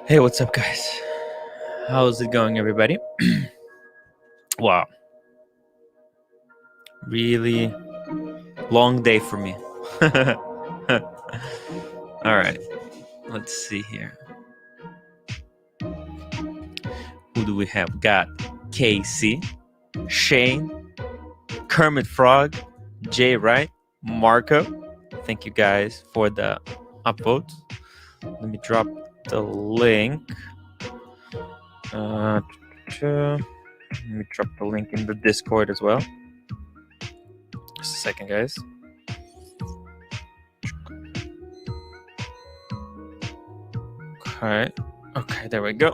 Hey, what's up, guys? How's it going, everybody? Wow. Really long day for me. All right. Let's see here. Who do we have? Got Casey, Shane, Kermit Frog, Jay Wright, Marco. Thank you guys for the upvotes. Let me drop the link. Let me drop the link in the Discord as well. Just a second, guys. Okay, there we go.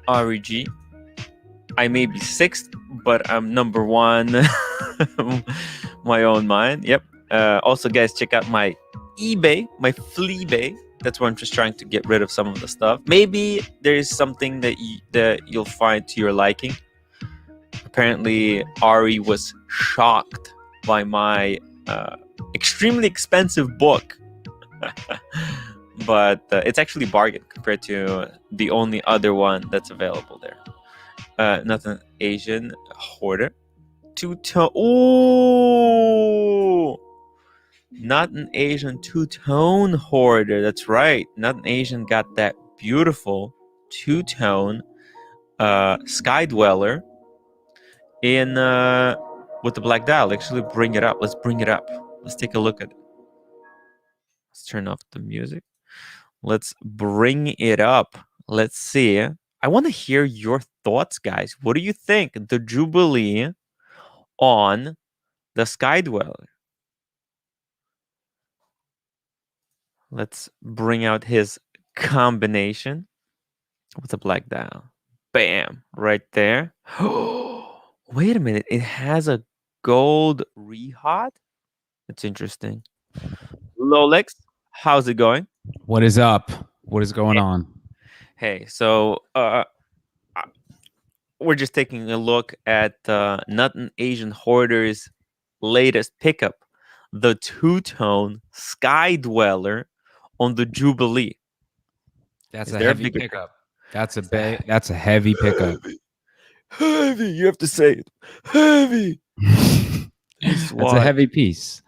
REG. I may be sixth, but I'm number one. My own mind. Yep. Also, guys, check out my eBay, my Fleabay. That's where I'm just trying to get rid of some of the stuff. Maybe there is something that you'll find to your liking. Apparently, Ari was shocked by my extremely expensive book. But it's actually bargain compared to the only other one that's available there. Not an Asian hoarder. Two-tone. Ooh! Not an Asian two-tone hoarder. That's right. Not an Asian got that beautiful two-tone Sky Dweller in with the black dial. Actually, bring it up. Let's bring it up. Let's take a look at it. Let's turn off the music. Let's bring it up. Let's see. I want to hear your thoughts, guys. What do you think? The Jubilee on the Sky Dweller. Let's bring out his combination with a black dial. Bam! Right there. Wait a minute. It has a gold rehot? That's interesting. Rolex, how's it going? What is up? What is going on? Hey, so we're just taking a look at Not an Asian Hoarder's latest pickup, the two-tone Sky Dweller on the Jubilee. That's a heavy pickup. That's a heavy pickup. Heavy. You have to say it. Heavy. That's a heavy piece.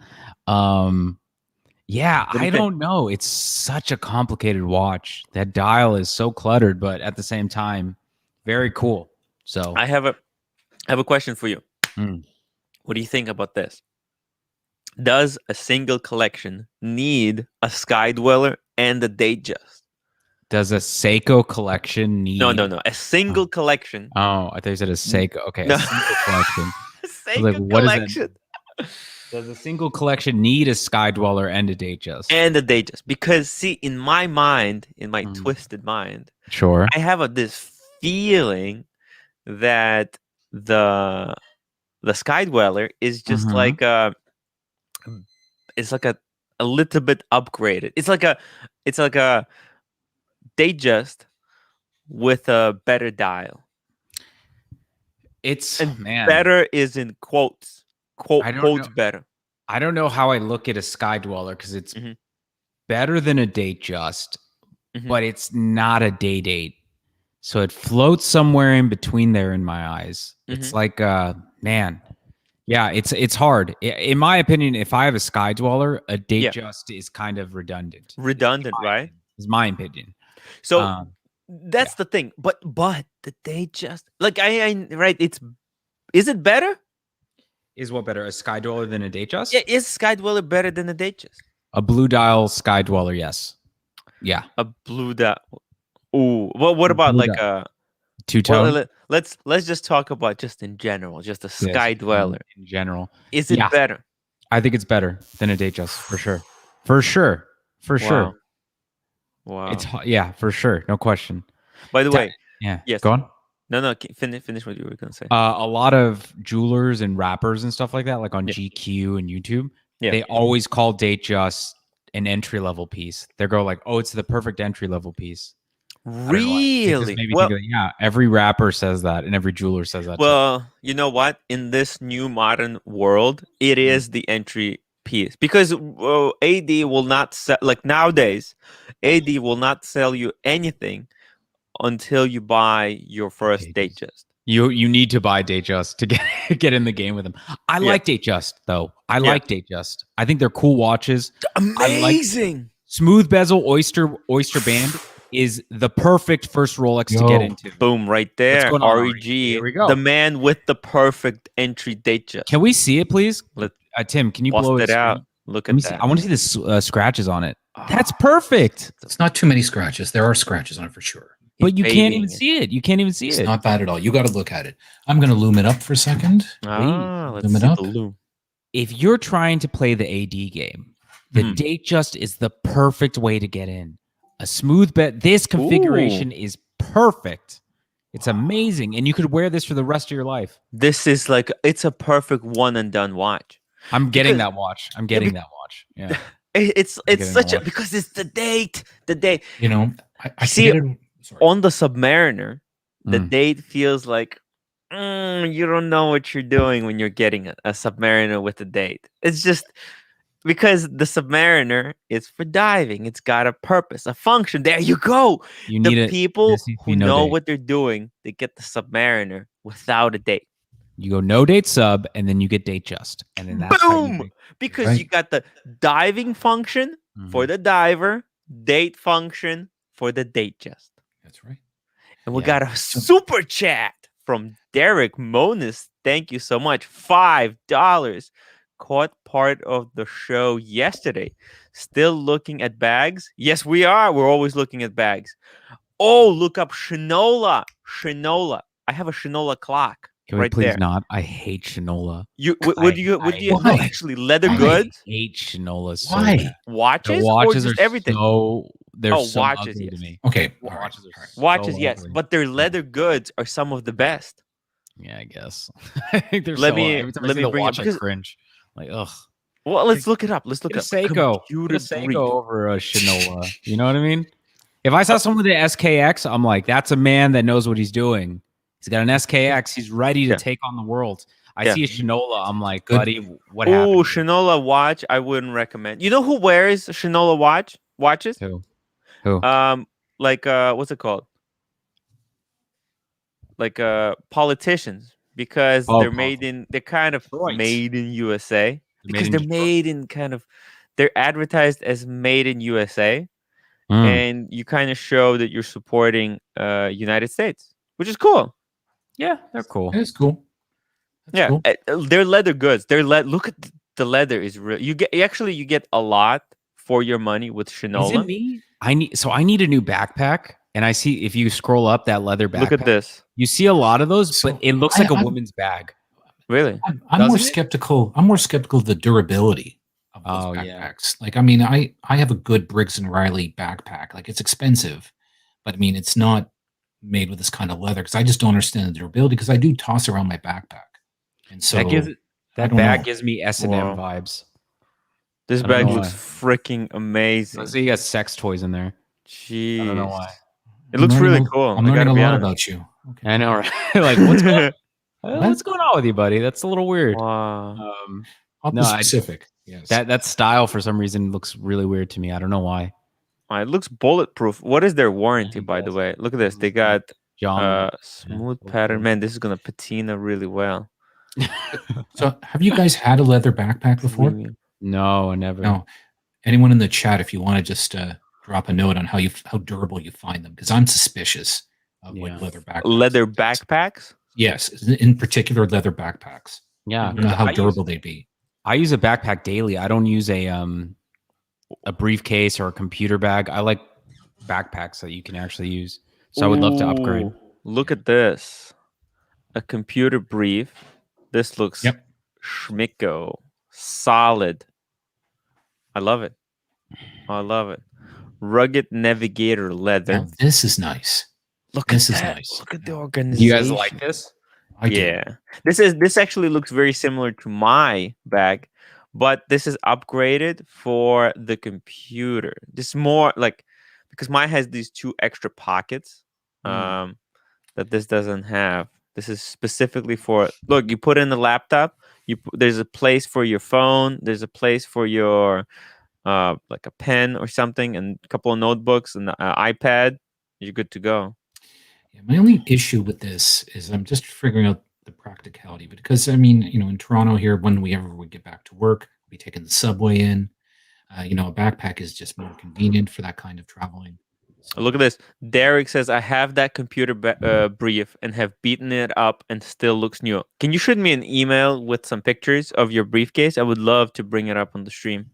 Yeah, I don't know. It's such a complicated watch. That dial is so cluttered, but at the same time, very cool. So I have a question for you. What do you think about this? Does a single collection need a Sky Dweller and a Datejust? Does a Seiko collection need... No. A single collection. Oh, I thought you said a Seiko. Okay, No. A single collection. Seiko collection. Does a single collection need a Sky Dweller and a Datejust? And a Datejust. Because, see, in my mind, in my twisted mind, sure, I have this feeling that the Sky Dweller is just like it's like a little bit upgraded. It's like a Datejust with a better dial. Better is in quotes. Quotes better. I don't know how I look at a Sky Dweller because it's better than a Datejust, but it's not a Date. So it floats somewhere in between there in my eyes. It's like, man, yeah, it's hard. In my opinion, if I have a Sky Dweller, a Datejust is kind of redundant. Redundant, right? Is my opinion. So that's the thing. But the Datejust, like right? Is it better? Is what better, a Sky Dweller than a Datejust? Yeah, is Sky Dweller better than a Datejust? A blue dial Sky Dweller, yes. Yeah. A blue dial. Ooh. Well, what about like a two-tone? Well, let's just talk about just in general, just a Sky Dweller. In general. Is it better? I think it's better than a Datejust, for sure. For sure. Wow. It's for sure. No question. By the way, yes. Go on. No, finish what you were going to say. A lot of jewelers and rappers and stuff like that, like on GQ and YouTube, they always call Datejust an entry-level piece. They go like, oh, it's the perfect entry-level piece. Really? Well, every rapper says that and every jeweler says that. Well, you know what? In this new modern world, it is the entry piece because AD will not sell, like nowadays, AD will not sell you anything until you buy your first Datejust. You need to buy Datejust to get in the game with them. I like Datejust though. I like Datejust. I think they're cool watches. Amazing. Smooth bezel oyster band is the perfect first Rolex to get into. Boom, right there. REG. Here we go. The man with the perfect entry Datejust. Can we see it, please? Tim, can you blow it out? Look at that. I want to see the scratches on it. That's perfect. It's not too many scratches. There are scratches on it for sure. But you can't even see it. You can't even see it. It's not bad at all. You got to look at it. I'm going to loom it up for a second. Let's loom it see up. the loom. If you're trying to play the AD game, the Datejust is the perfect way to get in. A smooth bet. This configuration is perfect. It's amazing. And you could wear this for the rest of your life. This is like, it's a perfect one and done watch. I'm getting that watch. I'm getting that watch. Yeah. It's such a, because it's the date. You know, I see on the Submariner, the date feels like you don't know what you're doing when you're getting a Submariner with a date. It's just because the Submariner is for diving. It's got a purpose, a function. There you go. You need the people who know what they're doing, they get the Submariner without a date. You go no date sub, and then you get Datejust, and then that's boom. Because you got the diving function for the diver, date function for the Datejust. That's right. And we got a super chat from Derek Monis. Thank you so much. $5. Caught part of the show yesterday. Still looking at bags? Yes, we are. We're always looking at bags. Oh, look up Shinola. I have a Shinola clock. Can we please not? I hate Shinola. Would you actually leather goods? I hate Shinola so Why? bad. Watches? The watches or just everything? They're so watches, ugly to me. Okay. Watches, so yes. Ugly. But their leather goods are some of the best. Yeah, I guess. I think they're let me bring watch, it. I cringe. Like, ugh. Well, let's look it up. Let's look up Seiko. Seiko over a Shinola. You know what I mean? If I saw someone with an SKX, I'm like, that's a man that knows what he's doing. He's got an SKX. He's ready to take on the world. I see a Shinola. I'm like, buddy, what happened? Oh, Shinola watch. I wouldn't recommend. You know who wears Shinola watches? Who? Like what's it called? Like politicians, because they're kind of made in USA. Because they're advertised as made in USA, and you kind of show that you're supporting United States, which is cool. Yeah, they're cool. It's cool. That's cool. They're leather goods. Look at the leather is real. You get a lot for your money with Shinola. Is it me? I need a new backpack, and I see if you scroll up that leather backpack. Look at this. You see a lot of those, but it looks like a woman's bag. Really? I'm more skeptical. I'm more skeptical of the durability of those backpacks. Like, I mean, I have a good Briggs and Riley backpack. Like, it's expensive, but I mean, it's not made with this kind of leather because I just don't understand the durability because I do toss around my backpack. And so that bag gives me S&M vibes. This bag looks freaking amazing. So you got sex toys in there. Jeez. I don't know why. It looks really cool. I'm learning a lot about you. Okay. I know, right? Like, what's going on with you, buddy? That's a little weird. Wow. I'll be specific. Yes. That style for some reason looks really weird to me. I don't know why. It looks bulletproof. What is their warranty, by the way? Look at this. They got smooth pattern. Man, this is gonna patina really well. So, have you guys had a leather backpack before? No, never. No. Anyone in the chat, if you want to just drop a note on how durable you find them, because I'm suspicious of like leather backpacks. Leather backpacks? Yes, in particular leather backpacks. Yeah, I don't know how durable they'd be. I use a backpack daily. I don't use a briefcase or a computer bag. I like backpacks that you can actually use. So I would love to upgrade. Look at this. A computer brief. This looks schmicko. Solid. I love it. Rugged Navigator leather. Now, this is nice. Look at the organization. You guys like this? I do. This actually looks very similar to my bag, but this is upgraded for the computer. This is more like, because mine has these 2 extra pockets that this doesn't have. This is specifically for, look, you put in the laptop, There's a place for your phone. There's a place for your like a pen or something, and a couple of notebooks and an iPad. You're good to go. Yeah, my only issue with this is I'm just figuring out the practicality, because I mean, in Toronto here, when we get back to work, we'll be taking the subway in. A backpack is just more convenient for that kind of traveling. So, Look at this. Derek says, I have that computer brief and have beaten it up and still looks new. Can you shoot me an email with some pictures of your briefcase? I would love to bring it up on the stream.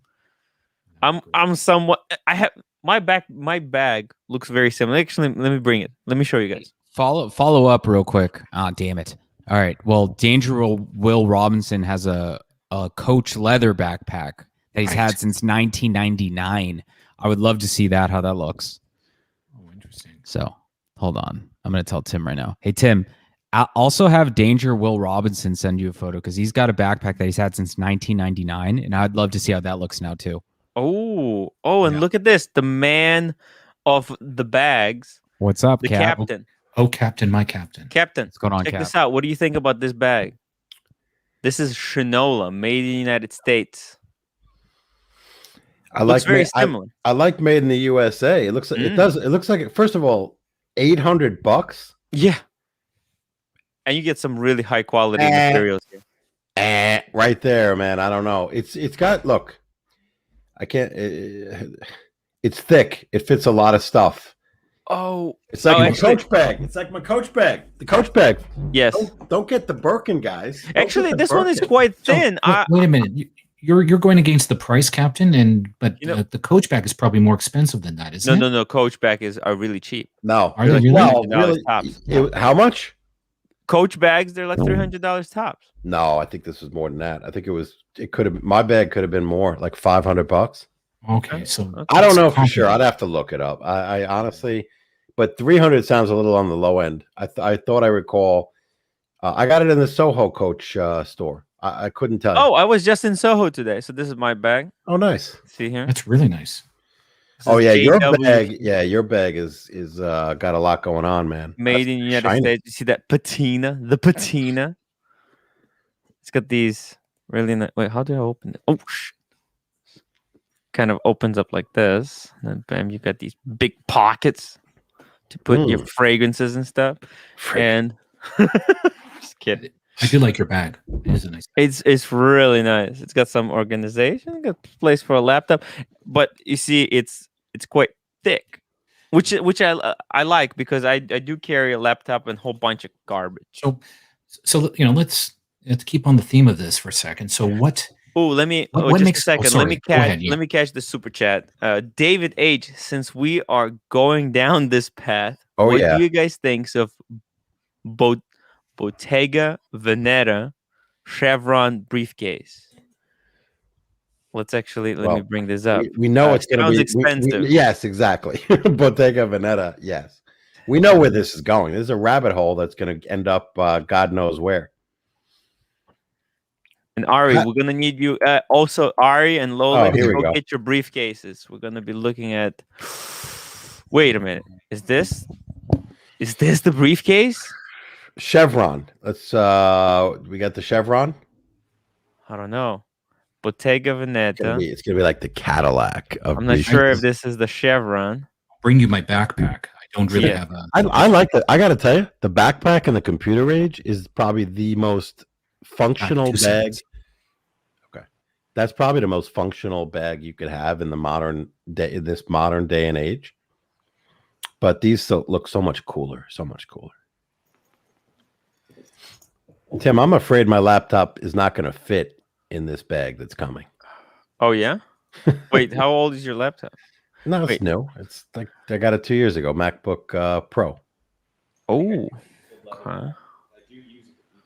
I'm somewhat. I have my bag looks very similar. Actually, let me bring it. Let me show you guys. Follow up real quick. Ah, damn it. All right. Well, Danger Will Robinson has a Coach leather backpack that he's had since 1999. I would love to see that, how that looks. Oh, interesting. So hold on. I'm going to tell Tim right now. Hey, Tim, I'll also have Danger Will Robinson send you a photo, because he's got a backpack that he's had since 1999, and I'd love to see how that looks now too. Oh, and look at this. The man of the bags. What's up, the Cap? captain? Oh, Captain, my Captain. Captain, what's going on, check Cap? this out. What do you think about this bag? This is Shinola, made in the United States. I like very similar. I like made in the USA. It looks like it does. It looks like first of all, $800. Yeah, and you get some really high quality materials here. Right there, man. I don't know. It's got look. I can't. It's thick. It fits a lot of stuff. Oh, it's like my Coach bag. It's like my Coach bag. The Coach bag. Yes. Don't get the Birkin, guys. Actually, this one is quite thin. So, wait a minute. You're going against the price, Captain, but the Coach bag is probably more expensive than that, isn't it? No. Coach bags are really cheap. No, are they really? Well, really tops. How much? Coach bags, they're like $300 tops. No, I think this was more than that. I think it could have. My bag could have been more, like $500. Okay, so I don't know for sure. I'd have to look it up. I honestly, but 300 sounds a little on the low end. I thought I recall. I got it in the Soho Coach store. I couldn't tell you. Oh, I was just in Soho today, so this is my bag. Oh, nice. See here? That's really nice. Oh yeah, your bag. Yeah, your bag is got a lot going on, man. Made in the United States. You see that patina? The patina. It's got these really nice. Wait, how do I open it? Oh, shit. Kind of opens up like this, and then bam, you got these big pockets to put your fragrances and stuff. And just kidding. I do like your bag. It is a nice bag. It's really nice. It's got some organization, got place for a laptop, but you see, it's quite thick, which I like, because I do carry a laptop and a whole bunch of garbage. So let's keep on the theme of this for a second. So what? Oh, let me what just makes, a second. sorry, Let me catch the super chat. David H. Since we are going down this path, what do you guys think of Bottega Veneta chevron briefcase? Let me bring this up. We know it's going to be expensive. Yes, exactly. Bottega Veneta. Yes, we know where this is going. This is a rabbit hole that's going to end up God knows where. And Ari, we're gonna need you. Also, Ari and Lola, go get your briefcases. We're gonna be looking at. Wait a minute. Is this the briefcase? Chevron. Let's. We got the chevron. I don't know. Bottega Veneta. It's gonna be like the Cadillac of. I'm not sure if this is the chevron. Bring you my backpack. I don't really have a. I like it. I got to tell you, the backpack in the computer age is probably the most functional bag. Okay, that's probably the most functional bag you could have in the modern day, in this modern day and age. But these look so much cooler, so much cooler. Tim, I'm afraid my laptop is not going to fit in this bag that's coming. Oh yeah? Wait, how old is your laptop? No, it's new. It's like I got it 2 years ago, MacBook Pro. Oh. Okay.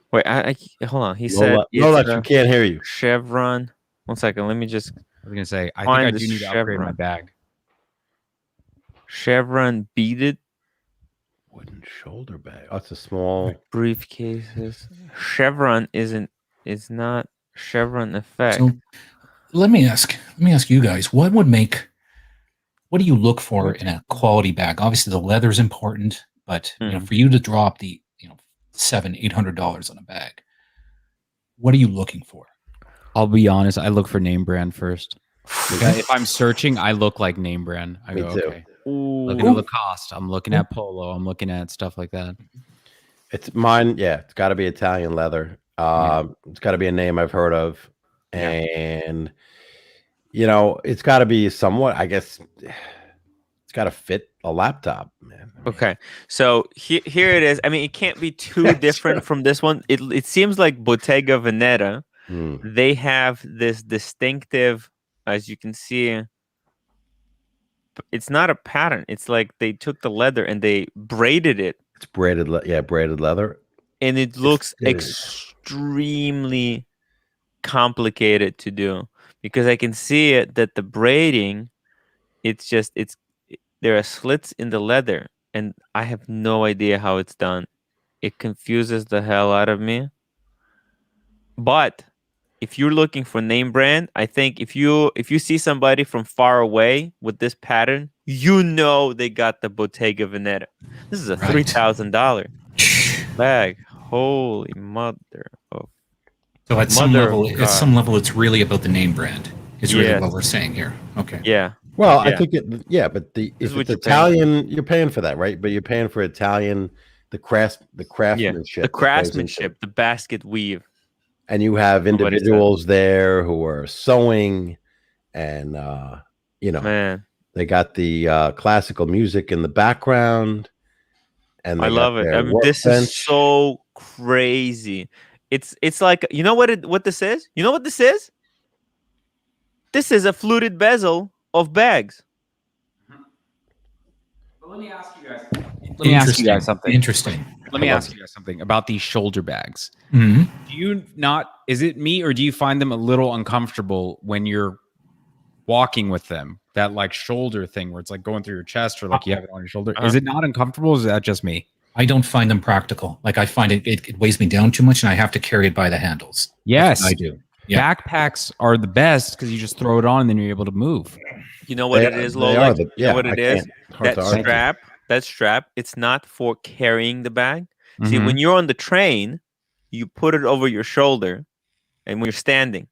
Wait, I hold on. He said Rolex, you can't hear you. Chevron. 1 second. Let me just. I was gonna say I think I do need to upgrade my bag. Chevron beaded wooden shoulder bag. Oh, it's a small briefcases. Chevron is not Chevron effect. So let me ask you guys, what do you look for in a quality bag? Obviously the leather's important, but for you to drop the $700-800 on a bag, what are you looking for? I'll be honest. I look for name brand first. If I'm searching, I look like name brand. I Me go, too. okay. Looking at Lacoste. I'm looking at Polo. I'm looking at stuff like that. It's mine. Yeah, it's got to be Italian leather. It's got to be a name I've heard of, and it's got to be somewhat. I guess it's got to fit a laptop, man. Okay, so here it is. I mean, it can't be too different from this one. It seems like Bottega Veneta. They have this distinctive, as you can see. It's not a pattern. It's like they took the leather and they braided it. It's braided, braided leather, and it looks extremely complicated to do because I can see it that the braiding, there are slits in the leather, and I have no idea how it's done. It confuses the hell out of me. But if you're looking for name brand, I think if you see somebody from far away with this pattern, they got the Bottega Veneta. This is a $3,000 bag. Holy mother of! So at some level, it's really about the name brand. Is really what we're saying here. Okay. Yeah. Well, I think but if it's Italian, you're paying for that, right? But you're paying for Italian, the craftsmanship, the craftsmanship, the basket weave. And you have individuals there who are sewing, and man, they got the classical music in the background, and I love it. I mean, this is so crazy. It's like what this is? You know what this is? This is a fluted bezel of bags. But let me ask you guys something. Interesting. Let me ask you guys something about these shoulder bags. Mm-hmm. Is it me, or do you find them a little uncomfortable when you're walking with them? That like shoulder thing where it's like going through your chest, or like you have it on your shoulder. Is it not uncomfortable? Or is that just me? I don't find them practical. Like I find it weighs me down too much, and I have to carry it by the handles. Yes, I do. Yeah. Backpacks are the best because you just throw it on and then you're able to move. You know what it is, Lola? You know what it is? That strap, it's not for carrying the bag. Mm-hmm. See, when you're on the train, you put it over your shoulder, and when you're standing.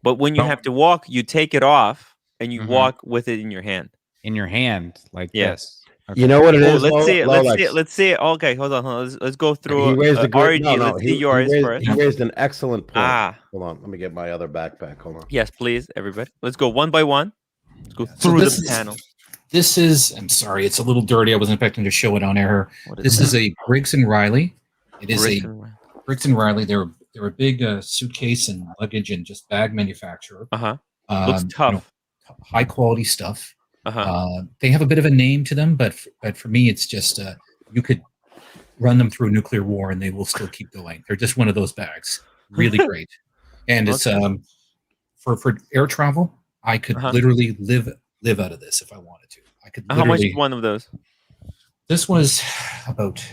But when you have to walk, you take it off and you walk with it in your hand. In your hand, like this. Okay. You know what it is? Let's see it. Let's see it. Okay, hold on. Let's go through. He raised a great. Let's see yours first. He raised an excellent point. Hold on, let me get my other backpack. Hold on. Yes, please, everybody. Let's go one by one. Let's go through the panel. This is. I'm sorry, it's a little dirty. I wasn't expecting to show it on air. This is a Briggs and Riley. It is a Briggs and Riley. They're a big suitcase and luggage and just bag manufacturer. Looks tough. High quality stuff. They have a bit of a name to them, but for me, it's just you could run them through a nuclear war and they will still keep going. They're just one of those bags. Really great. And it's for air travel. I could literally live out of this if I wanted to. I could. How much is one of those? This was about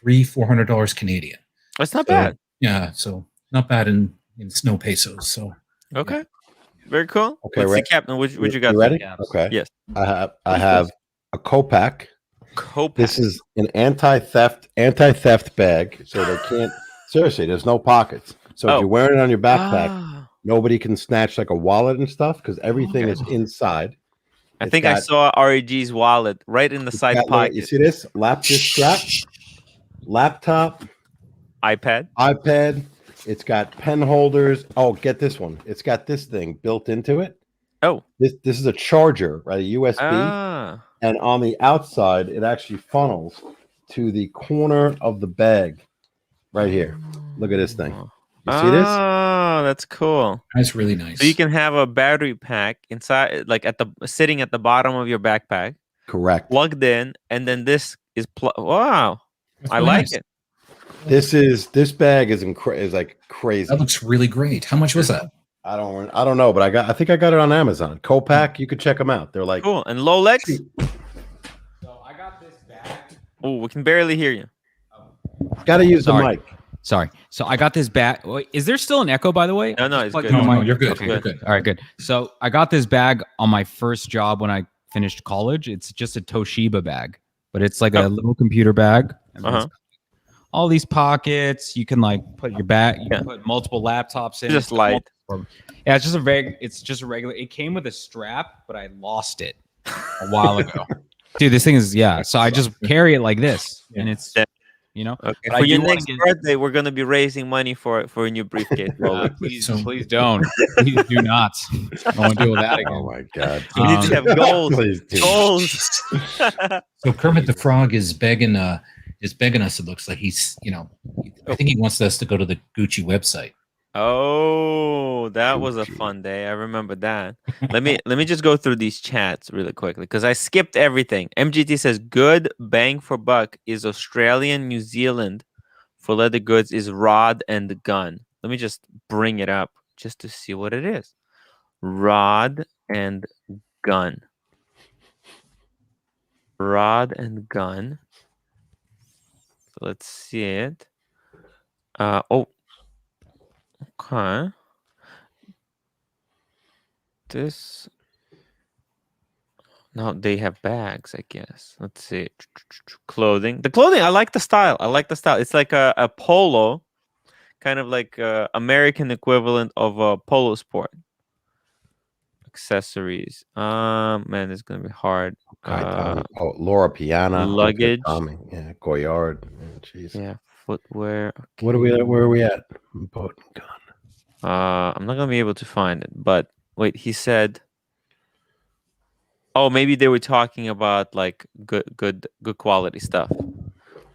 $300-400 Canadian. That's not bad. Yeah, so not bad in snow pesos. So okay. Yeah. Very cool. Okay, What's the captain? What you got? You ready? Okay. Yes. I have a Copac. Copac. This is an anti-theft bag, so they can't. Seriously, there's no pockets. So if you're wearing it on your backpack, nobody can snatch like a wallet and stuff because everything is inside. I think I saw REG's wallet right in the side pocket. You see this? Strap, laptop, iPad. It's got pen holders. Oh, get this one. It's got this thing built into it. Oh. This is a charger, right? A USB. And on the outside, it actually funnels to the corner of the bag right here. Look at this thing. You see this? Oh, that's cool. That's really nice. So you can have a battery pack inside, like sitting at the bottom of your backpack. Correct. Plugged in, and then this is wow. I like it. This bag is like crazy. That looks really great. How much was that? I don't know, but I think I got it on Amazon. Copac, you could check them out. They're like cool. And Rolex. So I got this bag. Oh, we can barely hear you. Got to use the mic. Sorry. So I got this bag. Is there still an echo, by the way? No, it's good. No, you're good. Okay. You're good. All right, good. So I got this bag on my first job when I finished college. It's just a Toshiba bag, but it's like a little computer bag. all these pockets. You can like put your back. You can put multiple laptops in. Just light. Yeah, it's just a regular. It came with a strap, but I lost it a while ago. Dude, this thing is So I just carry it like this, and it's Okay. For your next birthday, we're gonna be raising money for a new briefcase. Please don't. Please do not. I don't want to deal with that again. Oh my god. We need to have goals. Goals. So Kermit the Frog is begging us. It looks like he's, I think he wants us to go to the Gucci website. Oh, that was a fun day. I remember that. Let me just go through these chats really quickly because I skipped everything. MGT says good bang for buck is Australian, New Zealand. For leather goods is rod and gun. Let me just bring it up just to see what it is. Rod and gun. Rod and gun. So let's see it. Okay. This. Now they have bags, I guess. Let's see. Clothing. The clothing, I like the style. It's like a polo, kind of like American equivalent of a polo sport. Accessories. Man, it's gonna be hard. Laura Piana. Luggage. Yeah, Goyard. Jeez. Yeah, footwear. Okay. Where are we at? Boat and gun. I'm not gonna be able to find it, but wait, he said. Oh, maybe they were talking about like good quality stuff.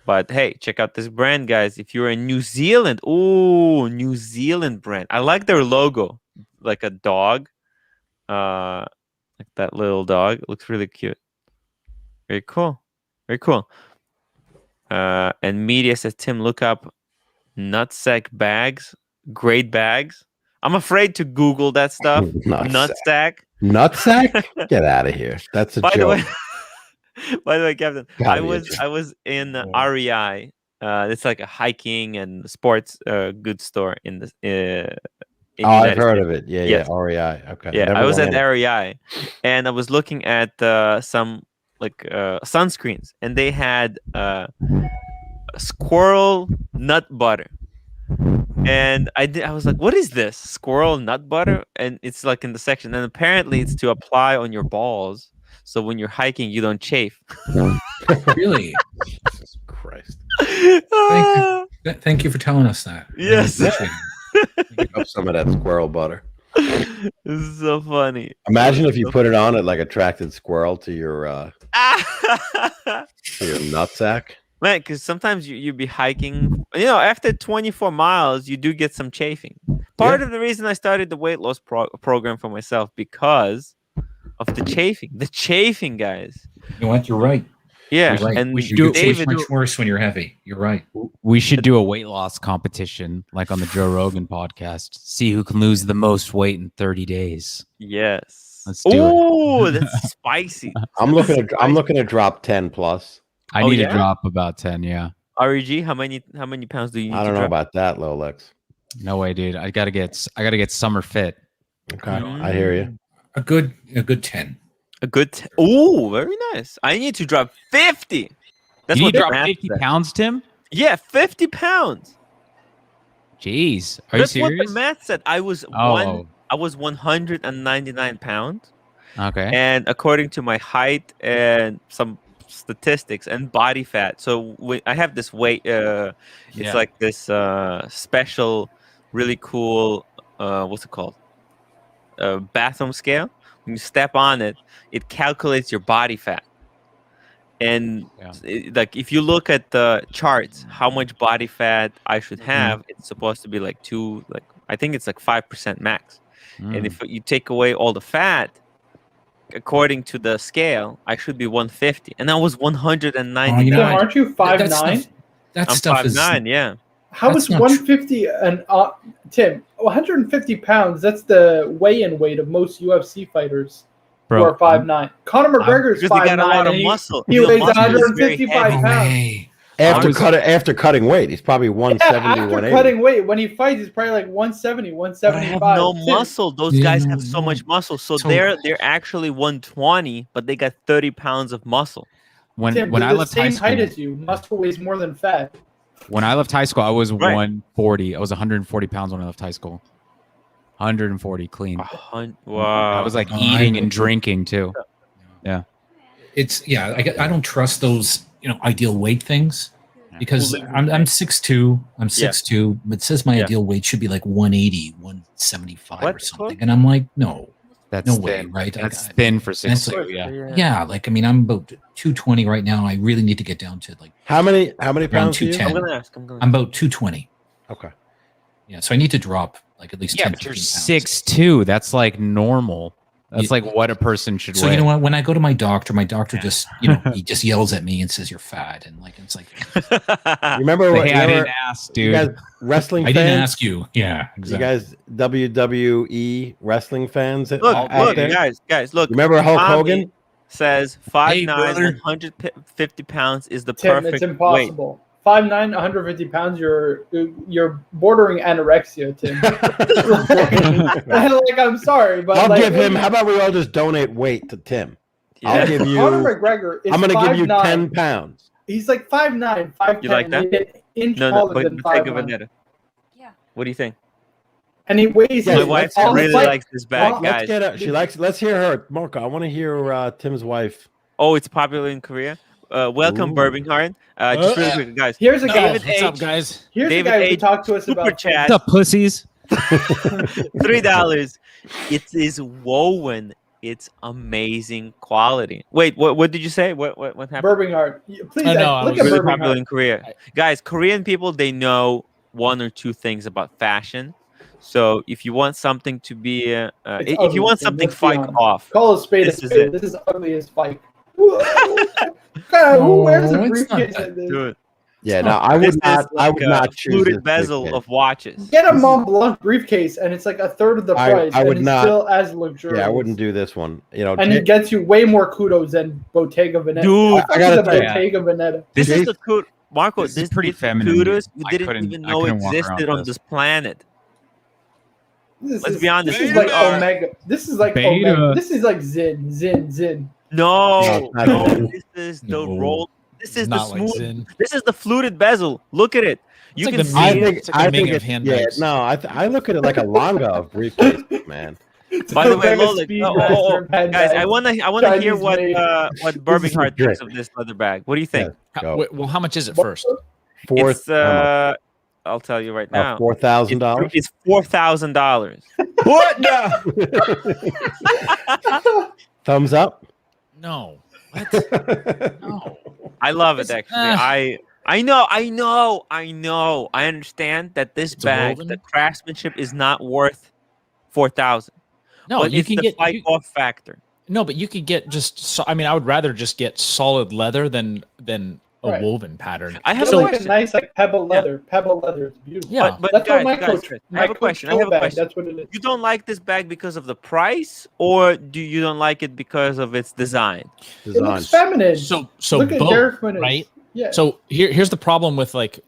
But hey, check out this brand, guys. If you're in New Zealand, New Zealand brand. I like their logo, like a dog, like that little dog. It looks really cute. Very cool, very cool. And media says, Tim, look up nutsack bags, great bags. I'm afraid to Google that stuff. Nutsack. Nutsack? Get out of here. That's a joke. By the way, Captain, I was in REI. It's like a hiking and sports goods store in the. I've heard of it. Yeah, REI. Okay. Yeah, I was at REI, and I was looking at some like sunscreens, and they had squirrel nut butter. And I was like, what is this? Squirrel nut butter? And it's like in the section. And apparently it's to apply on your balls. So when you're hiking, you don't chafe. Really? Jesus Christ. Thank you for telling us that. Yes. Pick up some of that squirrel butter. This is so funny. Imagine if you put it on, it like attracted squirrel to your nutsack. Man, because sometimes you be hiking, after 24 miles, you do get some chafing. Part of the reason I started the weight loss program for myself because of the chafing. The chafing, guys. You know what? You're right. Yeah, you're right. And we should do it much worse when you're heavy. You're right. We should do a weight loss competition, like on the Joe Rogan podcast. See who can lose the most weight in 30 days. Yes. Let's do it. Oh, that's spicy. I'm looking to drop 10 plus. I need to drop about 10, yeah. REG, how many pounds do you need I don't to know drop? about that, Lolex. No way, dude. I gotta get summer fit. Okay, I hear you. A good 10. A good oh, very nice. I need to drop 50. That's you what need to drop 50 pounds, Tim? Yeah, 50 pounds. Jeez. Are you serious? That's what the math said. I was 199 pounds. Okay. And according to my height and some statistics and body fat, so I have this weight. It's like this special, really cool. What's it called? Bathroom scale. When you step on it, it calculates your body fat. And like if you look at the charts, how much body fat I should have, it's supposed to be like I think it's like 5% max. And if you take away all the fat, according to the scale, I should be 150, and I was 199. So aren't you 5'9"? That I'm stuff 5'9", yeah. How is 150 and Tim? 150 pounds. That's the weigh-in weight of most UFC fighters who are 5'9". Conor McGregor's 5'9", because he got a lot of muscle. He weighs 155 pounds. After cutting weight, he's probably 170, after 180. cutting weight, when he fights, he's probably like 170, 175. I have no muscle. Those guys have so much muscle. So they're actually 120, but they got 30 pounds of muscle. When Tim, I the left same high school, height as you, muscle weighs more than fat. When I left high school, I was 140. I was 140 pounds when I left high school. 140 clean. Wow. I was like eating and drinking too. Yeah. I don't trust those ideal weight things because I'm 6'2", I'm 6'2", but it says my ideal weight should be like 180, 175 or something, and I'm like, no, that's no thin. way, right? That's thin for 6'2". Yeah, like I mean, I'm about 220 right now. I really need to get down to like how many pounds? 210. I'm gonna ask. I'm about 220. Okay. Yeah, so I need to drop like at least 10, but you're 15 pounds. 6'2". That's like normal. That's like what a person should So weigh. you know what? When I go to my doctor just he just yells at me and says you're fat, and like it's like. Remember what? I didn't ask, dude. You guys wrestling I fans? didn't ask you. Yeah, exactly. You guys WWE wrestling fans? Look, out there? guys, look. Remember Hulk Hogan? Says 5'9", brother. 150 pounds is the Tim, perfect it's impossible. 5'9", 150 pounds. You're bordering anorexia, Tim. Like I'm sorry, but I'll give him. How about we all just donate weight to Tim? Yeah. I'll give you. Conor McGregor is I'm going to give you 5'9". 10 pounds. He's like 5'9", 5'10". You like that? An inch No, taller but than Bottega 5'9". Veneta. Yeah. What do you think? And he weighs. Yeah, My wife let's- really likes this bag, Let's guys. get her. She likes. Let's hear her, Marco. I want to hear Tim's wife. Oh, it's popular in Korea. Welcome, Ooh. Birmingham. Just really quick, guys. Here's a guy. What's up, guys? Here's David a guy who H. talked to us Super about chat. What's up, pussies? $3. It is woven. It's amazing quality. Wait, what did you say? What happened? Birmingham. Please I know, I look was at Really popular Birmingham. in Korea. Guys, Korean people, they know one or two things about fashion. So if you want something to be, if ugly, you want Tim, something let's be fight honest. off, Call a spade a This is spade. it. This is ugly as Spike. God, who wears a No, it's not briefcase that. like this? do it. Yeah, no, I This would not. is I like would a not choose this fluted big bezel kid. of watches. Get a Mont Blanc briefcase, and it's like a third of the I price. would and it's not- still as luxurious. Yeah, I wouldn't do this one. You know, And he gets you way more kudos than Bottega Veneta. Dude, I gotta gotta tell you. Bottega Veneta. This Jake- is the kudos. Marco, This is this pretty is the feminine, kudos dude. we I didn't couldn't- even I know couldn't walk around existed on this. this planet. This Let's is, be honest, This is we like are- Omega. This is like Beta. Omega. This is like Zin. No, No, no, not this is the No. roll. This is the Not like smooth. Zin. This is the fluted bezel. Look at it. You like can the see. I Ming. think. It's like a I Ming think of it, handbags. Yeah, no, I look at it like a Langa of briefcase, man. By the way, Omega Lola, Speedmaster guys, I wanna hear Chinese made. what Birmingham This is thinks great. of this leather bag. What do you think? Go. Well, how much is it first? It's How much? I'll tell you right now. $4,000. It's $4,000. What the? Thumbs up. No. What? No. I love it actually. I know. I understand that this It's bag, woven? the craftsmanship is not worth 4,000. No, but you it's can the get fight off factor. no, but you could get just. I mean, I would rather just get solid leather than a Right. woven pattern. I have It's a like a question. nice like pebble leather. Pebble leather. It's beautiful. Yeah, But That's guys, what my guys, coach. I have a question. I have a bag, question. That's what it is. You don't like this bag because of the price, or do you don't like it because of its design? It Design. looks feminine. So Look at both, Derek Minnis. right? Yeah. So here's the problem with like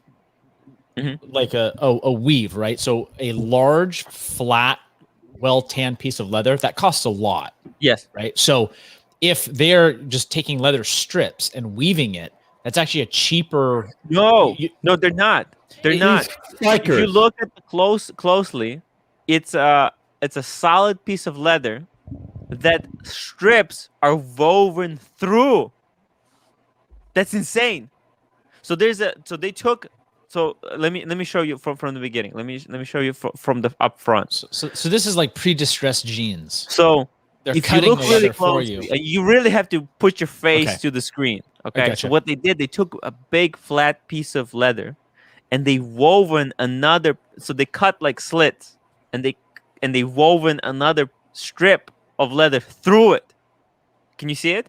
Mhm. like a weave, right? So a large, flat, well tanned piece of leather that costs a lot, Yes. right? So if they're just taking leather strips and weaving it, that's actually a cheaper. No, You- no, they're not. They're It not. If you Strikers. look at the closely, it's a solid piece of leather that strips are woven through. That's insane. So let me show you from the beginning. Let me show you from the up front. So this is like pre-distressed jeans. So They're if you cutting look the really leather for closely, you. you really have to put your face Okay. to the screen. Okay. gotcha. So what they did, they took a big flat piece of leather, and they woven another. So they cut like slits, and they woven another strip of leather through it. Can you see it?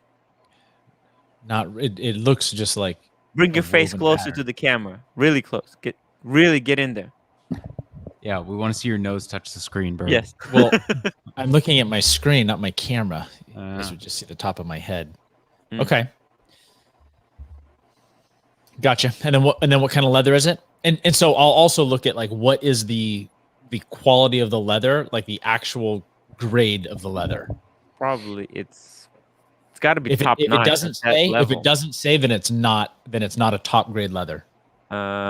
Not it looks just like Bring A your face woven closer pattern. to the camera. Really close. Get in there. Yeah, we want to see your nose touch the screen, bro. Yes. well. I'm looking at my screen, not my camera. You Uh, guys would just see the top of my head. Mm. Okay. Gotcha. And then what kind of leather is it? And so I'll also look at like what is the quality of the leather, like the actual grade of the leather. Probably it's got to be If top it notch. doesn't at that say, if level. it doesn't say, then it's not a top grade leather.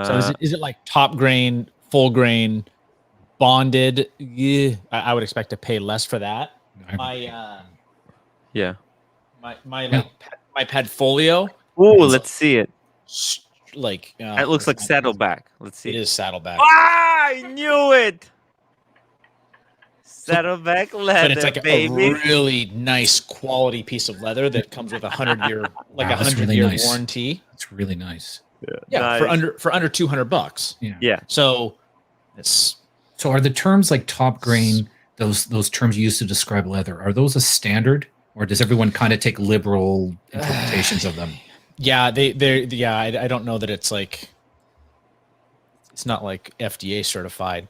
So is it like top grain, full grain, bonded? Yeah, I would expect to pay less for that. My my Padfolio. Ooh, let's see it. Like It looks like saddleback. Let's see. It is saddleback. Ah, I knew it. Saddleback leather, But it's like baby. a really nice quality piece of leather that comes with 100-year, like a 100-year warranty. That's really nice. Yeah, Nice. for under $200. Yeah. So it's So are the terms like top grain, those terms used to describe leather, are those a standard, or does everyone kind of take liberal interpretations of them? yeah, I don't know that it's like it's not like FDA certified.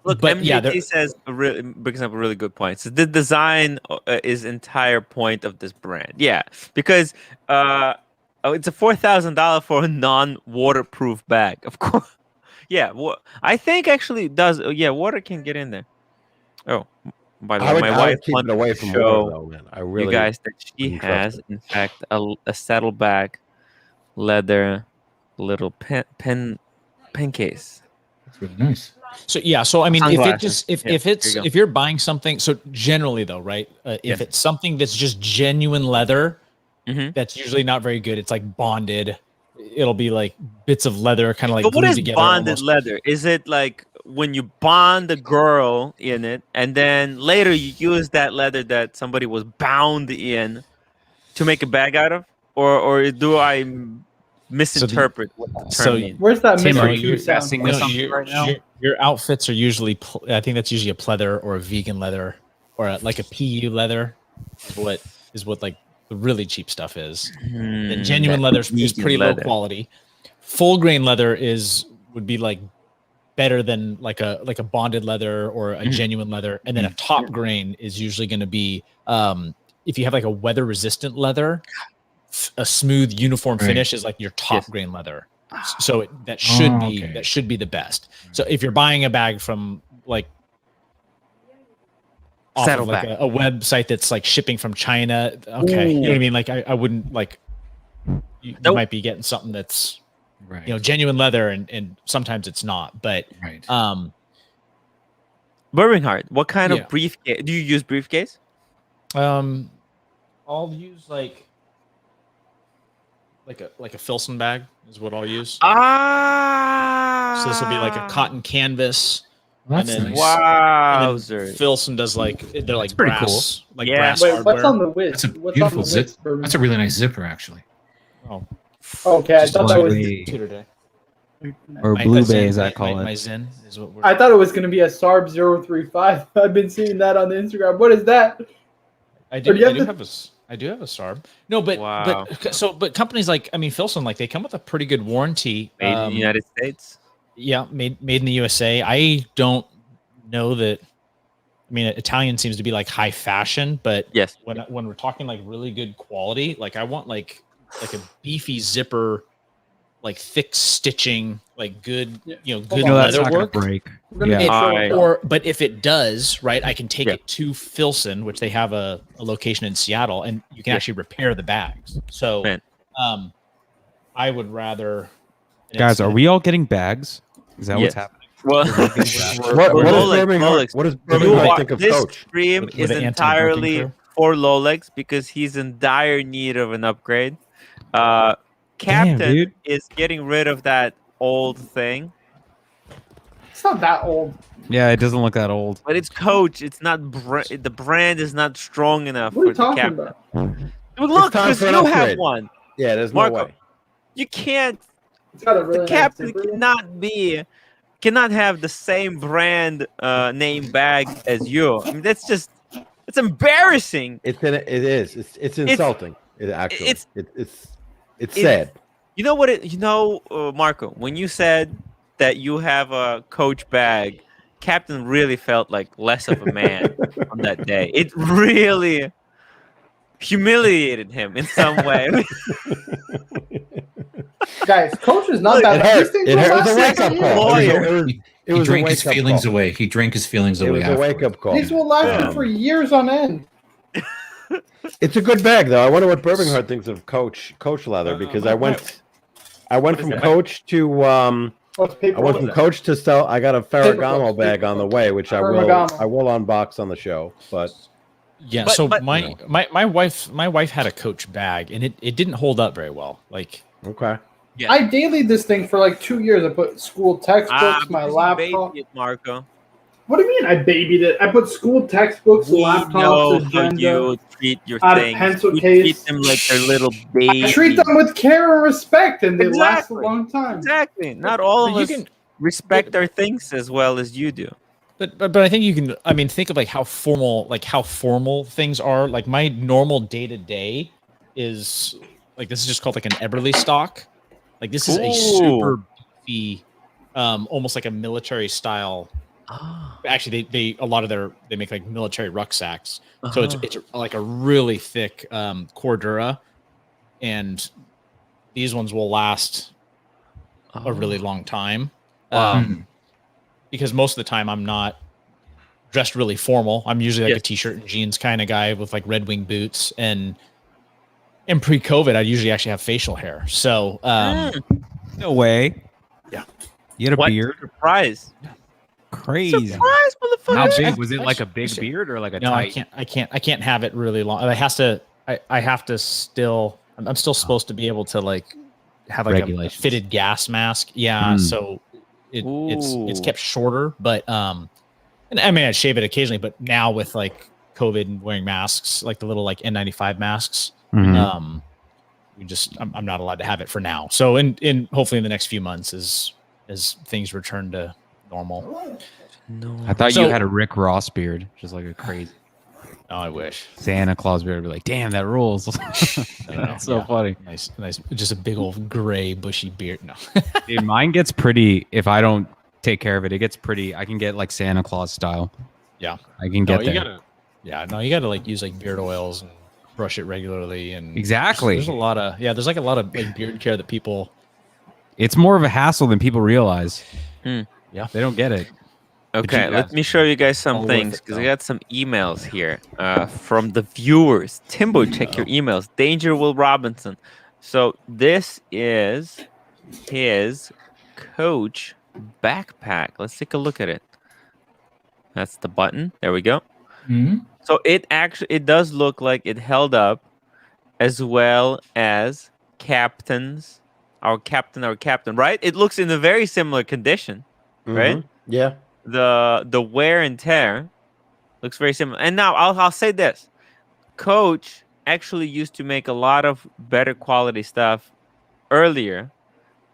Look, but MJT says brings up a really good point. So the design is entire point of this brand. Yeah, because it's a $4,000 for a non-waterproof bag. Of course. Yeah, I think actually it does. Yeah, water can get in there. Oh, by the way, my wife keep it away from water, though, man. I really, you guys, that she has, in fact, a saddleback leather little pen case. That's really nice. So yeah, so I mean, Sunglasses. if you're buying something, so generally though, right? If it's something that's just genuine leather, that's usually not very good. It's like bonded. It'll be like bits of leather, kind of like. But what is together bonded almost. leather? Is it like when you bond a girl in it, and then later you use that leather that somebody was bound in to make a bag out of, or do I misinterpret what the term means? Where's that Tim, are Mr. you Q sound? guessing this something right now? Your outfits are usually, I think that's usually a pleather or a vegan leather or like a PU leather is what like the really cheap stuff is. The genuine leather is pretty low quality. Full grain leather would be like better than like a bonded leather or a genuine leather. And then a top grain is usually going to be, if you have like a weather resistant leather, a smooth uniform finish is like your top grain leather. So that should be the best. So if you're buying a bag from like off of like a website that's like shipping from China, okay, you know what I mean? Like I wouldn't like you might be getting something that's genuine leather, and sometimes it's not. But Birmingham, what kind of briefcase do you use? Briefcase? I'll use like a Filson bag is what I'll use. So this will be like a cotton canvas. That's and then, nice. Wow. And then Filson does like they're like pretty brass, cool. like Yeah. brass Wait, hardware. what's on the width? That's a What's beautiful on the zip. width, Bourbon? That's a really nice zipper, actually. Oh, Okay, I thought that was. tutor day. Or My blue Zen, bay, as I my- call my it. Zen is what we're. I thought it was going to be a SARB 035. I've been seeing that on the Instagram. What is that? I do. Or do you I have do the- have a. I do have a SARB. No, but Wow. but companies like Filson, like they come with a pretty good warranty. Made in the United States. Yeah, made in the USA. I don't know that. I mean, Italian seems to be like high fashion, but Yes. when we're talking like really good quality, like I want like a beefy zipper, like thick stitching, like good good That's leather not gonna work. break. We're gonna Yeah. get But if it does, right, I can take Yeah. it to Filson, which they have a location in Seattle, and you can actually repair the bags. So, Man. I would rather. Guys, are we all getting bags? Is that what's Yes. happening? Well, What does Rolex. What does Birmingham think of This Coach? stream With is the anti-doping entirely crew? for Rolex because he's in dire need of an upgrade. Captain dude. is getting rid of that old thing, It's not that old. Yeah, it doesn't look that old. but it's Coach. It's not the brand is not strong enough What are you for the talking Captain. about? Well, look, time because for an you have upgrade. one. Yeah, there's Marco, no way. You can't. It's got a really The nice Captain zipper. cannot have the same brand name bag as you. I mean, it's embarrassing. It is. It's insulting. Actually, it's- it's sad. You know what? Marco, when you said that you have a Coach bag, Captain really felt like less of a man on that day. It really humiliated him in some way. Guys, Coach is not that It bad. hurt. These things It will hurt. It was last a wake 6 up years. call. It It He was a drank his wake up feelings call. away. He drank his feelings It away. was a wake afterwards. up call. These will last you for years on end. It's a good bag though. I wonder what Birmingham thinks of Coach leather because I I went from coach to I went from coach to sell. I got a Ferragamo bag on the way, which I will unbox on the show. But yeah, my wife had a Coach bag, and it didn't hold up very well. Like, okay. Yeah. I dailied this thing for like 2 years. I put school textbooks, my laptop. Marco. What do you mean I babied it? I put school textbooks, laptops, agenda. You treat your things. Pencil you case. Treat them like they're little babies. I treat them with care and respect, and they last a long time. Exactly. Not all of us can respect our things as well as you do. But I think you can. I mean, think of how formal things are. Like my normal day to day is like this is just called like an Eberly stock. Like this is a super beefy, almost like a military style. Actually, they make like military rucksacks. So it's like a really thick Cordura, and these ones will last a really long time. Because most of the time I'm not dressed really formal. I'm usually like a t-shirt and jeans kind of guy with like Red Wing boots. And in pre-COVID, I usually actually have facial hair. So no way. Yeah. You had a beard? Surprise. Crazy. Surprise, motherfucker. How big was it? Like a big beard or like a tight? I can't have it really long. I have to still I'm still supposed to be able to like have like a fitted gas mask. Yeah. So it's kept shorter, but and I mean I'd shave it occasionally, but now with like COVID and wearing masks, like the little like N95 masks, I'm not allowed to have it for now. So in hopefully in the next few months as things return to normal. No. I thought you had a Rick Ross beard, just like a crazy. Oh, I wish Santa Claus beard would be like, damn, that rules. That's so funny. Nice, just a big old gray bushy beard. No, dude, mine gets pretty. If I don't take care of it, it gets pretty. I can get like Santa Claus style. Yeah, I can get there. You gotta like use like beard oils and brush it regularly and exactly. There's like a lot of like beard care that people. It's more of a hassle than people realize. Yeah, they don't get it. Okay, let me show you guys some things because I got some emails here from the viewers. Timbo, check your emails. Danger Will Robinson. So this is his Coach backpack. Let's take a look at it. That's the button. There we go. So it does look like it held up, as well as our captain, right? It looks in a very similar condition, right? Yeah. The wear and tear looks very similar. And now I'll say this. Coach actually used to make a lot of better quality stuff earlier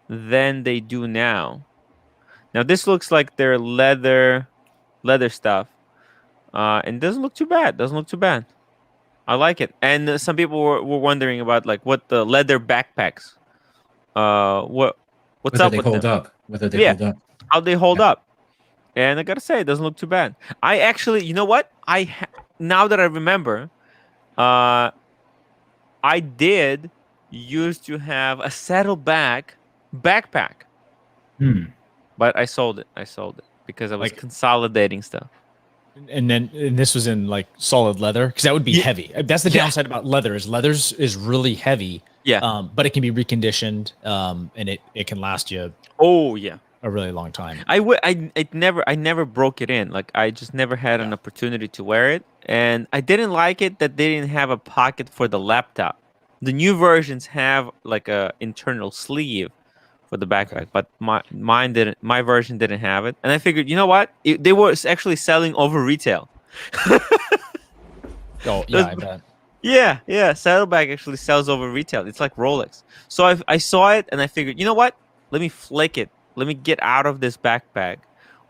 than they do now. Now this looks like their leather stuff. And doesn't look too bad. I like it. And some people were wondering about like what the leather backpacks. What's up with them? Whether they hold up. How they hold up. And I gotta say, it doesn't look too bad. I actually, you know what? Now that I remember, I did used to have a saddleback backpack, but I sold it. Because I was consolidating stuff. And this was in like solid leather because that would be heavy. That's the downside about leather is really heavy. Yeah. But it can be reconditioned. And it can last you. Oh yeah. A really long time. I never broke it in. Like I just never had an opportunity to wear it, and I didn't like it that they didn't have a pocket for the laptop. The new versions have like a internal sleeve for the backpack, but mine didn't. My version didn't have it, and I figured, you know what? They were actually selling over retail. Oh yeah, I bet. Yeah. Saddleback actually sells over retail. It's like Rolex. So I saw it and I figured, you know what? Let me flick it. Let me get out of this backpack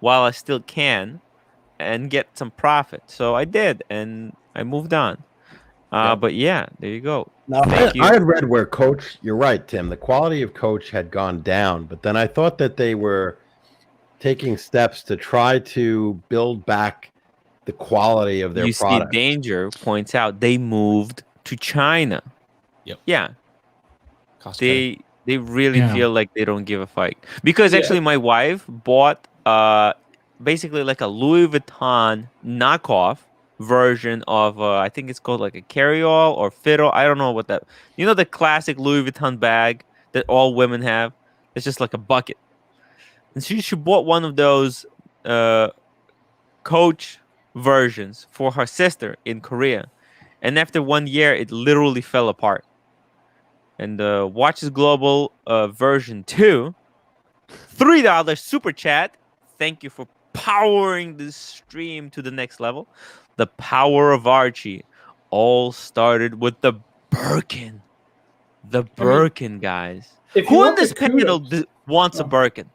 while I still can and get some profit. So I did, and I moved on. But yeah, there you go. Now, I had read where Coach, you're right, Tim, the quality of Coach had gone down, but then I thought that they were taking steps to try to build back the quality of their product. Danger points out they moved to China. Yep. Yeah. They really feel like they don't give a fuck. Because actually my wife bought basically like a Louis Vuitton knockoff version of I think it's called like a carry-all or fiddle. I don't know what that. You know the classic Louis Vuitton bag that all women have? It's just like a bucket. And she bought one of those Coach versions for her sister in Korea. And after 1 year, it literally fell apart. And the Watches Global version 2, $3 super chat. Thank you for powering this stream to the next level. The power of Archie all started with the Birkin. The Birkin, guys. Who on this panel wants a Birkin?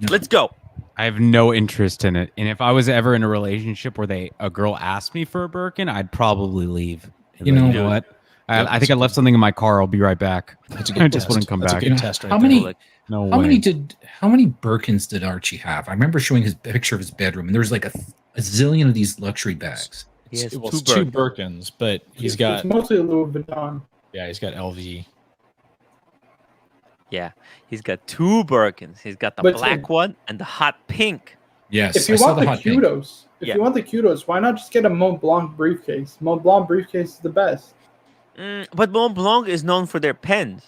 No. Let's go. I have no interest in it. And if I was ever in a relationship where a girl asked me for a Birkin, I'd probably leave. You know what? I think I left something in my car. I'll be right back. That's a good I just test. wouldn't come That's back. a good test right how there. many? No How way. many Birkins did Archie have? I remember showing his picture of his bedroom, and there was like a zillion of these luxury bags. He has Well, two it's two Birkins. Birkins, but he's got It's mostly Louis Vuitton. he's got LV. Yeah, he's got two Birkins. He's got the But black one and the hot pink. Yes, If you I saw want the hot pink. kudos, Yeah. if you want the kudos, why not just get a Mont Blanc briefcase? Mont Blanc briefcase is the best. But Mont Blanc is known for their pens.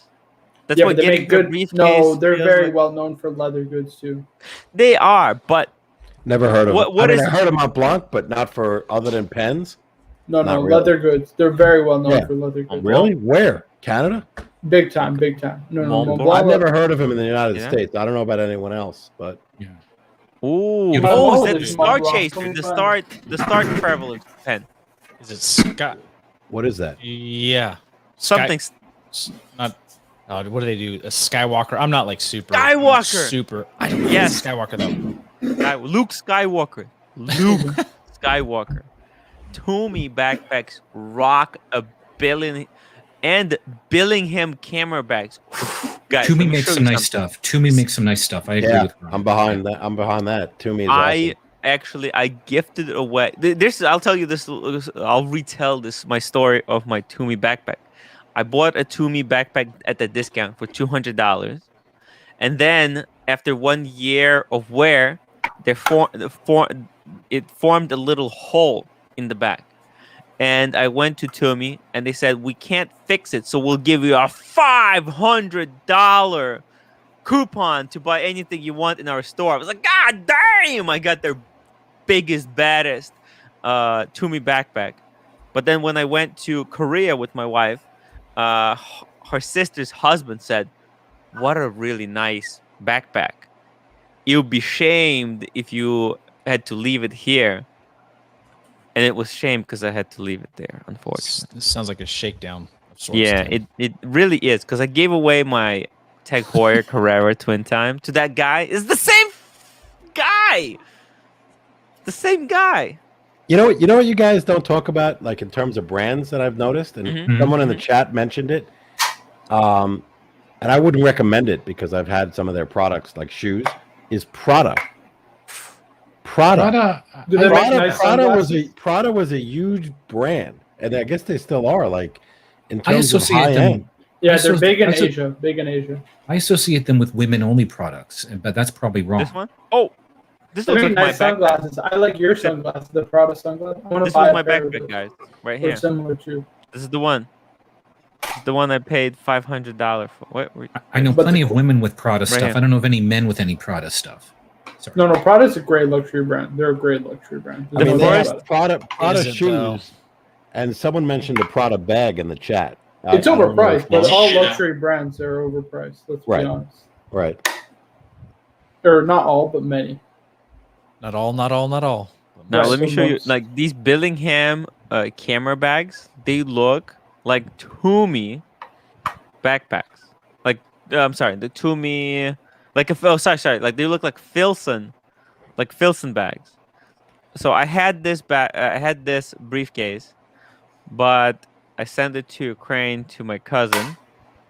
That's Yeah, what but they getting make their good. briefcase. No, they're feels very like- well known for leather goods too. They are, but Never heard of What- it. what I mean, is- I heard of Mont Blanc, but not for other than pens. No, Not really. leather goods. They're very well known Yeah. for leather goods. Really? Where? Canada? Big time, big time. No, Mont Mont Blanc. Blanc. I've never heard of him in the United Yeah. States. I don't know about anyone else, but Yeah. ooh, You oh, know, is that the there's Star Mont Blanc Chaser, the 25. Star Traveler pen? Is it Scott? what is that? Yeah. Something. Not. What do they do? A Skywalker. I'm not like super. Skywalker! Super. I don't know. Yes. Skywalker though. Luke Skywalker. Luke Skywalker. Toomey backpacks rock a billion and Billingham camera bags. Guys, let Toomey me makes show some you nice something. stuff. Toomey makes some nice stuff. I agree Yeah, with her. I'm behind that. I'm behind that. To me, is I awesome. I gifted away. I'll tell you this. I'll retell my story of my Toomey backpack. I bought a Toomey backpack at the discount for $200, and then after 1 year of wear, it formed a little hole in the back. And I went to Toomey, and they said, we can't fix it, so we'll give you a $500 coupon to buy anything you want in our store. I was like, God damn! I got their biggest, baddest Toomey backpack. But then when I went to Korea with my wife, her sister's husband said, what a really nice backpack. You'll be shamed if you had to leave it here. And it was shame because I had to leave it there, unfortunately. This sounds like a shakedown of sorts. Yeah, Tim. it really is, because I gave away my Tag Heuer Carrera twin time to that guy. It's the same guy. The same guy. You know what you guys don't talk about, like in terms of brands that I've noticed, and Mhm. someone in the chat mentioned it. And I wouldn't recommend it because I've had some of their products, like shoes, is Prada. Prada, Do they make nice sunglasses? Prada was a huge brand, and I guess they still are. Like in I terms of associate high them. end. Yeah, they're big in I so- Asia. Big in Asia. I associate them with women-only products, but that's probably wrong. This one? Oh, this They looks make like my nice backpack. sunglasses. I like your sunglasses, the Prada sunglasses. I want to This buy was a my pair of backpack, those. guys. Right They're here. similar too. This is the one. This is the one I paid $500 for. What? I know But plenty the- of women with Prada stuff. here. I don't know of any men with any Prada stuff. Sorry. No, Prada's a great luxury brand. They're a great luxury brand. I The mean, There's no they doubt first- about it. Prada Is it, shoes, though? and someone mentioned the Prada bag in the chat. It's I don't know overpriced, if but that's- all luxury brands are overpriced. Let's Right. be honest. right. Or not all, but many. Not all. Now Right, let me so show you. most- Like these Billingham camera bags, they look like Toomey backpacks. Like I'm sorry, the Toomey, like sorry, like they look like Filson bags. So I had this briefcase, but I sent it to Ukraine to my cousin.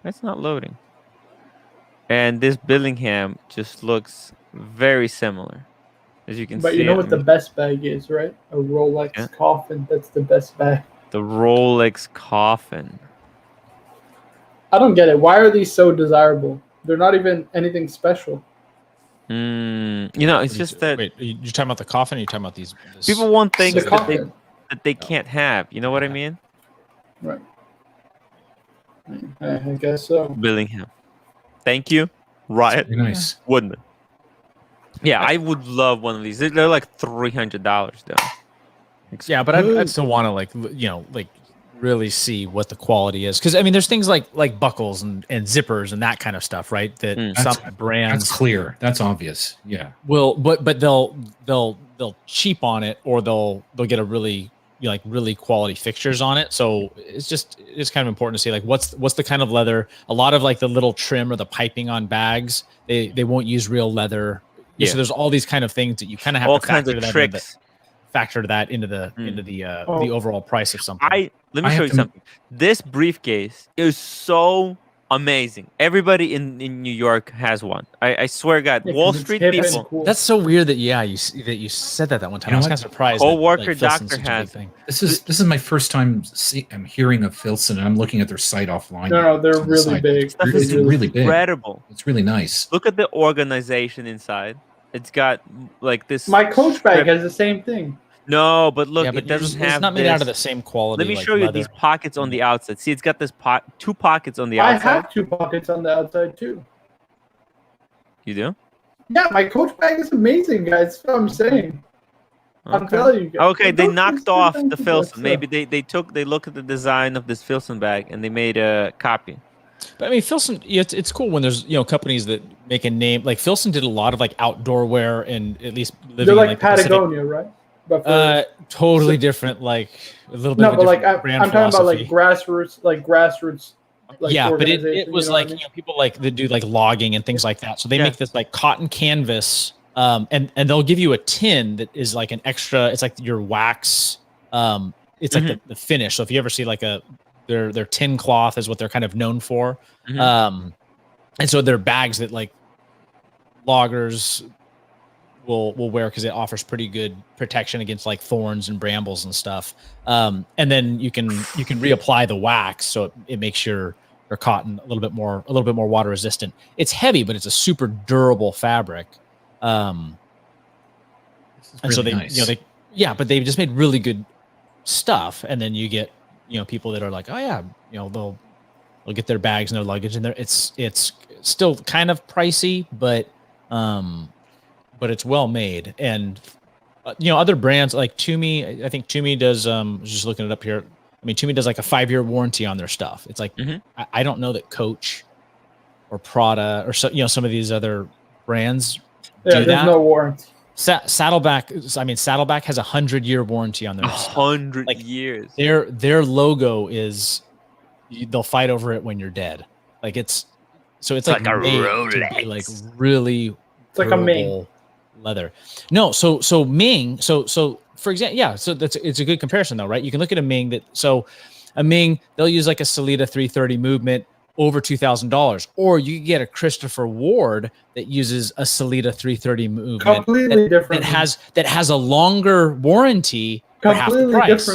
It's not loading. And this Billingham just looks very similar, as you can But see. you know it. what the best bag is, right? A Rolex Yeah. coffin. That's the best bag. The Rolex coffin. I don't get it. Why are these so desirable? They're not even anything special. It's just that Wait, you're talking about the coffin? Or you're talking about these? This, people want things The that they coffin. can't have. You know what I mean? Right. I guess so. Billingham. Thank you. Riot Very nice. Woodman. Yeah, I would love one of these. They're like $300 though. Yeah, but I'd still want to like really see what the quality is, because I mean, there's things like buckles and zippers and that kind of stuff, right? That some brands that's clear, that's obvious. Yeah. Will, but they'll cheap on it, or they'll get a really really quality fixtures on it. So it's kind of important to see like what's the kind of leather. A lot of like the little trim or the piping on bags, they won't use real leather. Yeah. So there's all these kind of things that you kind of have all to kinds of tricks. Factor that into the overall price of something. Let me show you something. This briefcase is so amazing. Everybody in New York has one. I swear to God, Wall Street people. Cool. That's so weird that you said that one time. I was kind of surprised. Co-worker doctor has. This is my first time I'm hearing of Filson, and I'm looking at their site offline. No, they're really big. It's really big. Incredible. It's really nice. Look at the organization inside. It's got like this. My Coach bag has the same thing. No, but look, it doesn't have. It's not made out of the same quality. Let me show you these pockets on the outside. See, it's got this two pockets on the outside. I have 2 pockets on the outside too. You do? Yeah, my Coach bag is amazing, guys. That's what I'm saying. Okay. I'm telling you guys. Okay, they knocked off the Filson. Maybe they look at the design of this Filson bag and they made a copy. But I mean, Filson, it's cool when there's companies that make a name. Like Filson did a lot of like outdoor wear, and at least living they're like in, Patagonia, right? But totally different, like a little bit. No, of but like I'm talking about like grassroots. Like yeah, but it was like people like that do like logging and things like that. So they make this like cotton canvas, and they'll give you a tin that is like an extra. It's like your wax. It's like the finish. So if you ever see like their tin cloth is what they're kind of known for. And so they're bags that like loggers will wear because it offers pretty good protection against like thorns and brambles and stuff. And then you can reapply the wax so it makes your cotton a little bit more water resistant. It's heavy, but it's a super durable fabric. And so they nice. But they've just made really good stuff. And then you get people that are like, oh yeah, they'll get their bags and their luggage in there. It's still kind of pricey, but it's well made. And other brands like Tumi, I think Tumi does. Just looking it up here. I mean, Tumi does like a 5-year warranty on their stuff. It's like I don't know that Coach or Prada or some of these other brands do there's no warranty. Saddleback has a 100-year warranty on their 100 years. Their logo is they'll fight over it when you're dead. Like it's like a Rolex. Like really, it's like a Ming leather. No, so Ming. So for example, yeah. So it's a good comparison though, right? You can look at a Ming a Ming they'll use like a Salida 330 movement over $2,000, or you get a Christopher Ward that uses a Salida 330 movement completely different that has a longer warranty for half the price.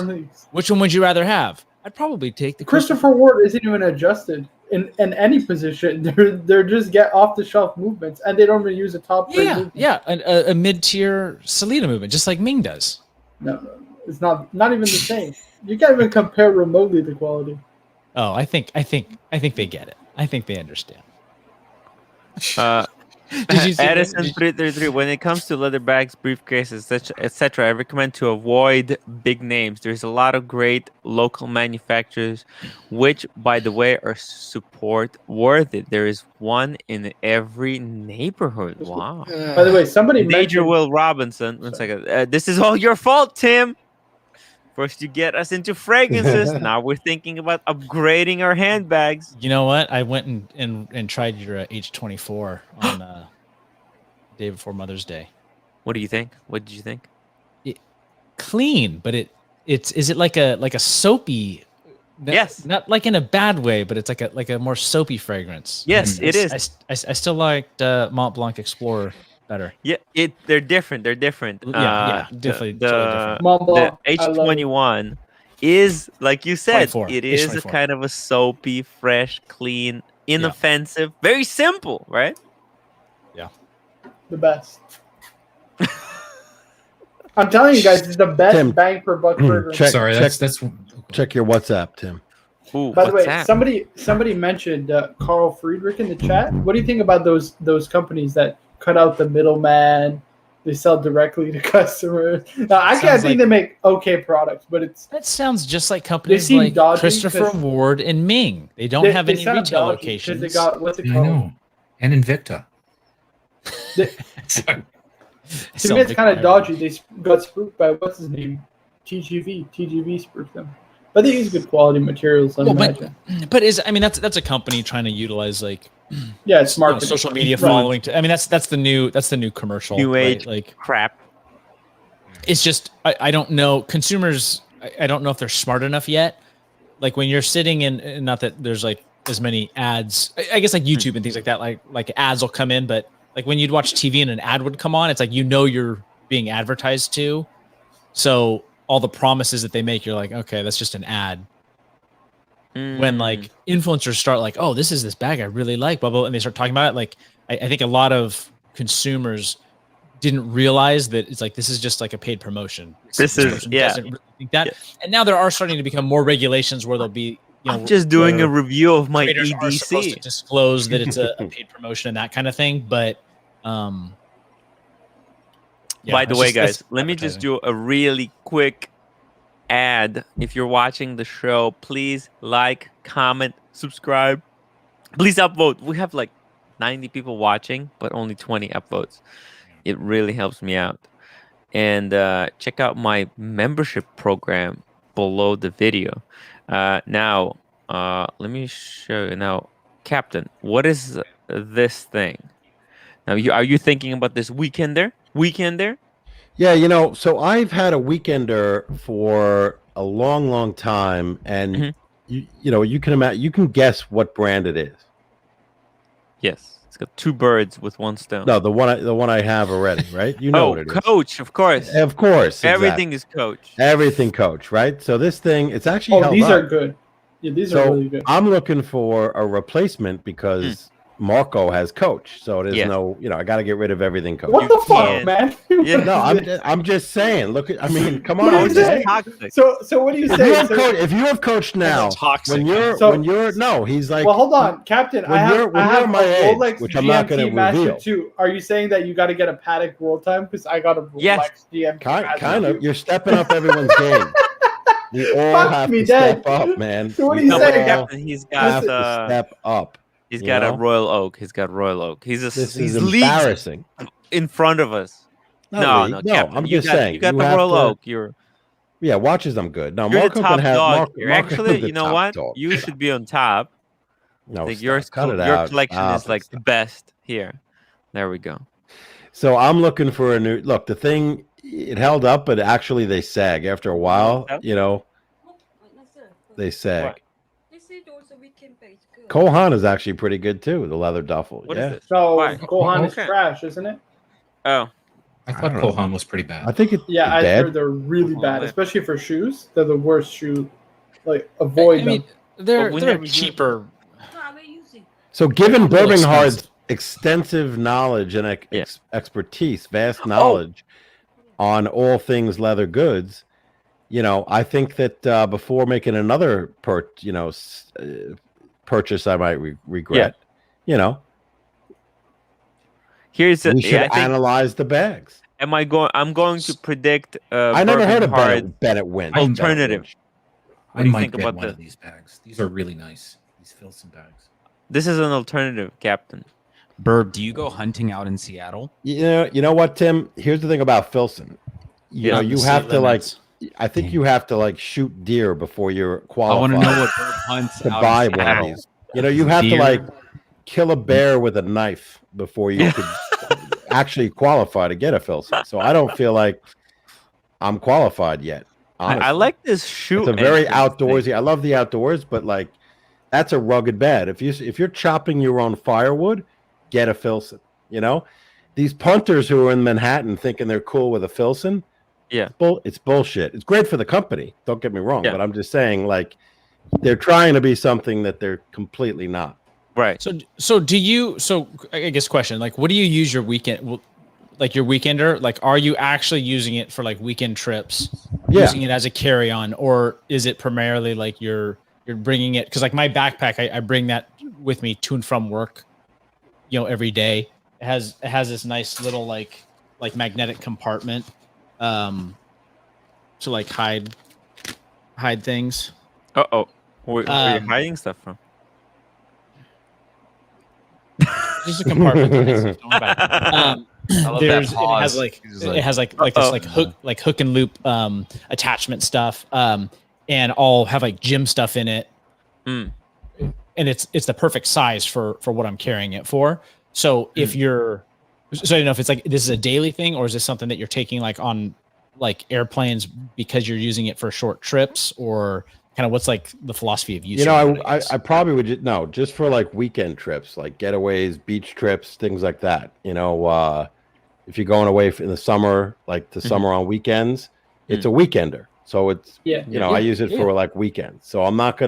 Which one would you rather have? I'd probably take the Christopher Ward isn't even adjusted in any position. They're just get off the shelf movements, and they don't even use a top. A mid-tier Salida movement, just like Ming does. No, it's not even the same. You can't even compare remotely the quality. Oh, I think they get it. I think they understand. Edison 333. When it comes to leather bags, briefcases, etc., I recommend to avoid big names. There's a lot of great local manufacturers, which, by the way, are support worthy. There is one in every neighborhood. Wow. By the way, somebody Major Will Robinson. 1 second. This is all your fault, Tim. First, you get us into fragrances. Now we're thinking about upgrading our handbags. You know what? I went and tried your H24 on day before Mother's Day. What do you think? What did you think? Clean, but is it like a soapy? Yes. Not like in a bad way, but it's like a more soapy fragrance. Yes, it is. I still liked Mont Blanc Explorer better. Yeah, they're different. They're different. Definitely the different. The H21 is, like you said, 24. it is H24. a kind of a soapy, fresh, clean, inoffensive, very simple, right? Yeah. The best. I'm telling you guys, it's the best Tim, bang per buck fragrance. Check, Sorry, check, that's check your WhatsApp, Tim. Ooh, By the way, that? somebody mentioned Carl Friedrich in the chat. What do you think about those companies that cut out the middleman? They sell directly to customers. Now, I think they make okay products, but that sounds just like companies seem like dodgy Christopher Ward and Ming. They don't have any sound retail dodgy locations. They got what's it I called? know. And Invicta. To me, it's kind of dodgy. They got spooked by what's his name, TGV. TGV spooked them, but they use good quality materials. I imagine. But that's a company trying to utilize it's marketing, social media following. That's the new commercial. New age crap. It's just I don't know consumers. I don't know if they're smart enough yet. Like when you're sitting in, not that there's as many ads. I guess like YouTube and things like that. Like ads will come in, but like when you'd watch TV and an ad would come on, it's like you're being advertised to. So all the promises that they make, you're like, okay, that's just an ad. When like influencers start like, oh, this is this bag I really like, blah, blah, and they start talking about it, like I think a lot of consumers didn't realize that it's like this is just like a paid promotion. Doesn't really think that. And now there are starting to become more regulations where there'll be. I'm just doing a review of my EDC. Are supposed to disclose that it's a paid promotion and that kind of thing, but by the way, guys, let me just do a really quick ad. If you're watching the show, please like, comment, subscribe. Please upvote. We have like 90 people watching, but only 20 upvotes. It really helps me out. And check out my membership program below the video. Now, let me show you. Now, Captain, what is this thing? Now, are you thinking about this weekender? Yeah, so I've had a weekender for a long, long time, and you can imagine, you can guess what brand it is. Yes, it's got two birds with one stone. No, the one I have already, right? You know what it is. Coach, of course. Of course, everything is Coach. Everything Coach, right? So this thing, it's actually held these up. are good. Yeah, these are really good. I'm looking for a replacement because Marco has Coach, so there's no, I got to get rid of everything Coach. What the fuck, man? I'm just saying. Look at, come on. So what do you say? If you have Coach now, when you're no, he's like. Well, hold on, Captain. I have my a Rolex age, which I'm not going to reveal. Too. Are you saying that you got to get a Paddock World Time because I got a Rolex GMT? Kind of. You're stepping up everyone's game. We all have to step up, man. So what do you say, Captain? He's got to step up. He's got a Royal Oak. He's he's embarrassing in front of us. No, Captain, I'm just saying. You got the Royal Oak. Watches I'm good. No, you're Marco the top can have. dog here. Actually, you know what? Dog. You should be on top. No, your collection is like the best here. There we go. So I'm looking for a new look. The thing, it held up, but actually they sag after a while. They sag. What? Cole Haan is actually pretty good too. The leather duffel. What is it? So Cole Haan is trash, isn't it? Oh, I thought Cole Haan was pretty bad. I think it's I heard they're really bad, especially for shoes. They're the worst shoe. Like avoid them. They're cheaper. So given Birminghard's extensive knowledge and expertise, vast knowledge on all things leather goods, I think that before making another purchase, I might regret. We should analyze the bags. I'm going to predict. I never heard of Bennett Win. Alternative. I might get one of these bags. These are really nice. These Filson bags. This is an alternative, Captain. Burb, do you go hunting out in Seattle? You know what, Tim? Here's the thing about Filson. You have to I think you have to shoot deer before you're qualified. I want to know what Burb hunts to buy one of these. You have to kill a bear with a knife before you could actually qualify to get a Filson. So I don't feel like I'm qualified yet. Honestly. I like this shoe. It's a very outdoorsy. I love the outdoors, but that's a rugged bed. If you're chopping your own firewood, get a Filson. These punters who are in Manhattan thinking they're cool with a Filson. Yeah, it's bullshit. It's great for the company. Don't get me wrong, but I'm just saying, they're trying to be something that they're completely not. Right. So do you? So I guess question, what do you use your weekend? Your weekender? Are you actually using it for weekend trips? Yeah. Using it as a carry-on, or is it primarily your you're bringing it, because like my backpack, I bring that with me to and from work, every day. It has this nice little like magnetic compartment, to like hide things. Where are you hiding stuff from? Just a compartment. I love that pause. It has this hook and loop attachment stuff, and I'll have like gym stuff in it, and it's the perfect size for what I'm carrying it for. So if you're, so I don't know if it's like this is a daily thing, or is this something that you're taking like on like airplanes because you're using it for short trips, or kind of what's like the philosophy of using it? I probably would just for like weekend trips, like getaways, beach trips, things like that. If you're going away in the summer, like the summer on weekends, it's a weekender. So it's, I use it for like weekends. So I'm not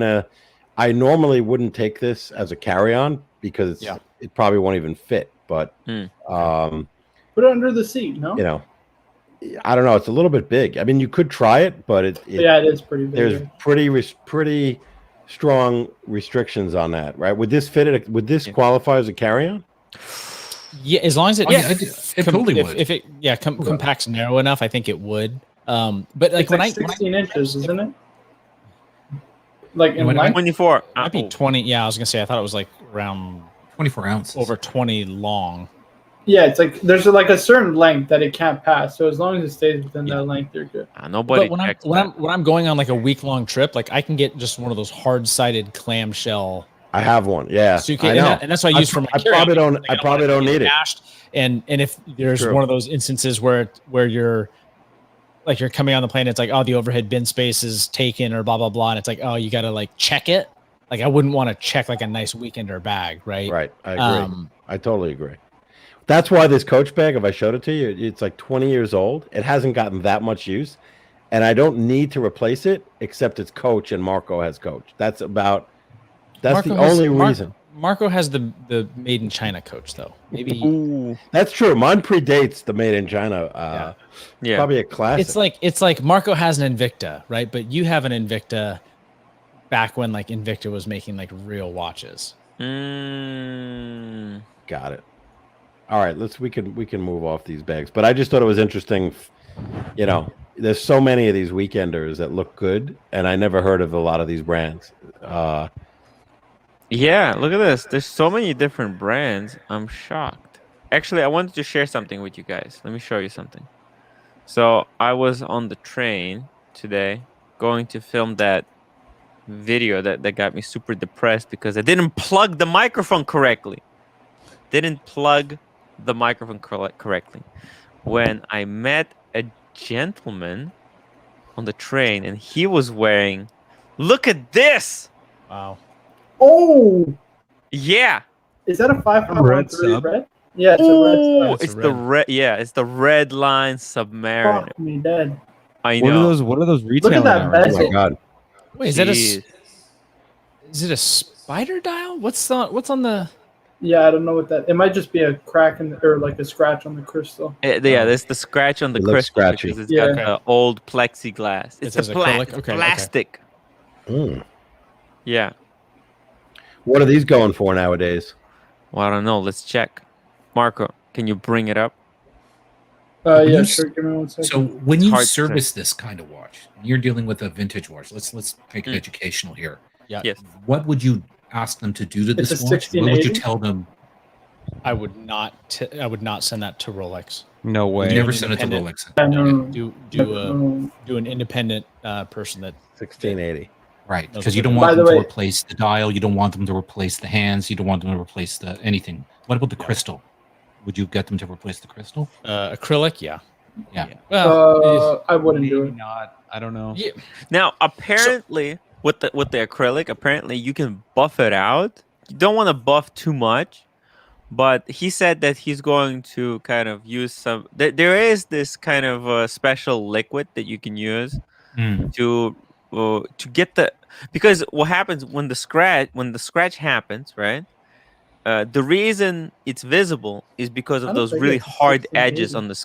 I normally wouldn't take this as a carry-on because it probably won't even fit, but put it under the seat. No, I don't know. It's a little bit big. I mean, you could try it, but it is pretty big. There's pretty strong restrictions on that, right? Would this fit? Would this qualify as a carry-on? Yeah, as long as it, it totally would. If it compacts narrow enough, I think it would. But like it's 16 inches, isn't it? Like in length? 24. Might be 20. Yeah, I was gonna say. I thought it was like around 24 ounces, over 20 long. Yeah, it's like there's like a certain length that it can't pass. So as long as it stays within that length, you're good. Nobody. But when I'm going on like a week-long trip, like I can get just one of those hard-sided clamshell. I have one. Yeah, suitcase, I know. And that's what I use for my carry-on. I probably don't need it. And if there's one of those instances where you're coming on the plane, it's like, oh, the overhead bin space is taken or blah blah blah, and it's like, oh, you got to like check it. Like I wouldn't want to check like a nice weekender bag, right? Right. I agree. I totally agree. That's why this Coach bag, if I showed it to you, it's like 20 years old. It hasn't gotten that much use, and I don't need to replace it except it's Coach and Marco has Coach. That's the only reason. Marco has the made in China Coach though. Maybe. Ooh. That's true. Mine predates the made in China. Probably a classic. It's like Marco has an Invicta, right? But you have an Invicta back when like Invicta was making like real watches. Got it. All right, we can move off these bags. But I just thought it was interesting. There's so many of these weekenders that look good, and I never heard of a lot of these brands. Yeah, look at this. There's so many different brands. I'm shocked. Actually, I wanted to share something with you guys. Let me show you something. So I was on the train today going to film that video that got me super depressed because I didn't plug the microphone correctly. When I met a gentleman on the train and he was wearing, look at this. Wow. Oh. Yeah. Is that a 5513 red? Yeah, it's the red. Yeah, it's the red line Submariner. Fuck me dead. I know. What are those retailing? Look at that bezel. Oh my god. Wait, is it a spider dial? What's on the? Yeah, I don't know what that. It might just be a crack or like a scratch on the crystal. There's the scratch on the crystal because it's got the old plexiglass. It's the plastic. Yeah. What are these going for nowadays? Well, I don't know. Let's check. Marco, can you bring it up? Yeah, sure. Give me 1 second. So when you service this kind of watch, you're dealing with a vintage watch. Let's make it educational here. Yeah. Yes. What would you ask them to do to this watch? What would you tell them? I would not send that to Rolex. No way. You never send it to Rolex. Do an independent person that 1680. Right, because you don't want them to replace the dial. You don't want them to replace the hands. You don't want them to replace anything. What about the crystal? Would you get them to replace the crystal? Acrylic, yeah. Well, I wouldn't do it. Not. I don't know. Yeah. Now, apparently, with the acrylic, apparently you can buff it out. You don't want to buff too much, but he said that he's going to kind of use some. There is this kind of special liquid that you can use to get because what happens when the scratch happens, right? The reason it's visible is because of those really hard edges on the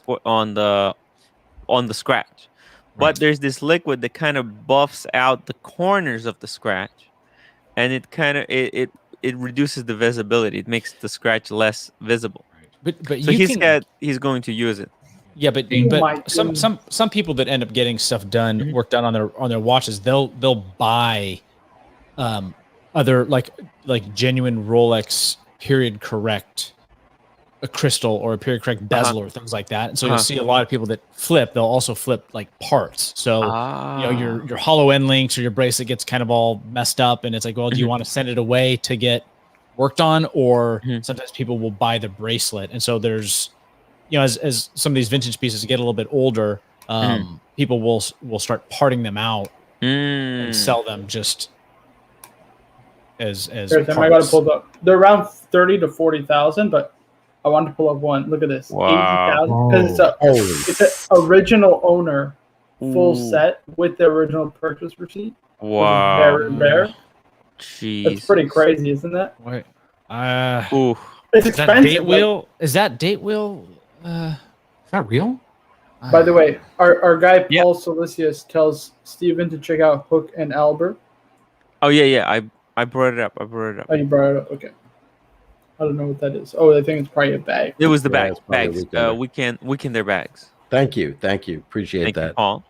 scratch. But there's this liquid that kind of buffs out the corners of the scratch, and it kind of it reduces the visibility. It makes the scratch less visible. But So he's going to use it. Yeah, but some people that end up getting stuff done, work done on their watches, they'll buy other like genuine Rolex period correct a crystal or a period correct bezel or things like that. And so you'll see a lot of people that flip, they'll also flip like parts. So your hollow end links or your bracelet gets kind of all messed up, and it's like, well, do you want to send it away to get worked on, or sometimes people will buy the bracelet. And so there's, as some of these vintage pieces get a little bit older, people will start parting them out and sell them just as I got to pull up. They're around 30 to 40,000, but I wanted to pull up one. Look at this. Wow. 80,000 because it's an original owner full set with the original purchase receipt. Wow. Very rare. Jeez. That's pretty crazy, isn't that? Wait. It's expensive. Is that date wheel? Is that real? By the way, our guy Paul Silicius tells Steven to check out Hook and Albert. Oh yeah. I brought it up. Oh, you brought it up. Okay. I don't know what that is. Oh, I think it's probably a bag. It was the Yeah, bags. Weekend their bags. Thank you. Appreciate Thank that. you, Paul.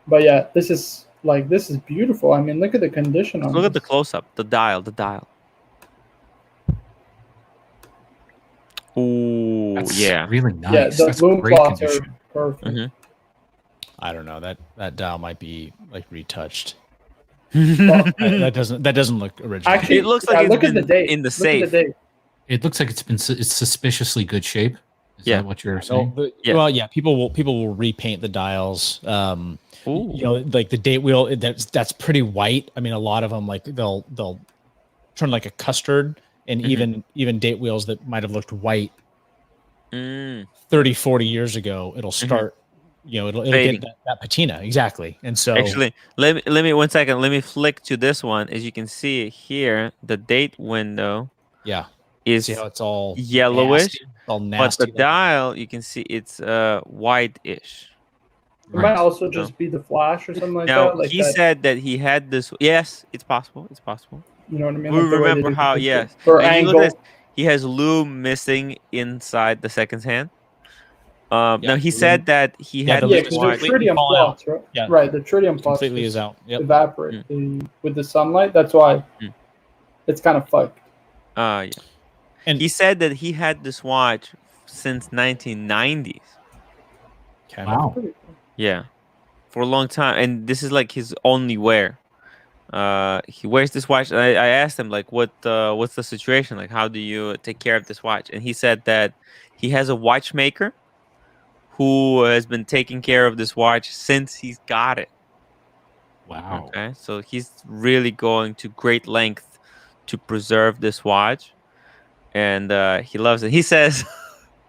But yeah, this is beautiful. I mean, look at the condition on Look at the this. close up. The dial. Ooh, That's yeah. really nice. Yeah, the That's boom great cloths are condition. perfect. I don't know, that dial might be like retouched. Well, that doesn't look original. actually, It looks like it's look at been the date in the Look safe. at the date. It looks like it's suspiciously good shape. Is that what you're saying? Well, yeah, people will repaint the dials. Like the date wheel, that's pretty white. I mean, a lot of them like they'll turn like a custard, and even date wheels that might have looked white 30, 40 years ago, it'll start. It'll get that patina exactly. And so actually, let me 1 second. Let me flick to this one. As you can see here, the date window. Is see how it's all yellowish, nasty, but the dial, you can see it's white-ish. It might also just be the flash or something like Now, that. Like he said that he had this. Yes, it's possible. You know what I mean? We Like the way they remember do how, the picture. yes. Or And you look angle. at this, he has lume missing inside the second hand. Now, he said that he had Yeah, this because watch. the tritium plots, right? Yeah. Right, the tritium plots completely is out. Yep. evaporate with the sunlight. That's why it's kind of fucked. Yeah. And he said that he had this watch since 1990s. Okay. Wow. Yeah, for a long time, and this is like his only wear. He wears this watch. I asked him like, what's the situation? Like, how do you take care of this watch? And he said that he has a watchmaker who has been taking care of this watch since he's got it. Wow. Okay, so he's really going to great length to preserve this watch, and he loves it. He says,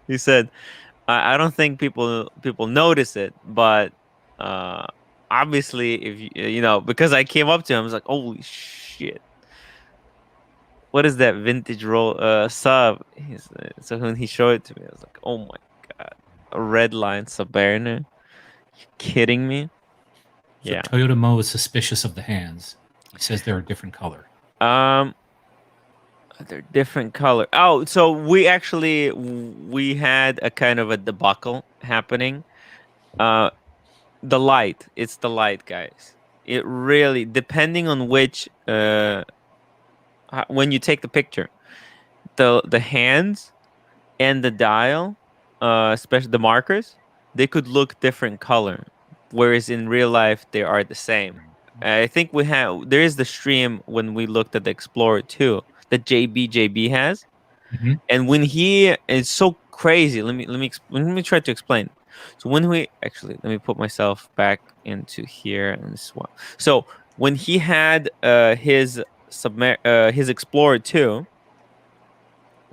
he said, I don't think people notice it, but obviously, if because I came up to him, I was like, holy shit, what is that vintage sub? So when he showed it to me, I was like, oh my god, a red line Submariner. You kidding me? So Yeah. Toyota Mo is suspicious of the hands. He says they're a different color. They're different color. Oh, so we had a kind of a debacle happening. The light. It's the light, guys. It really, depending on which when you take the picture, the hands and the dial, especially the markers, they could look different color, whereas in real life they are the same. I think there is the stream when we looked at the Explorer 2 that JB has, and when it's so crazy. Let me try to explain. So when let me put myself back into here and this one. So when he had his Explorer 2,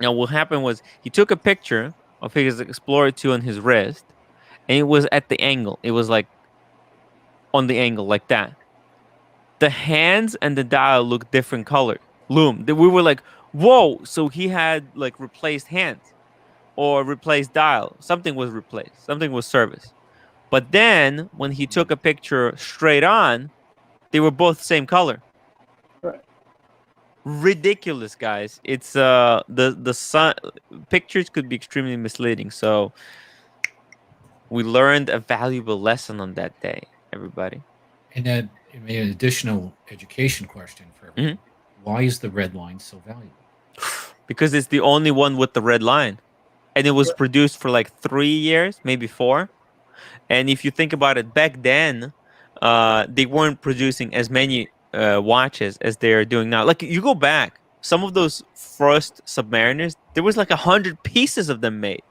now what happened was he took a picture of his Explorer 2 on his wrist, and it was at the angle. It was like on the angle like that. The hands and the dial looked different color. We were like, whoa, so he had like replaced hands or replaced dial. Something was replaced. Something was serviced. But then when he took a picture straight on, they were both same color. Right. ridiculous, guys. It's the sun pictures could be extremely misleading. So we learned a valuable lesson on that day, everybody. And then an additional education question for everyone. Why is the red line so valuable? Because it's the only one with the red line. And it was produced for like 3 years, maybe 4. And if you think about it, back then, they weren't producing as many watches as they are doing now. Like, you go back, some of those first Submariners, there was like 100 pieces of them made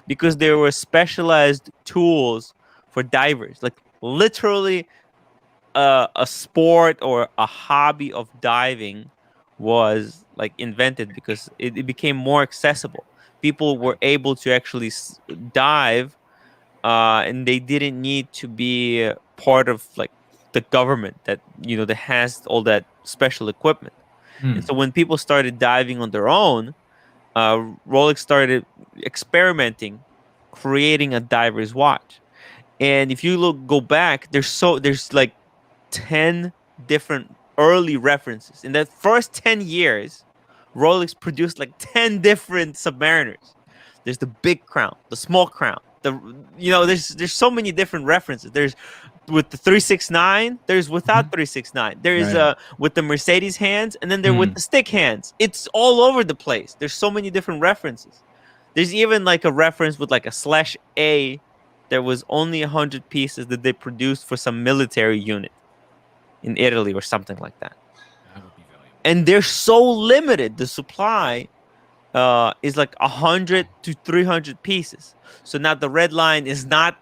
because there were specialized tools for divers. Like, literally, a sport or a hobby of diving was like invented because it became more accessible. People were able to actually dive, and they didn't need to be part of like the government that that has all that special equipment. And so when people started diving on their own, Rolex started experimenting, creating a diver's watch. And if you go back, there's like 10 different early references. In the first 10 years, Rolex produced like 10 different Submariners. There's the big crown, the small crown. There's so many different references. There's with the 369, there's without 369. There is with the Mercedes hands, and then there with the stick hands. It's all over the place. There's so many different references. There's even like a reference with like a /A. There was only 100 pieces that they produced for some military unit in Italy or something like that. That would be valuable. And they're so limited. The supply is like 100 to 300 pieces. So now the red line is not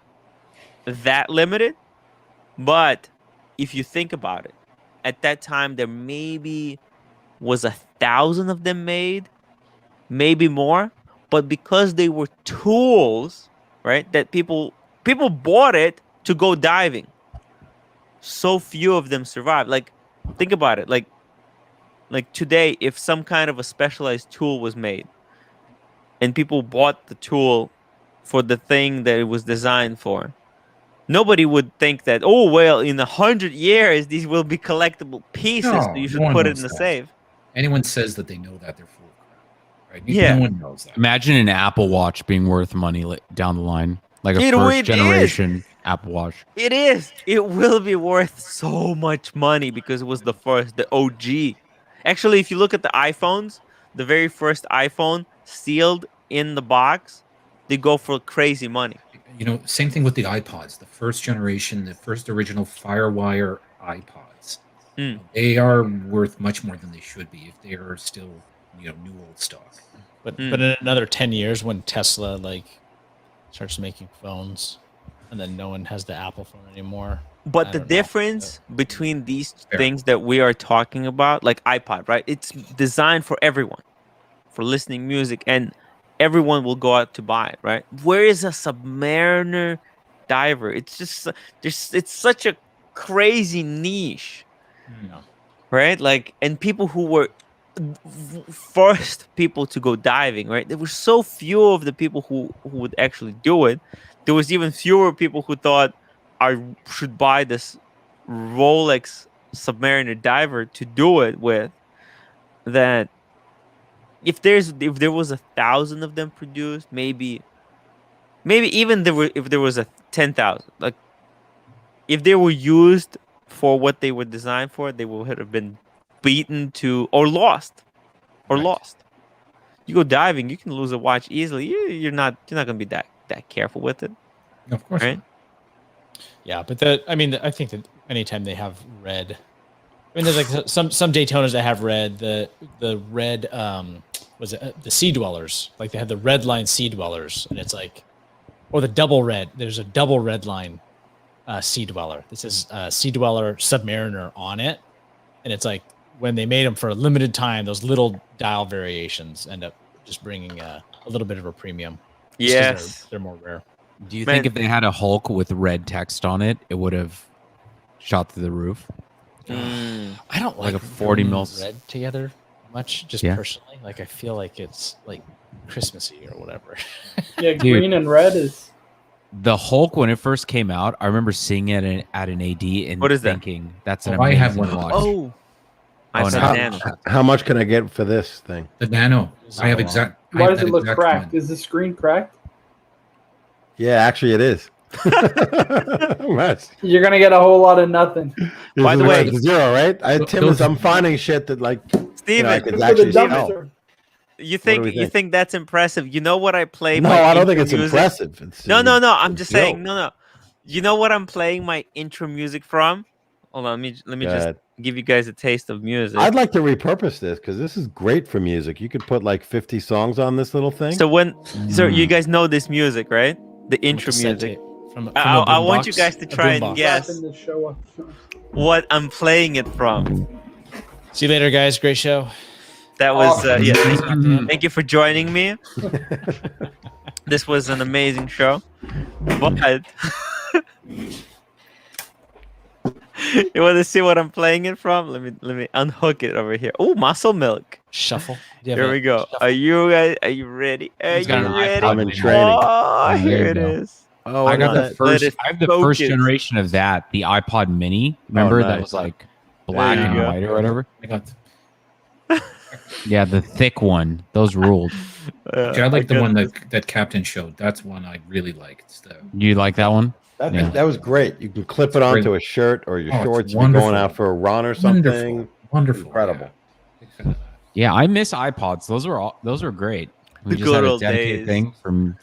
that limited. But if you think about it, at that time there maybe was 1,000 of them made, maybe more. But because they were tools, right, that people bought it to go diving, so few of them survived. Like, think about it. Like today, if some kind of a specialized tool was made and people bought the tool for the thing that it was designed for, nobody would think that, oh, well, in 100 years, these will be collectible pieces, so you should put it in the safe. Anyone says that they know that, they're full of crap, right? Yeah. No one knows that. Imagine an Apple Watch being worth money down the line. Like a first generation Apple Watch. It is. It will be worth so much money because it was the first, the OG. Actually, if you look at the iPhones, the very first iPhone sealed in the box, they go for crazy money. Same thing with the iPods, the first generation, the first original Firewire iPods. They are worth much more than they should be if they are still, new old stock. But in another 10 years, when Tesla starts making phones, and then no one has the Apple phone anymore. But the difference between these things that we are talking about, like iPod, right? It's designed for everyone, for listening music, and everyone will go out to buy it, right? Where is a Submariner diver? It's just it's such a crazy niche, right? Like, and people who were first people to go diving, right? There were so few of the people who would actually do it. There was even fewer people who thought I should buy this Rolex Submariner diver to do it with. That if there was 1,000 of them produced, maybe even if there was 10,000, like if they were used for what they were designed for, they would have been beaten to or lost. You go diving, you can lose a watch easily. You're not gonna be that careful with it. Of course, right? Not. Yeah, but I think that anytime they have red, there's like some Daytonas that have red. The red was it the Sea Dwellers? Like they have the red line Sea Dwellers, and it's like, or the double red. There's a double red line Sea Dweller. This is Sea Dweller Submariner on it, and it's like when they made them for a limited time, those little dial variations end up just bringing a little bit of a premium. Yes, they're more rare. Do you think if they had a Hulk with red text on it, it would have shot through the roof? I don't like a 40 mils red together much, just personally. Like I feel like it's like Christmassy or whatever. Yeah, green and red is. The Hulk, when it first came out, I remember seeing it at an AD and what is thinking that? That's an amazing I have one watch. Oh, Nano. How much can I get for this thing? The Nano. I have exact. Why does that it look exact cracked? one. Is the screen cracked? Yeah, actually, it is. You're gonna get a whole lot of nothing. By the way, zero, right? I'm finding shit that like Steven, I could For the actually sell. dumpster. you think that's impressive? You know what I play? No, my I don't think intro it's music? impressive. No. I'm just saying. No. You know what I'm playing my intro music from? Hold on, let me just give you guys a taste of music. I'd like to repurpose this because this is great for music. You could put like 50 songs on this little thing. So you guys know this music, right? The intro music. I want you guys to try and guess what I'm playing it from. See you later, guys. Great show. That was thank you for joining me. This was an amazing show. But you want to see what I'm playing it from? Let me unhook it over here. Oh, Muscle Milk. Shuffle. Here we go. Are you ready? Are you ready? I'm in training. Oh, here it is. Oh, I got the first. it I have the first focus. generation of that, the iPod Mini. Remember that nice. was like black There you and go. white or whatever. I got. Yeah, the thick one. Those ruled. I like the one that Captain showed. That's one I really liked. You like that one? That was great. You can clip it onto a shirt or your Oh, it's shorts if you're wonderful. going out for a run or something. Wonderful. Incredible. Yeah, I miss iPods. Those were great. We The just had good a old dedicated days. thing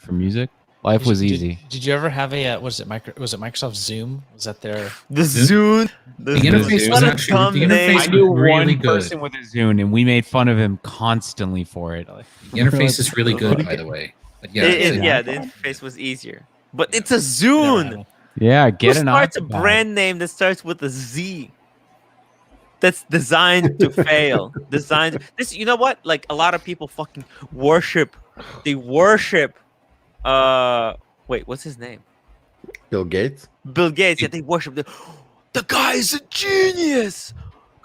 for music. Life was easy. Did you ever have a was it Microsoft Zoom? Was that their The Zune. The interface was What a actually dumb the name. interface I knew was really one good. person with a Zune, and we made fun of him constantly for it. The interface is really good, by the way. But yeah, The interface was easier. But it's a Zune. Yeah, get Who an starts a iPod. brand name that starts with a Z? That's designed to fail. Designed. This, you know what? Like a lot of people fucking worship. They worship. Wait, what's his name? Bill Gates. Bill Gates. Yeah, they worship. The guy is a genius.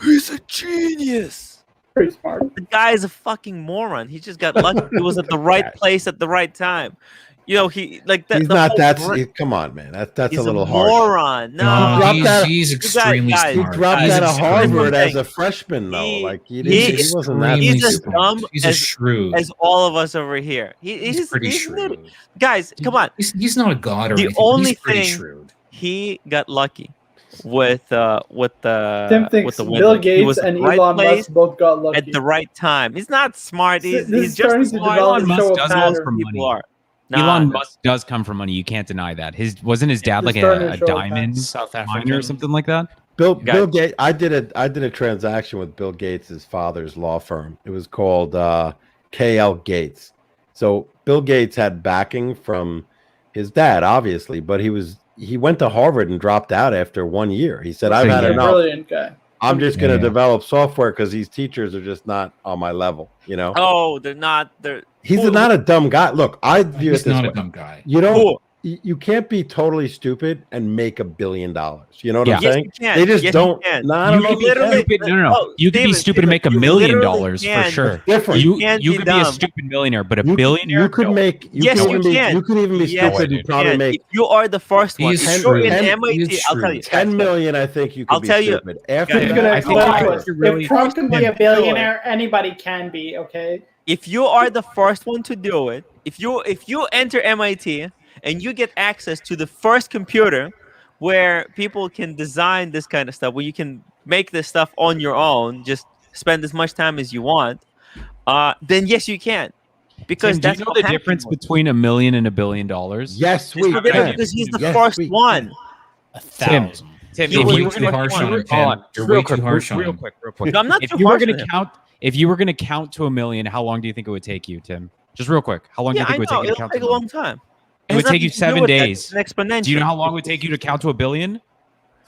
He's a genius. Pretty smart. The guy is a fucking moron. He just got lucky. He was at the right place at the right time. You know, he's not that. Come on, man. That's he's a little harsh. moron. No, he's extremely guys, smart. He dropped Guys, out of here's Harvard the as thing. a freshman, though. He wasn't that. He's as stupid. dumb He's a shrewd. as all of us over here. He's pretty shrewd. Guys, come on. He's not a god or The anything. only He's pretty thing- shrewd. He got lucky with the Tim thinks with the Bill window. He was Gates at and the right Elon place Musk both got lucky. at the right time. He's not smart. This He's is just starting as to smart develop as and Elon show Musk a does pattern. most from people money. are. Nah, Elon Musk does come from money. You can't deny that. Wasn't his dad He's like starting a to show a diamond South miner African or something like that? Bill Guys. Gates. I did a transaction with Bill Gates' father's law firm. It was called KL Gates. So Bill Gates had backing from his dad, obviously, but he went to Harvard and dropped out after 1 year. He said, "I've had He's a enough. brilliant guy. I'm just going to Yeah. develop software because these teachers are just not on my level." You know, Oh, they're not. They're he's not a dumb guy. Look, I view it He's this not way. a dumb guy. You don't. Cool. You can't be totally stupid and make $1 billion. You know what I'm Yes, saying? you can. They just Yes, you don't. can. No, I You don't know could if be you can. literally- stupid. No. Oh, You could be Steven, stupid to make $1 you million literally for can. sure. Different. You can't you be could be a dumb. stupid millionaire, but a You billionaire. could no. make. Yes, you can. You could even be Yes, stupid you and probably And make if you are the first one, He's if you're in shrewd. MIT, He's I'll tell you. shrewd. 10 million. I think you could I'll be tell you- stupid. After Guys, He's that, gonna I think explain if to us. really If Trump can be a do it. billionaire, anybody can be. Okay. If you are the first one to do it, if you enter MIT and you get access to the first computer where people can design this kind of stuff, where you can make this stuff on your own, just spend as much time as you want, then yes, you can. Because Tim, do you that's know what the happened difference was. between $1 million and $1 billion? yes, It's we the difference can. because he's the Yes, first we one. 1,000. Tim, You're if way you were too gonna harsh on him, hold on, Tim. You're real way quick, too harsh on real him. quick. No, I'm not If too you were harsh gonna on him. count, if you were gonna count to $1 million, how long do you think it would take you, Tim? Just real quick, how long do Yeah, you think I it would know. take you to It'll count take to a $1 long million? time. It would take you 7 days. An exponential. Do you know how long it would take you to count to $1 billion?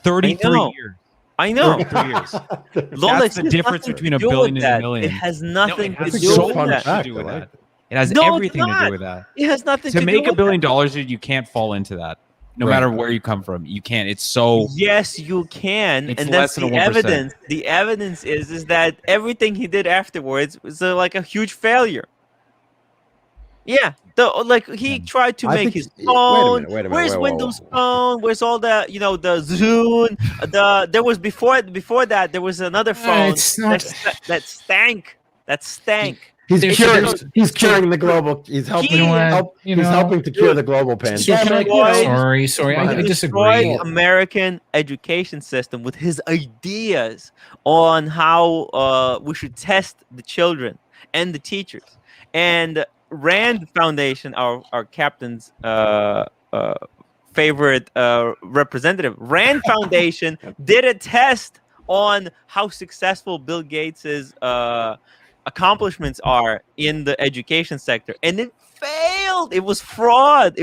33 know. years. I know. 33 years. Rolex That's the has difference nothing between to $1 do billion with and $1 that. million. It has No, nothing it has to a do good with fun that. fact. to do with I like that. It has No, it's everything to not. do with that. It has nothing to To do make with $1 billion, that. you can't fall into that. No Right. matter where you come from, you can't. It's so. Yes, you can, It's and less that's than the 1%. evidence. The evidence is that everything he did afterwards was like a huge failure. Yeah, he tried to I make think- his wait a phone. minute, wait a minute, Where's whoa, whoa, Windows whoa. Phone? Where's all the the Zune? There was before that there was another phone It's not. that stank. That stank. He's There's- curing. there's- He's curing the global. He's helping. You know what? Help, You he's know- helping to cure the global So pandemic. can I- Destroyed- sorry, I He disagree. destroyed American education system with his ideas on how we should test the children and the teachers. And Rand Foundation, our captain's favorite representative, Rand Foundation did a test on how successful Bill Gates's accomplishments are in the education sector, and it failed. It was fraud.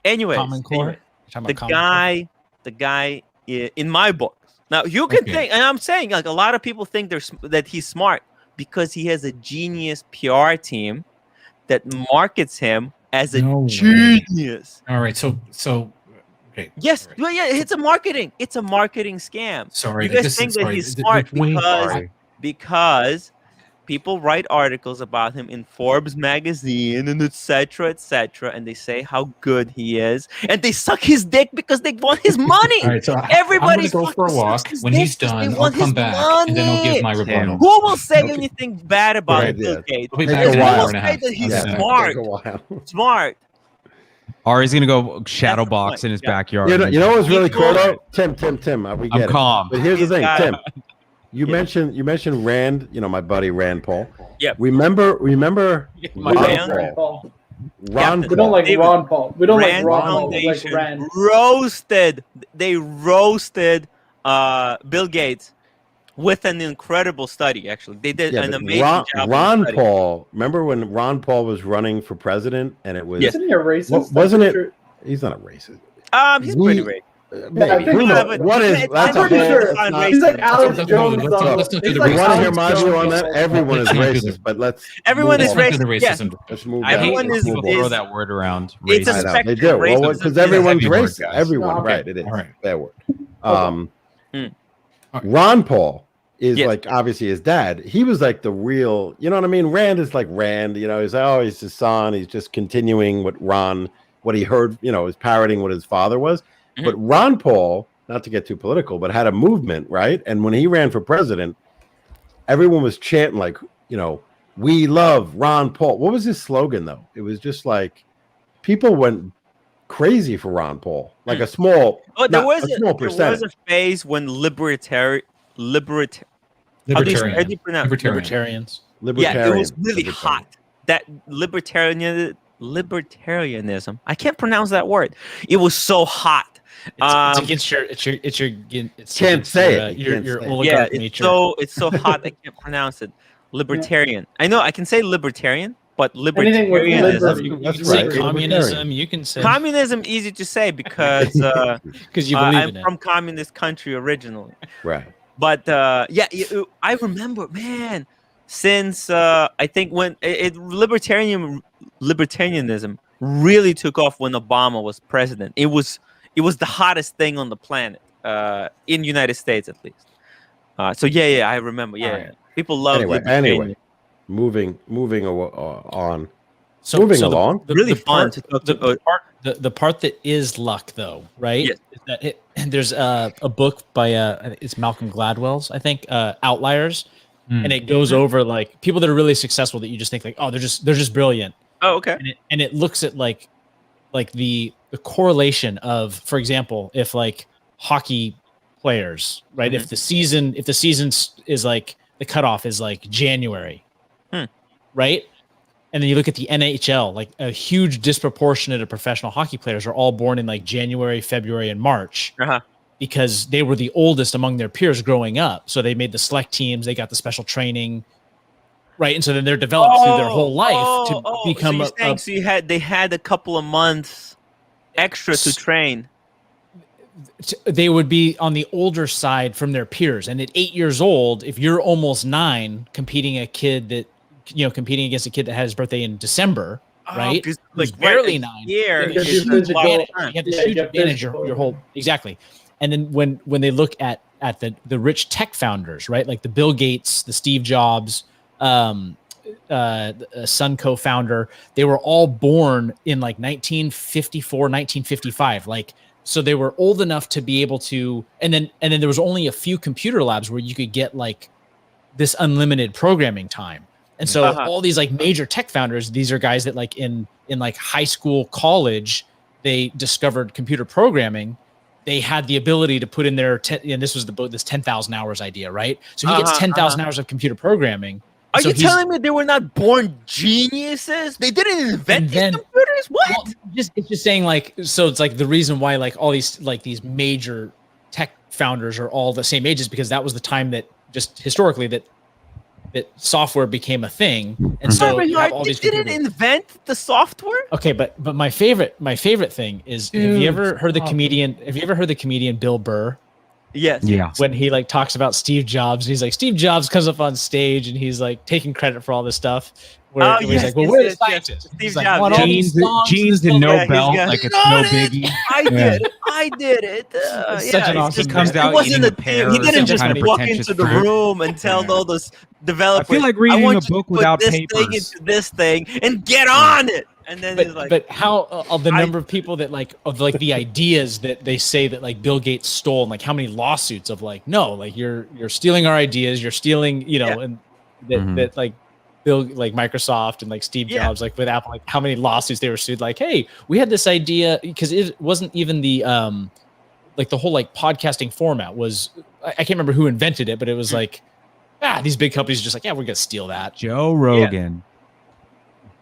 Anyways, Common Core. the guy in my books. Now you can think, and I'm saying like a lot of people think that he's smart because he has a genius PR team that markets him as a genius. All right, so okay. Yes, All right. well, yeah, it's a marketing scam. Sorry, You guys think that he's smart because people write articles about him in Forbes magazine and etc., and they say how good he is, and they suck his dick because they want his money. All right, so Everybody's I'm gonna go for a walk. When he's done, I'll want his come back and then I'll give my rebuttal. Who will say anything bad about Right, Bill yeah. Gates? I'll be Take back a in an while. hour Will and a say half. that he's Yeah, smart. take a while. Smart. Ari's gonna go shadow the box point, in his yeah. backyard. You know what's really cool People- though? Tim. We get I'm it. calm. But here's the He's thing, got- Tim. You Yeah. mentioned Rand. You know my buddy Rand Paul. Yep. Remember We Ron don't like Rand Rand Paul. Paul. Ron We don't like David, Ron Paul. We don't Rand like Ron Paul. We like Foundation Rand. roasted Bill Gates with an incredible study. Actually, they did an but amazing job. with the Ron study. Paul. Remember when Ron Paul was running for president and it was? Yes. Isn't he a racist? Wasn't I'm it? pretty sure- He's not a racist. He's We- pretty great. Maybe. think Who so. knows? What is? It's- That's I'm a pretty whole. sure It's it's not- He's like Alex let's Jones. not do though. let's not do He's the like We want to hear Alex my view on Jones. that. Everyone is Let's not do racist, but let's. Everyone move is on. Let's not do the racist. Yeah. racism. Let's move I hate on. Everyone Let's is- move on. Throw that word around. It's a Racist. I know, they spectrum. do. Well, Racism because is a everyone's heavy word, racist. guys. Everyone, Okay. right? It is. All right. Bad word. Hmm. Ron Paul is Yes. like obviously his dad. He was like the real. You know what I mean? Rand is like Rand. You know, he's his son. He's just continuing what he heard. You know, is parroting what his father was. Mhm. But Ron Paul, not to get too political, but had a movement, right? And when he ran for president, everyone was chanting like, you know, we love Ron Paul. What was his slogan though? It was just like people went crazy for Ron Paul, like a small, Oh, there not was a small there was percentage. a phase when how do you Libertarian. pronounce Libertarians. Yeah, it was really Libertarian. hot. That libertarianism. I can't pronounce that word. It was so hot. It's against your Can't say it. You your can't say it. oligarch Yeah, it's nature. so hot. I can't pronounce it. Libertarian. I know I can say libertarian, but Anything with libertarianism. You That's can say right. communism. You can say Communism easy to say because because you believe I'm in it. from communist country originally. Right. But I remember, man, since I think when libertarianism really took off when Obama was president. It was the hottest thing on the planet, in United States at least. So I remember. Yeah, Right. people love Anyway, moving on. So, moving so along. Really fun to talk about. The part that is luck, though, right? Yes. Is that there's a book by it's Malcolm Gladwell's, I think, Outliers, and it goes over like people that are really successful that you just think like, oh, they're just brilliant. Oh, okay. And it looks at like the correlation of, for example, if like hockey players, right? Mhm. If the season is like the cutoff is like January, right? And then you look at the NHL, like a huge disproportionate of professional hockey players are all born in like January, February, and March because they were the oldest among their peers growing up. So they made the select teams, they got the special training, right? And so then they're developed through their whole life to become so they had a couple of months extra to train. they would be on the older side from their peers. And at 8 years old, if you're almost 9 competing against a kid that had his birthday in December, right? Like barely a 9. year. Yeah, is you a have to lot go- of time. You have this Yeah, huge you have advantage physical. your whole exactly. And then when they look at the rich tech founders, right? Like the Bill Gates, the Steve Jobs, Sun co-founder, they were all born in like 1954, 1955. Like, so they were old enough to be able to, and then there was only a few computer labs where you could get like this unlimited programming time. And so all these like major tech founders, these are guys that like in like high school, college, they discovered computer programming. They had the ability to put in their, and this was this 10,000 hours idea, right? So he gets 10,000 hours of computer programming. Are so you telling me they were not born geniuses? They didn't invent these computers? What? Well, it's just saying like, so it's like the reason why like all these like these major tech founders are all the same ages, because that was the time that just historically that software became a thing. And so they these didn't invent the software. Okay, but my favorite thing is, have you ever heard the comedian Bill Burr? Yes. Yeah. When he like talks about Steve Jobs, and he's like, Steve Jobs comes up on stage and he's like taking credit for all this stuff. Where he's like, well, we're the scientists. Steve Like, Jobs. Jeans and no belt, like it's no biggie. I did it. Such an awesome. He comes out eating a pear. He didn't just kind of walk into the room and tell all those developers. I feel like reading a book without this papers. thing into this thing and get on it. And then he's like, but how of the number of people that like of like the ideas that they say that like Bill Gates stole, and like how many lawsuits of like, no, like you're stealing our ideas, you're stealing, you know, and that like Bill, like Microsoft and like Steve Jobs, like with Apple, like how many lawsuits they were sued, like, hey, we had this idea, because it wasn't even the like the whole like podcasting format was, I can't remember who invented it, but it was like, these big companies are just like, yeah, we're gonna steal that. Joe Rogan.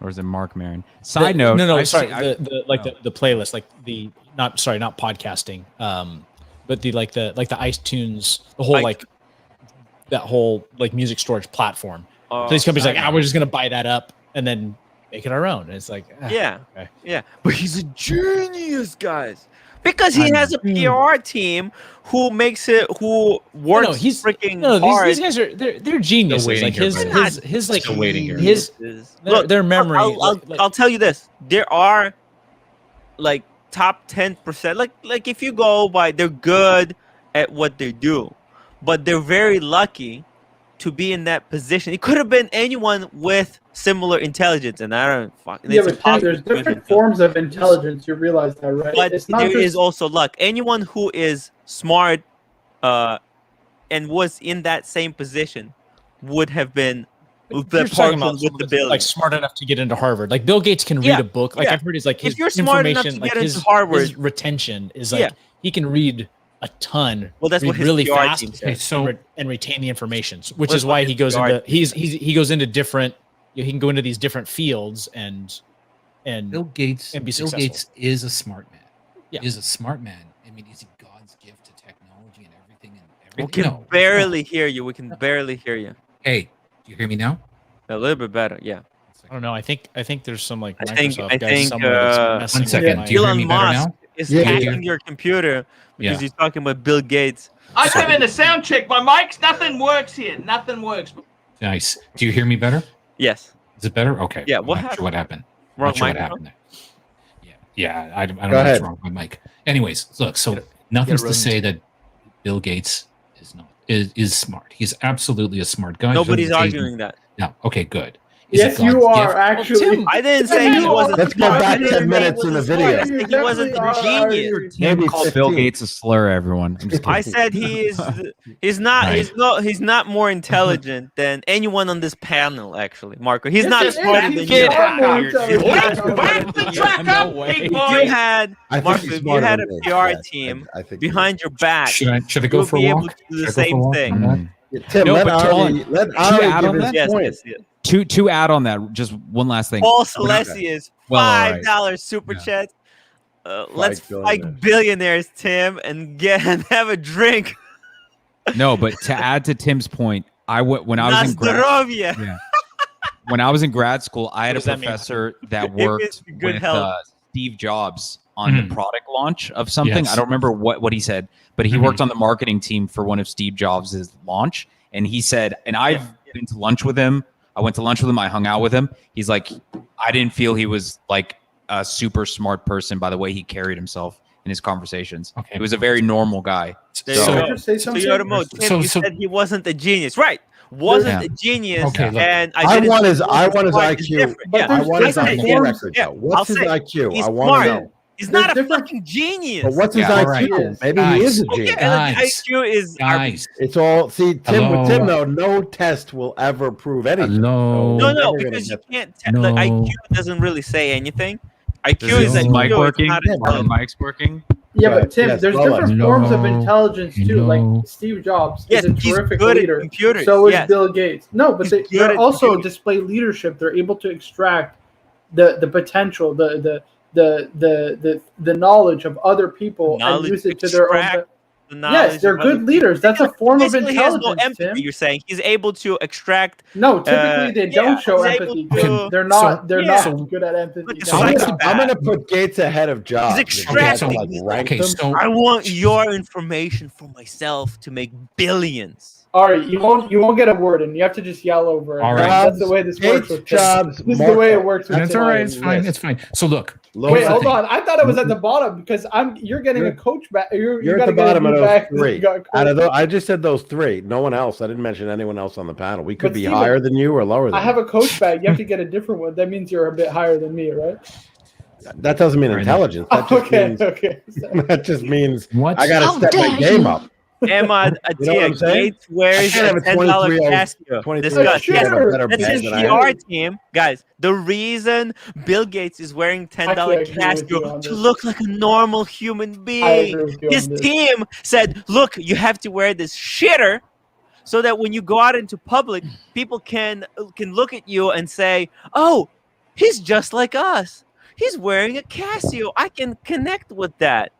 Or is it Mark Maron? Side note. No, sorry. The playlist, like not podcasting. But the iTunes, the whole like that whole like music storage platform. So these companies are like, we're just gonna buy that up and then make it our own. And it's like, yeah. But he's a genius, guys. Because he has a PR team who works freaking hard. These guys are they're geniuses. Like their memory. I'll tell you this: there are like top 10%. Like if you go by, they're good at what they do, but they're very lucky to be in that position. It could have been anyone with similar intelligence, and I don't fucking. Yeah, but there's different forms of intelligence. You realize that, right? But there is also luck. Anyone who is smart, and was in that same position, would have been the person with the ability, like smart enough to get into Harvard. Like Bill Gates can read a book. Like I've heard, is like his if you're smart enough to get into Harvard, his retention is like he can read a ton. Well, that's what his really PR fast team says. and retain the information, which is why he goes into he goes into different. He can go into these different fields and Bill Gates. and be Bill successful. Gates is a smart man. Yeah. Is a smart man. I mean, is he God's gift to technology and everything? We can barely hear you. We can barely hear you. Hey, do you hear me now? A little bit better, yeah. I don't know. I think there's some like I think guys somewhere that's messing 1 second. with Do you hear me Elon better Musk now? is hacking your computer because he's talking about Bill Gates. I came in to sound check my mics. Nothing works here. Nothing works. Nice. Do you hear me better? Yes. Is it better? Okay. Yeah. I'm not sure what happened. Wrong Not sure what microphone? happened there. Yeah. I don't know what's wrong with my mic. Anyways, look. So nothing's to say that Bill Gates is smart. He's absolutely a smart guy. Nobody's arguing that. No. Okay. Good. Yes, you are actually. Tim, I didn't say he wasn't. Let's go back 10 minutes in the video. He wasn't the genius. Tim called Bill Gates a slur. Everyone. I'm just I kidding. said he's not more intelligent than anyone on this panel. Actually, Marco, he's not Yes, smarter he than is. you. Get out. Where's the tracker? No way. Big If boy? you had I think Marco, he's if you smarter had a than me. PR Yes, team I think behind your back, Should I go you'll for a be able walk? to do the Should I go for a same walk? thing. Tim, No, let but Ari add give on his that? Yes, point. yes. To add on that, just one last thing. Paul Celesius, Well, all right. $5 super chat. Let's billionaires. fight billionaires, Tim, and have a drink. No, but to add to Tim's point, when I was in Nazdrovya. when I was in grad school, I had a does that mean? professor that It means worked good with health. Steve Jobs on the product launch of something. Yes. I don't remember what he said, but he worked on the marketing team for one of Steve Jobs' launch. And he said, and I've been to lunch with him. I went to lunch with him. I hung out with him. He's like, I didn't feel he was like a super smart person by the way he carried himself in his conversations. He was a very normal guy. There you go. Say So something? you Tim, you said he wasn't a genius. Right. wasn't a genius, Okay, look, and I didn't want his think IQ. is different. But Yeah, I want his different IQ forms. record. Yeah, Though. What's his I'll say IQ? he's I want smart. to know. He's There's not a different- fucking genius. But what's his Yeah, IQ? all right. Maybe he Guys. is a Okay, genius. Guys. IQ is Guys, It's all Tim with Hello? Tim though. No test will ever prove anything. Hello? no, we're never because you gonna can't. Like, No. IQ doesn't really say anything. IQ Is is this that mic you working? not Are the intelligent. mics working? Yeah, Right, but Tim, yes, there's Rolex. different forms of Hello? intelligence too. Hello? Like Steve Jobs Yes, is a he's terrific good leader. at computers. So is yes. Bill Gates. No, but He's they good at also computers. display leadership. They're able to extract the potential, the knowledge of other people and Knowledge, use it to their own. extract the knowledge Yes, they're of other good leaders. That's a form of Basically, he has no intelligence, empathy. Tim. You're saying he's able to extract. No, typically they yeah, don't show he's able empathy. to- Tim. They're not. They're yeah. not good at empathy. Like a No, I'm they're psychopath. not. gonna put Gates ahead of Jobs. He's If we had to, extracting. like, He's rank Okay, them. so I want your information for myself to make billions. All right, you won't get a word in. You have to just yell over it. All right. That's the way this works. Gates, With Tim. Jobs, This is the way it Marco. works. With that's Tim. all right. It's fine. It's fine. So look, Lower Wait, the hold thing. on. I thought it was at the bottom because you're getting a coach back. You're You at gotta the get a bottom of new those back. three. You got a Out of coach. those, I just said those three. No one else. I didn't mention anyone else on the panel. We could But be Steven, higher than you or lower than I have you. a coach bag. You have to get a different one. That means you're a bit higher than me, right? That doesn't mean Right. intelligence. That just Okay. means Okay. that just means what? I gotta step my game up. Emma You know what I'm saying? Gates wears I can't have a a $10 23 Casio. 23 This Oh, guy, shit. I have a better that's bag his than I PR have. team, guys. The reason Bill Gates is wearing $10 Actually, I agree with you Casio on to this. look like a normal human I being. agree with you His on this. team said, "Look, you have to wear this shitter." So that when you go out into public, people can look at you and say, "Oh, he's just like us. He's wearing a Casio. I can connect with that."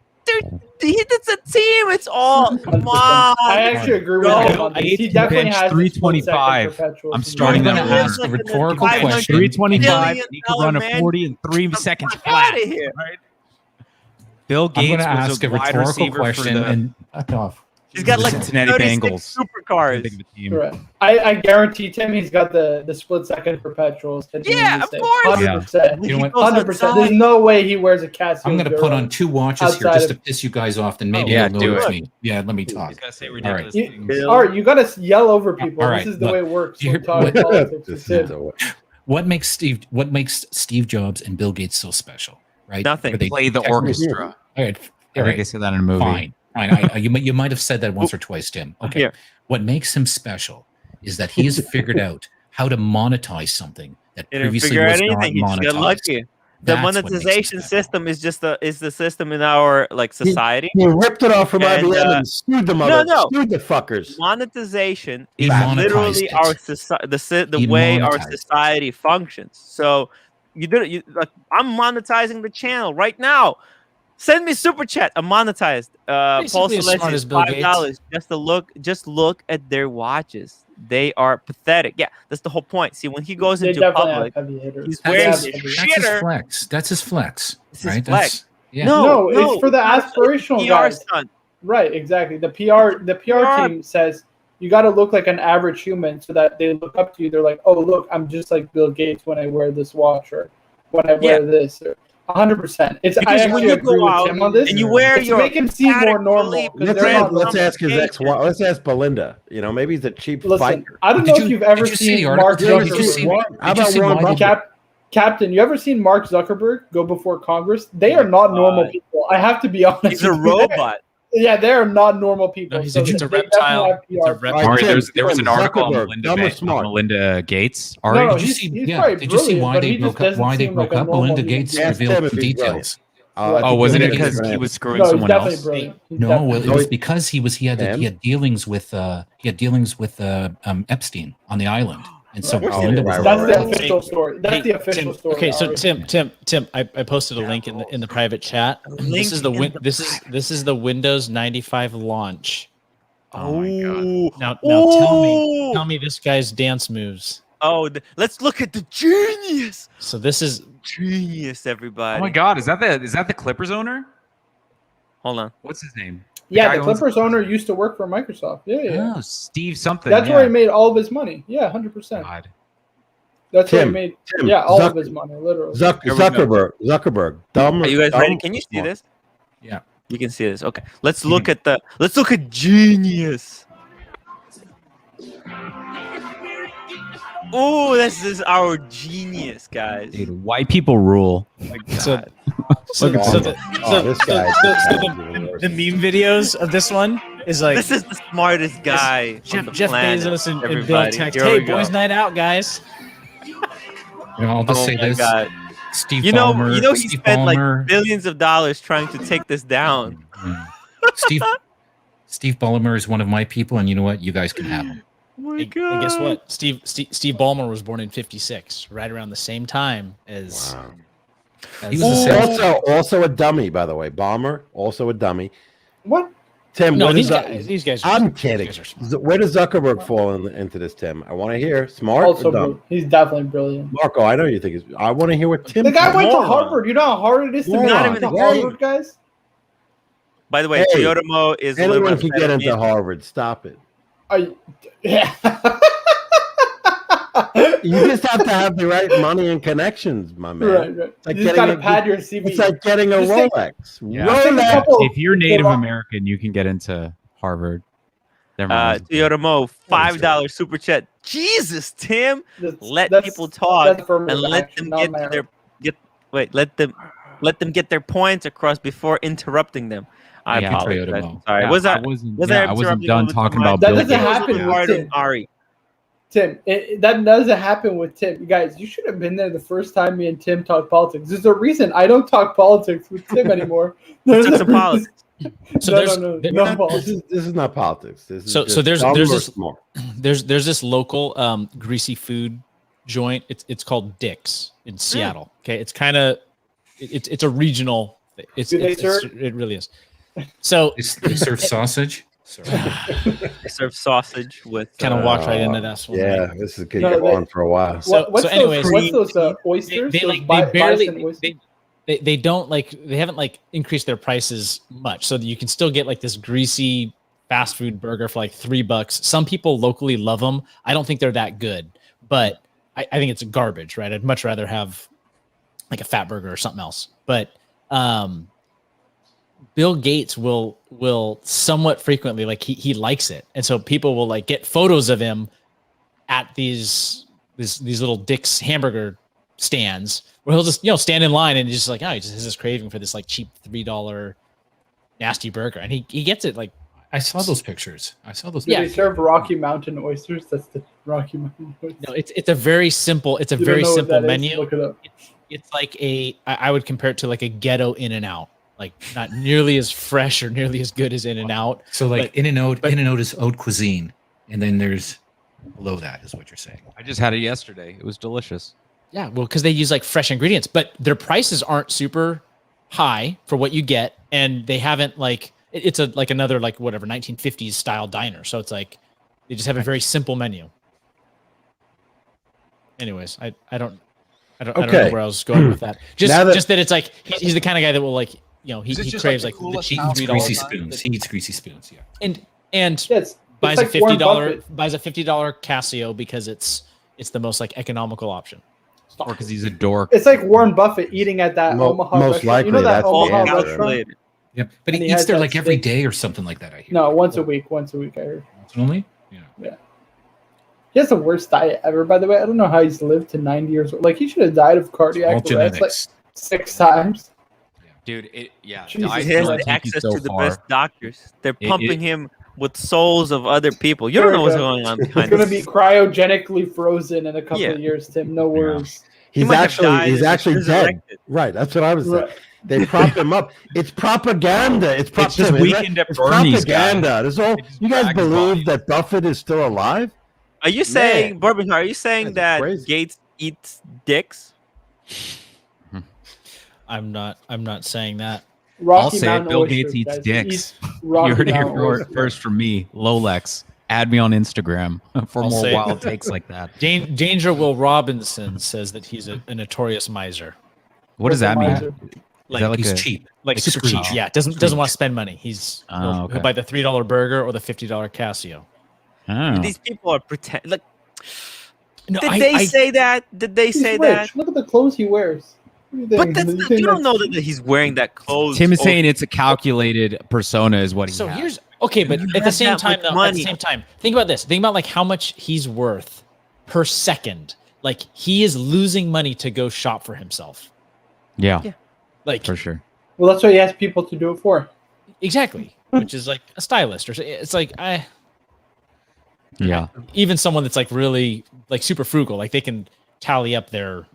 It's a team. It's all. Come 100%. on. I actually agree with Bro, him on this. He definitely bench has 325. I'm starting I'm that gonna runner. ask a rhetorical $500 question. 325. billion He could run a man. 40 in 3 seconds Fuck flat. outta here. Right? Bill I'm Gates going to was ask a wide rhetorical receiver question for the and back off. He's got like Cincinnati 36 Bengals. supercars. Big of a team. Correct. I guarantee Tim he's got the split second perpetuals. Yeah, of course. 100%. You know what? 100%. There's no way he wears a Casio. I'm going to put on 2 watches here outside just to of- piss you guys off, then maybe yeah, you'll do notice it. me. Yeah, let me talk. He's got to say All ridiculous right. things. All right, you got to yell over people. All right, This is the look, way it works. here- We're talking politics. This It's is it. What makes Steve Jobs and Bill Gates so special? Right? Nothing. Are they Play the technical- orchestra. All right. I All think I right. said that in a movie. Fine. You might have said that once or twice, Tim. Okay. Here. What makes him special is that he has figured out how to monetize something that He didn't previously figure out was not anything. He just got monetized. lucky. The That's what makes him monetization special. system is just the system in our like society. He ripped it off from And, IBM and sued the no. sued the fuckers. Monetization He is monetized literally it. our the He way our monetized it. society functions. So like I'm monetizing the channel right now. Send me super chat. I'm monetized. Paul Basically as smart Celeste as is Bill Gates. $5 just look at their watches. They are pathetic. Yeah, that's the whole point. See, when he goes They into definitely public, have heavy hitters. he's They wearing have this heavy hitters. That's his shitter. flex. That's his flex. It's his right? flex. That's, yeah. No, it's for the it's aspirational PR guys. stunt. Right, exactly. The PR team says you got to look like an average human so that they look up to you. They're like, oh, look, I'm just like Bill Gates when I wear this watch or when I wear this. Or 100%. It's I Because when actually you agree go with out him on this. and you wear It's to your make him seem more normal. category 'cause they're not Let's normal. ask his ex-wife. Let's ask Belinda. You know, maybe he's a cheap Listen, fighter. I don't Did know you- if you've ever did you see the seen article? Mark Did you Zuckerberg. see- How Did you about see Warren why Buffett? Captain, you ever seen Mark Zuckerberg go before Congress? They are not normal people. I have to be honest. He's a with you. robot. Yeah, they are not normal people. No, he's So a they reptile. definitely have He's a PR. reptile. All right, Sorry, Tim, there was an Tim, article on Zuckerberg, dumb or smart? Melinda Gates. No, Ari, no, Did you he's- see? he's Yeah. probably Did you see brilliant, why but they he just broke up? doesn't Why they seem like broke a up? normal Belinda human Gates being. Ask revealed Tim if the he's details. Oh, wasn't it Belinda because Gates he ran. was screwing No, he's someone definitely else? brilliant. He's No, definitely well, it No, was he- because he had dealings with Epstein on the island, and so Right, Belinda was right, That's right, the right. official story. That's the official story. Okay, so Ari. Tim, I posted a link in the private chat. This is the this is the Windows 95 launch. Oh my god. Now tell me this guy's dance moves. Oh, let's look at the genius. So this is Genius, everybody. Oh my god, is that the Clippers owner? Hold on. What's his name? Yeah, guy the who owns- Clippers owner used to work for Microsoft. Yeah. Oh, Steve something. That's yeah. where he made all of his money. Yeah, 100%. God. That's where he Tim, made. Tim, Yeah, all of Zuck- his money, literally. Here we go. Zuckerberg. Dumb. Are you guys dumb ready? Can you see smart. this? Yeah. You can see this. Okay. Let's look at genius. Oh, this is our genius, guys. Dude, white people rule. Oh my So- God. So, Look at so that. the, This guy. the meme videos of this one is like This is the smartest guy on Jeff, the Jeff planet, Bezos and Bill everybody. text, Here hey, we go. boys' night out, guys. I'll just Oh say my this: God. Steve You know, Ballmer. he Steve spent Ballmer, like billions of dollars trying to take this down. Steve Ballmer is one of my people, and you know what? You guys can have him. Oh my And God. guess what? Steve Ballmer was born in '56, right around the same time as. Wow. He was the same. Also a dummy, by the way. Bomber, also a dummy. What? Tim, No, where these does guys. These guys. Are, I'm kidding. These guys are smart. Where does Zuckerberg fall into this, Tim? I want to hear. Smart Also, or dumb? he's definitely brilliant. Marco, I know you think it's. I want to hear what Tim. The guy thinks. went to Moron. Harvard. You know how hard it is to Moron. get Not into even Harvard, guys? By the way, Hey, Toyota Mo is a little Anyone bit can better get than into me. Harvard. Stop it. Yeah. You just have to have the right money and connections, my man. Right, right. Like You just getting gotta a- pad your CV. It's like getting a Just take- Rolex. Yeah. Rolex. couple- If you're Native Well, American, you can get into Harvard. Never mind. Toyota Mo, $5 super chat. Jesus, Tim, let That's- people talk that's for and let action, them not get merit. let them get their points across before interrupting them. I Yeah, apologize. Toyota Mo. Sorry, Yeah, was I that? wasn't, was yeah, I I wasn't interrupting done a little talking too about much? That Bill doesn't Gates. happen with Regarding Tim. Ari. Tim, that doesn't happen with Tim. You guys, you should have been there the first time me and Tim talked politics. There's a reason I don't talk politics with Tim anymore. There's Took a some reason. politics. So No, there's no, there- no This politics. is not politics. This is So- just so there's- dumb there's or this- smart. there's this local greasy food joint. It's called Dick's in Seattle. Okay, it's kind of it's a regional. Do they serve- it really is. So They serve sausage. They serve sausage with kind of walked right into that one. Yeah, right? this is could No, go they- on for a while. So- What's so anyways- those oysters? They Those like they barely bison oysters? they don't like they haven't like increased their prices much, so that you can still get like this greasy fast food burger for like $3. Some people locally love them. I don't think they're that good, but I think it's garbage, right? I'd much rather have like a fat burger or something else. But Bill Gates will somewhat frequently like he likes it, and so people will like get photos of him at these little Dick's hamburger stands where he'll just stand in line and just like he just has this craving for this like cheap $3 nasty burger, and he gets it like. I saw those pictures. Do they serve Rocky Mountain oysters? That's the Rocky Mountain oysters. No, it's a very simple You don't very know what simple that is? menu. Look it up. It's like I would compare it to like a ghetto In-N-Out, like not nearly as fresh or nearly as good as In-N-Out. So like But- In-N-Out, but- In-N-Out is haute cuisine, and then there's below that is what you're saying. I just had it yesterday. It was delicious. Yeah, well, because they use like fresh ingredients, but their prices aren't super high for what you get, and they haven't like it's a like another like whatever 1950s style diner. So it's like they just have a very simple menu. Anyways, I don't know Okay. where I was going with that. Now that- Just that it's like he's the kind of guy that will like he Is this he just craves like like the the coolest cheap house He eats all greasy the time? spoons. He eats greasy spoons. Yeah. and Yeah, it's buys like a Warren $50 Buffett. buys a $50 Casio because it's the most like economical option. Or because he's a dork. It's like Warren Buffett eating at that Omaha most restaurant. likely You know that that's the Omaha answer. restaurant? Calculated. Yep. But And he he eats has there that like every steak. day or something like that. I hear. No, once a week. Once a week, I heard. Once only. Yeah. He has the worst diet ever, by the way. I don't know how he's lived to 90 years old. Like, he should have died of All cardiac arrest like genetics. 6 times. Dude, yeah. Jesus. diet He has will the take you access so to the far. best doctors. They're It- pumping him with souls of other people. You don't know what's going on He's behind going to this. be cryogenically frozen in a couple Yeah. of years, Tim. No worries. He might have died He's and actually dead. resurrected. Right. That's what I was saying. Right. They prop him up. It's propaganda. It's It's just isn't it? Weekend at It's Bernie's, propaganda. This all. They just You guys drag his believe body. that Buffett is still alive? Are you saying, Man. Bourbon, are you saying That's that crazy. Gates eats dicks? I'm not saying that. Rocky I'll say it. Mountain Bill oysters, Gates eats guys. He dicks. eats Rocky You heard it here Mountain oysters. first from me, Lolex. Add me on Instagram for I'll more say it. wild takes like that. Danger Will Robinson says that he's a notorious miser. What does that mean? Miser. Like, that like He's a- cheap. like Like super cheap. Scrooge. Yeah, doesn't Scrooge. want to spend money. He'll okay. buy the $3 burger or the $50 Casio. Oh. These people are pretend. Like, No, did they say that? Did they He's say rich. that? Look at the clothes he wears. What do you But think? that's think not, you don't that's- know that he's wearing that clothes. Tim is over- saying it's a calculated persona, is what he So has. here's Okay, but at the same time, though, money. think about this. Think about like how much he's worth per second. Like he is losing money to go shop for himself. Yeah. Like For sure. Well, that's what he has people to do it for. exactly, which is like a stylist or it's like Yeah. even someone that's like really like super frugal, like they can tally up their.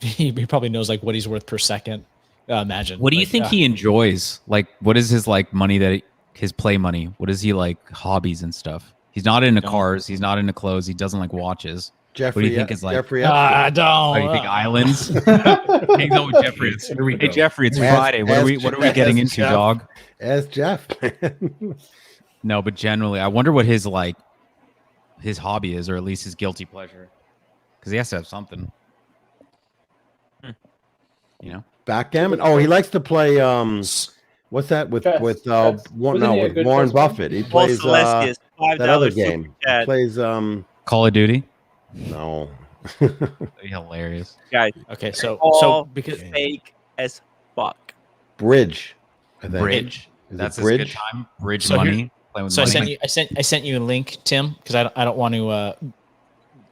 He probably knows like what he's worth per second. Imagine. What do you Like, think he enjoys? Like, what is his like money his play money? What is he like hobbies and stuff? He's not into cars. He's not into clothes. He doesn't like watches. Jeffrey, What do you think is like? Jeffrey don't. Oh, you think islands? Hangs out with Jeffrey. Hey Jeffrey, it's Friday. What are we getting into, Jeff. dog? Ask Jeff. No, but generally, I wonder what his hobby is, or at least his guilty pleasure, because he has to have something. You know, Backgammon. Oh, he likes to play. What's that with Chess. with Chess. with Wasn't he a good Warren chess player? Buffett? He Paul plays Celestius, $5 that other super game. He chat. plays Call of Duty. no. That'd be hilarious. Guys, Okay, so all because fake as fuck. Bridge. I think. Bridge. Is it That's his bridge? good time. Bridge So money. Playing with so money. I sent you a link, Tim, because I don't want to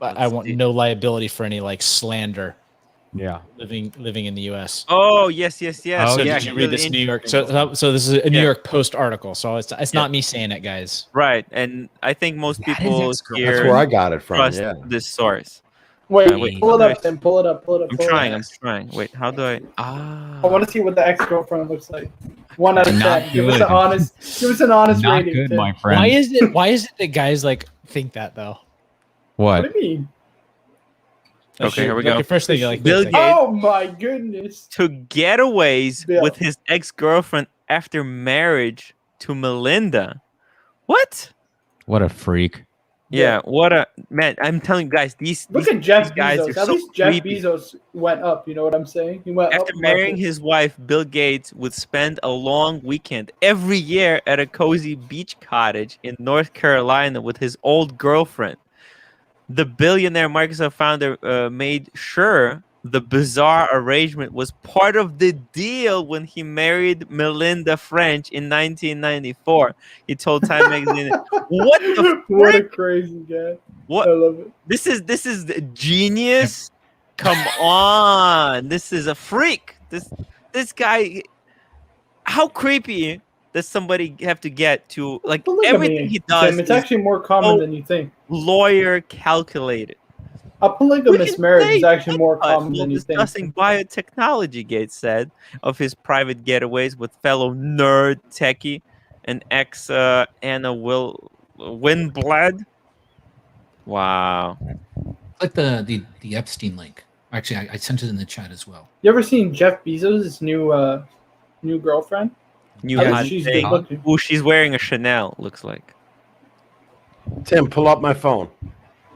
I want no liability for any like slander Yeah. living in the US. Oh yes. Oh, So yeah, did you read this New York? So this is a New York Post article. So it's not me saying it, guys. Right, and I think most That is people excellent. here That's where I got it from. trust Yeah. this source. Wait, wait, pull it how do up, Tim. Pull it up. I'm trying. Up. I'm trying. Wait, how do I? I want to see what the ex-girlfriend looks like. 1 out of Not 10. Give us good. an honest Not rating. good, Tim. my friend. Why is it that guys like think that though? What What? do you mean? Okay, here we Like, go. your first thing you're like, Bill wait a second. Gates. Oh my goodness. To getaways Bill. with his ex-girlfriend after marriage to Melinda. What? What a freak. Yeah, what a man! I'm telling you guys, Look at Jeff these guys Bezos. are At so least Jeff creepy. Bezos went up. You know what I'm saying? He went After up. marrying his wife, Bill Gates would spend a long weekend every year at a cozy beach cottage in North Carolina with his old girlfriend. The billionaire Microsoft founder made sure the bizarre arrangement was part of the deal when he married Melinda French in 1994. He told Time magazine, "What the What a frick? crazy guy. What? I love it. This is the genius. Come on, this is a freak. This guy. How creepy does somebody have to get to like Polygamy, everything he does? Tim, it's is actually more common than you think. lawyer calculated. A polygamous can marriage say is actually more that, common while than you think. discussing biotechnology, Gates said of his private getaways with fellow nerd techie and ex Anna Winblad. Wow. Like the Epstein link. Actually, I sent it in the chat as well. You ever seen Jeff Bezos' new girlfriend? New I think hot she's thing. good looking. Ooh, she's wearing a Chanel, looks like. Tim, pull up my phone.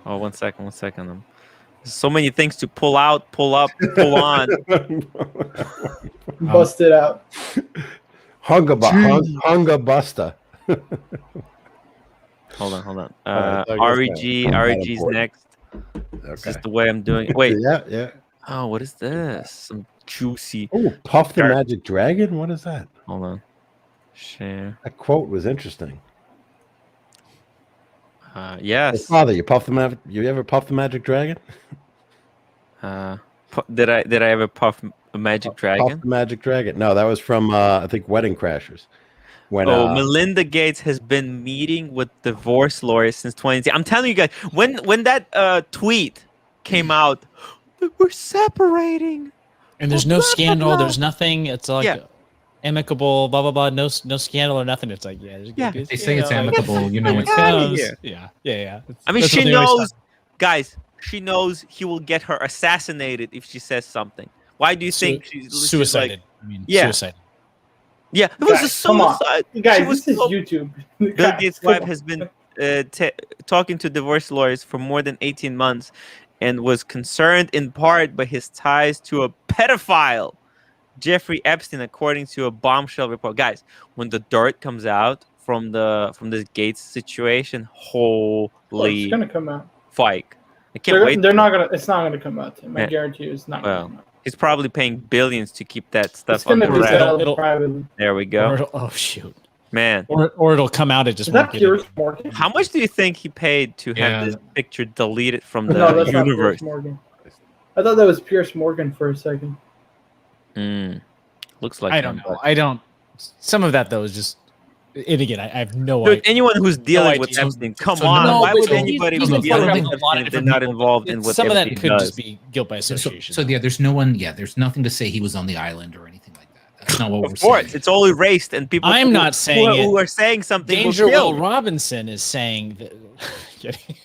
Oh, one second. So many things to pull out, pull up, pull on. Bust it out. Hunga Buster. Hold on. Alright, REG's next. This is the way I'm doing it. Wait. Yeah. Oh, what is this? Some juicy. Oh, Puff the Dark- Magic Dragon? What is that? Hold on. Share. That quote was interesting. Hey, Yes. Father, you ever puff the Magic Dragon? Did I ever puff a magic dragon? Puff the Magic Dragon. No, that was from I think Wedding Crashers. When Melinda Gates has been meeting with divorce lawyers since 2010. I'm telling you guys, when that tweet came out, we're separating. And there's no scandal. There's nothing. It's like amicable. Blah blah blah. No scandal or nothing. It's like there's gonna be a They say it's scandal. amicable. You know, Get it's outta here. Yeah. I mean, That's she what they always knows, guys. She knows he will get her assassinated if she says something. Why do you think she's suicided? Like, suicide. Yeah, it was a Guys, come on. suicide. Guys, She was this is so- YouTube. Bill Guys, Gates' come wife on. has been talking to divorce lawyers for more than 18 months and was concerned in part by his ties to a pedophile, Jeffrey Epstein, according to a bombshell report. Guys, when the dirt comes out from this Gates situation, Oh, holy it's gonna come out. fike. I can't wait. They're not gonna. It's not gonna come out. Tim. I Yeah. guarantee you, it's not Well, gonna come out. He's probably paying billions to keep that stuff It's gonna on be the settled. settled It'll- privately. There we go. Oh shoot. Man, or it'll come out. It just Is won't that get Pierce it. Morgan? how much do you think he paid to have this picture deleted from the No, that's not universe? Pierce Morgan. I thought that was Pierce Morgan for a second. Looks like I don't know. I don't. Some of that though is just. And again, I have no Dude, idea. anyone who's dealing with idea. Epstein, come So on. no, Why but would he's- anybody he's who's been dealing partnering with with a lot of Epstein if they're different not people. involved in what Some of that Epstein could does? just be guilt by association. So yeah, there's no one. Yeah, there's nothing to say he was on the island or anything like that. That's not what we're Of course, saying. it's all erased, and people. I'm not saying who are saying something. Danger were Will killed. Robinson is saying that. Kidding.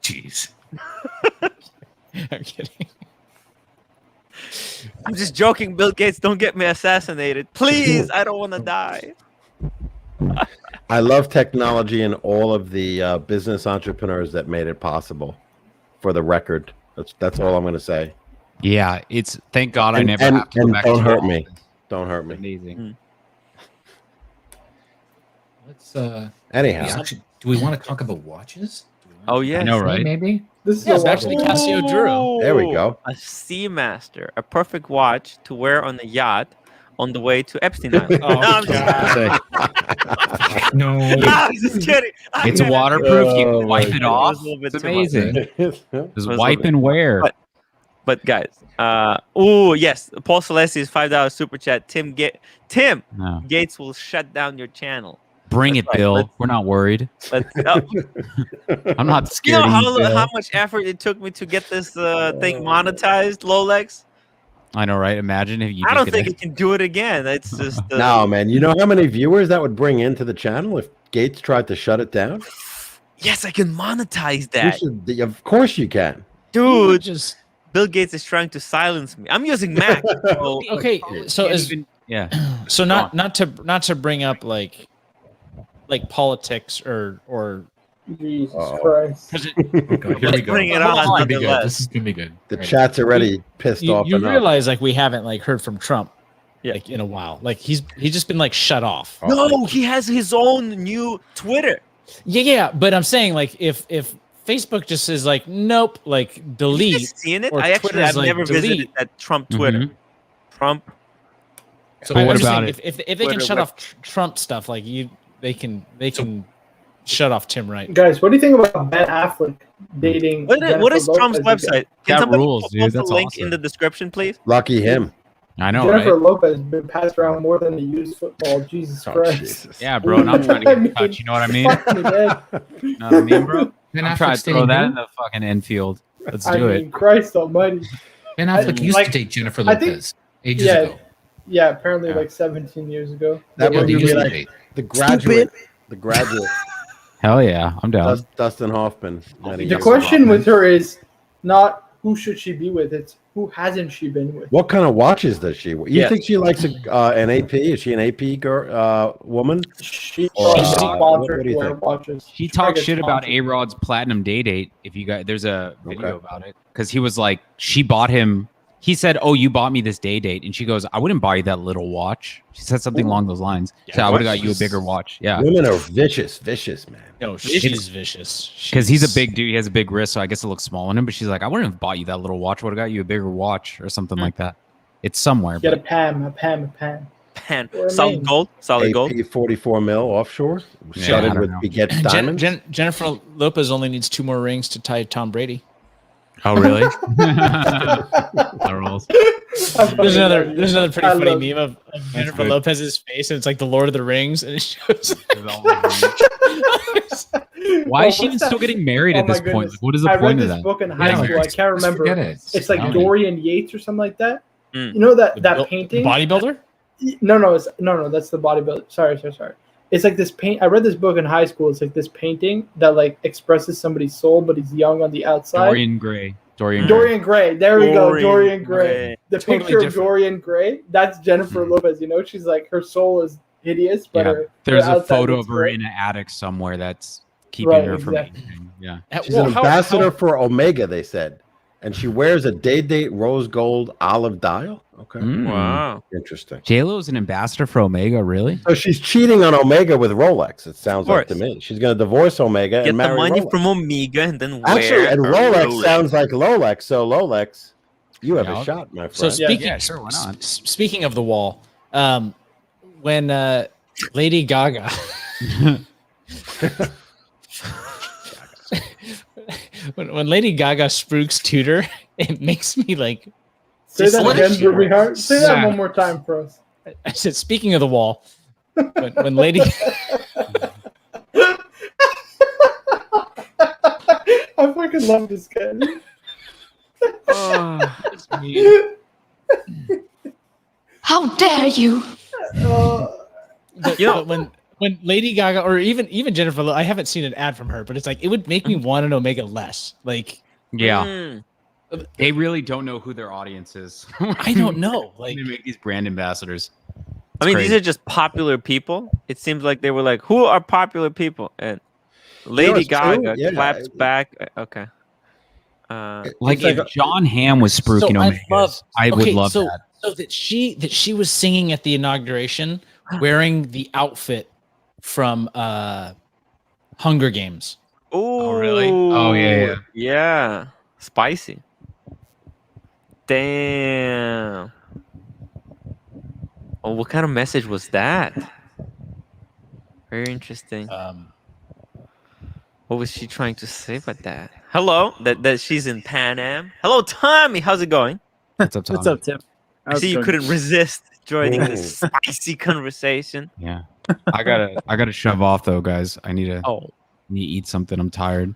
Jeez. I'm kidding. I'm just joking, Bill Gates. Don't get me assassinated, please. I don't want to die. I love technology and all of the business entrepreneurs that made it possible. For the record, that's all I'm going to say. Yeah, it's thank God I never and, have to go and back don't to hurt the me. office. Don't hurt me. Amazing. Let's Anyhow, actually, do we want to talk about watches? Oh yeah, I know, right? Maybe. This is Yeah, a it's watch. actually Casio Duro. There we go. A Seamaster, a perfect watch to wear on a yacht on the way to Epstein Island. Oh, no, I'm just, No. I'm just kidding. It's waterproof. You Oh can wipe my it God. off. It was a little bit It's too much. amazing. Just was a wipe bit- and wear. But guys, yes, Paul Celesti's $5 super chat. Tim No. Gates will shut down your channel. Bring That's it, right. Bill. We're not worried. I'm I'm not You scared. know of you, Bill. how much effort it took me to get this thing monetized, Rolex? I know, right? Imagine if you. I don't could- think it can do it again. It's just No, man. You know how many viewers that would bring into the channel if Gates tried to shut it down? yes, I can monetize You that, should, of course you can. dude. Just Bill Gates is trying to silence me. I'm using Mac. So okay. So Can't as even- yeah. so not to bring up like politics or Jesus Oh. Christ. because it, Okay, here we go. bring it This on, is gonna be good. nonetheless. This is gonna be good. The Right. chat's already pissed off you enough. realize like we haven't like heard from Trump Yeah. like in a while. Like he's just been like shut off. no, he has his own new Twitter. Yeah, but I'm saying like if Facebook just is like nope, like Have you delete. guys seen it? or I've Twitter's like, never visited delete. that Trump Twitter. Mhm. Trump. So But I'm what just about saying, if they can Twitter shut web- off Trump stuff, like they can shut off Tim Wright. Guys, what do you think about Ben Affleck dating? What Jennifer is Trump's Lopez again? website? Can That somebody rules, post dude. a That's link in awesome. the description, please? Lucky him. I know, Jennifer right? Lopez has been passed around more than the used football. Jesus Oh, Christ. Jesus. Yeah, bro. And I'm trying to get in touch. You know what I mean? Fuck me, man. You know what I mean, bro? Ben I'm trying Affleck's to throw dating that who? in the fucking infield. Let's I do mean, it. Christ almighty. Ben Affleck used like, to date Jennifer I think- Lopez ages Yeah. ago. Yeah, apparently Yeah. like 17 years ago. That Yeah, would they be used to like date. the graduate. The graduate. Hell yeah, I'm down. Dustin Hoffman. many The years question ago. with her is not who should she be with, it's who hasn't she been with. What kind of watches does she wear? You Yes. think she likes an AP? Is she an AP girl, woman? She Or, she's what sponsored do you to wear think? watches. She She probably talks gets shit about sponsored. A-Rod's platinum day date. If you guys, there's a video Okay. about it because he was like, she bought him. He said, "Oh, you bought me this day date," and she goes, "I wouldn't buy you that little watch." She said something along those lines. She said, "I would have got you a bigger watch." Yeah, Women are vicious, man. No, she's vicious. because he's a big dude. He has a big wrist, so I guess it looks small on him. But she's like, "I wouldn't have bought you that little watch. Would have got you a bigger watch or something like that." It's somewhere. Get a But Pam. Man, Or a solid main. gold, solid gold. AP 44 mil offshore, Yeah, I studded don't with know. begets diamonds. Jennifer Lopez only needs 2 more rings to tie Tom Brady. oh, really? That rules. There's another pretty I funny love- meme of Jennifer good. Lopez's face, and it's like the Lord of the Rings, and it shows. Why is she what's even that? still getting married Oh at my this point? goodness. Like, what is the I read point of this that? book in high Yeah, school. I can't remember. Forget it. It's like No. Dorian Yates or something like that. Mm. You know that The painting? bodybuilder. No, that's the bodybuilder. Sorry. It's like this paint. I read this book in high school. It's like this painting that like expresses somebody's soul, but he's young on the outside. Dorian Gray. Dorian Gray. There we go. Dorian Dorian Gray. Gray. The Totally picture of different. Dorian Gray. That's Jennifer Lopez. You know, she's like her soul is hideous, but Yeah. her There's her a outside photo looks of her great. in an attic somewhere that's keeping Right, her from exactly. anything. Yeah. She's an ambassador for Omega, they said. And she wears a day-date rose gold olive dial. Okay. Mm. Wow. Interesting. JLo is an ambassador for Omega, really? So she's cheating on Omega with Rolex, it sounds like to course. me. She's going to divorce Omega Get and the marry money Rolex. from Omega and then Actually, wear and a Rolex sounds like Lolex. So Rolex, you have Yeah, a shot, my friend. So speaking, Yeah, sure, why not? Speaking of the wall, when Lady Gaga. when Lady Gaga spooks Tudor, it makes me like. Say that again, Ruby Heart. Say that one more time for us. I said, speaking of the wall, when Lady. I fucking love this guy. How dare you? But when Lady Gaga or even Jennifer, I haven't seen an ad from her, but it's like it would make me want an Omega less. Like, yeah, they really don't know who their audience is. I don't know. Like, they make these brand ambassadors. I mean, these are just popular people. It seems like they were like, who are popular people? And Lady Gaga claps back. Okay. Like if John Hamm was spooking Omegas, I would love that. So that she was singing at the inauguration wearing the outfit from Hunger Games. Oh, really? Oh, yeah. Yeah. Spicy. Damn. Oh, what kind of message was that? Very interesting. What was she trying to say about that? Hello, that she's in Pan Am. Hello, Tommy. How's it going? What's up, Tommy? What's up, Tim? I see you couldn't resist joining this spicy conversation. Yeah, I gotta shove off though, guys. I need to eat something. I'm tired.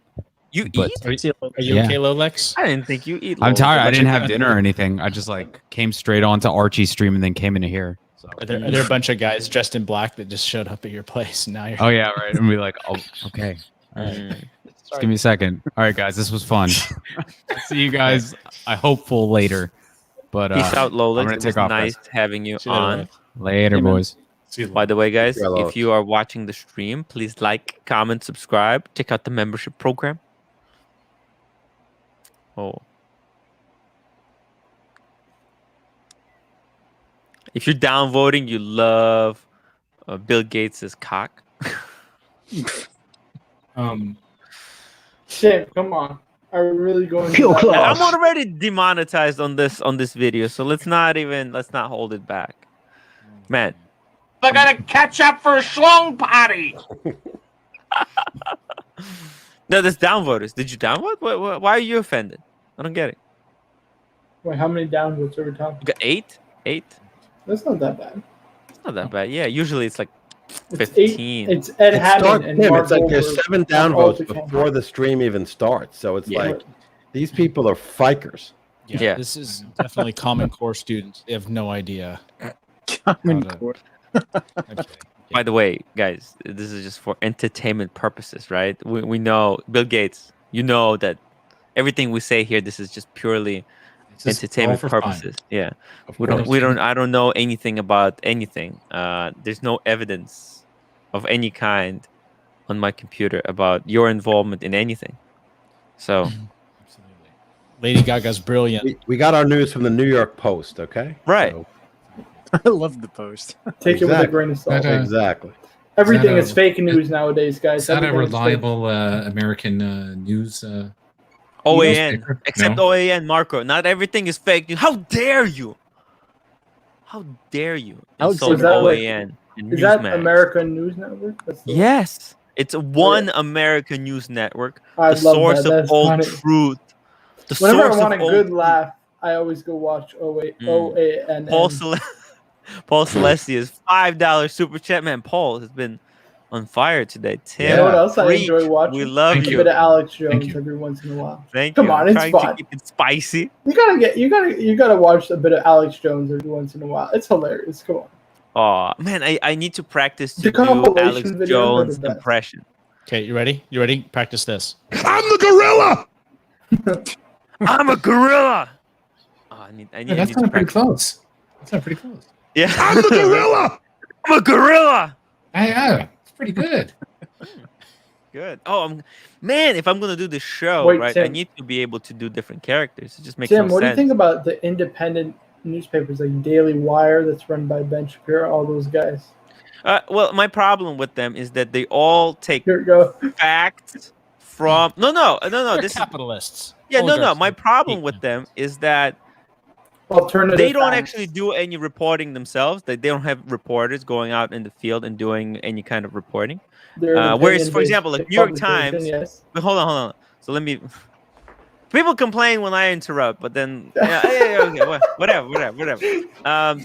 You eat? Are you okay, Lolex? I didn't think you eat. I'm tired. I didn't have dinner or anything. I just came straight on to Archie's stream and then came into here. So. Are there a bunch of guys dressed in black that just showed up at your place? And now you're. Oh yeah, right. And be like, oh, okay. All right. Just give me a second. All right, guys, this was fun. See you guys. I hopeful later. But peace out, Lolex. I'm gonna take it was off, nice guys. having you See on. Later, boys. By the way, guys, if you are watching the stream, please like, comment, subscribe. Check out the membership program. Oh. If you're downvoting, you love Bill Gates' cock. Shit, come on. Are we really going I'm already demonetized on this video, so let's not hold it back. Man. They're gonna catch up for a schlong party. No, that's downvoters. Did you downvote? Why are you offended? I don't get it. Wait, how many downvotes are we talking? You got 8? 8? That's not that bad. It's not that bad. Yeah, usually it's like 15. It's Ed Hammond and Mark it's like there's Wahlberg 7 downvotes before the stream even starts. So it's like these people are fikers. Yeah, this is definitely Common Core students. They have no idea. Common Core. By the way, guys, this is just for entertainment purposes, right? We know Bill Gates. You know that everything we say here, this is just purely entertainment purposes. Fun. Yeah, I don't know anything about anything. There's no evidence of any kind on my computer about your involvement in anything. So, absolutely, Lady Gaga's brilliant. We got our news from the New York Post. Okay, right. So. I love the Post. Take it with a grain of salt. Exactly. Everything is fake news nowadays, guys. Is that a reliable American news? OAN, except OAN, Marco. Not everything is fake news. How dare you? How dare you insult OAN? Is that American News Network? Yes, it's one American news network. The source of all truth. Whenever I want a good laugh, I always go watch OAN. Paul Celestius, $5 super chat, man. Paul has been on fire today. Tim, you know what else I enjoy watching? We love you. A bit of Alex Jones every once in a while. Thank you. Come on, it's fun. To keep it spicy. You gotta watch a bit of Alex Jones every once in a while. It's hilarious. Come on. Oh man, I need to practice to do Alex Jones impression. Okay, you ready? You ready? Practice this. I'm the gorilla. I'm a gorilla. Oh, I need that's not pretty close. That's not pretty close. Yeah, I'm the gorilla. I'm a gorilla. Yeah, it's pretty good. Good. Oh, man, if I'm gonna do this show, right, Tim, I need to be able to do different characters. It just makes Tim, no what sense. do you think about the independent newspapers like Daily Wire that's run by Ben Shapiro, all those guys? Well, my problem with them is that they all take facts from They're this capitalists. My problem with them is that Alternative. They don't facts. actually do any reporting themselves. They don't have reporters going out in the field and doing any kind of reporting. Whereas, for example, like New York Times. Yes. Hold on. So let me. People complain when I interrupt, but then okay, whatever.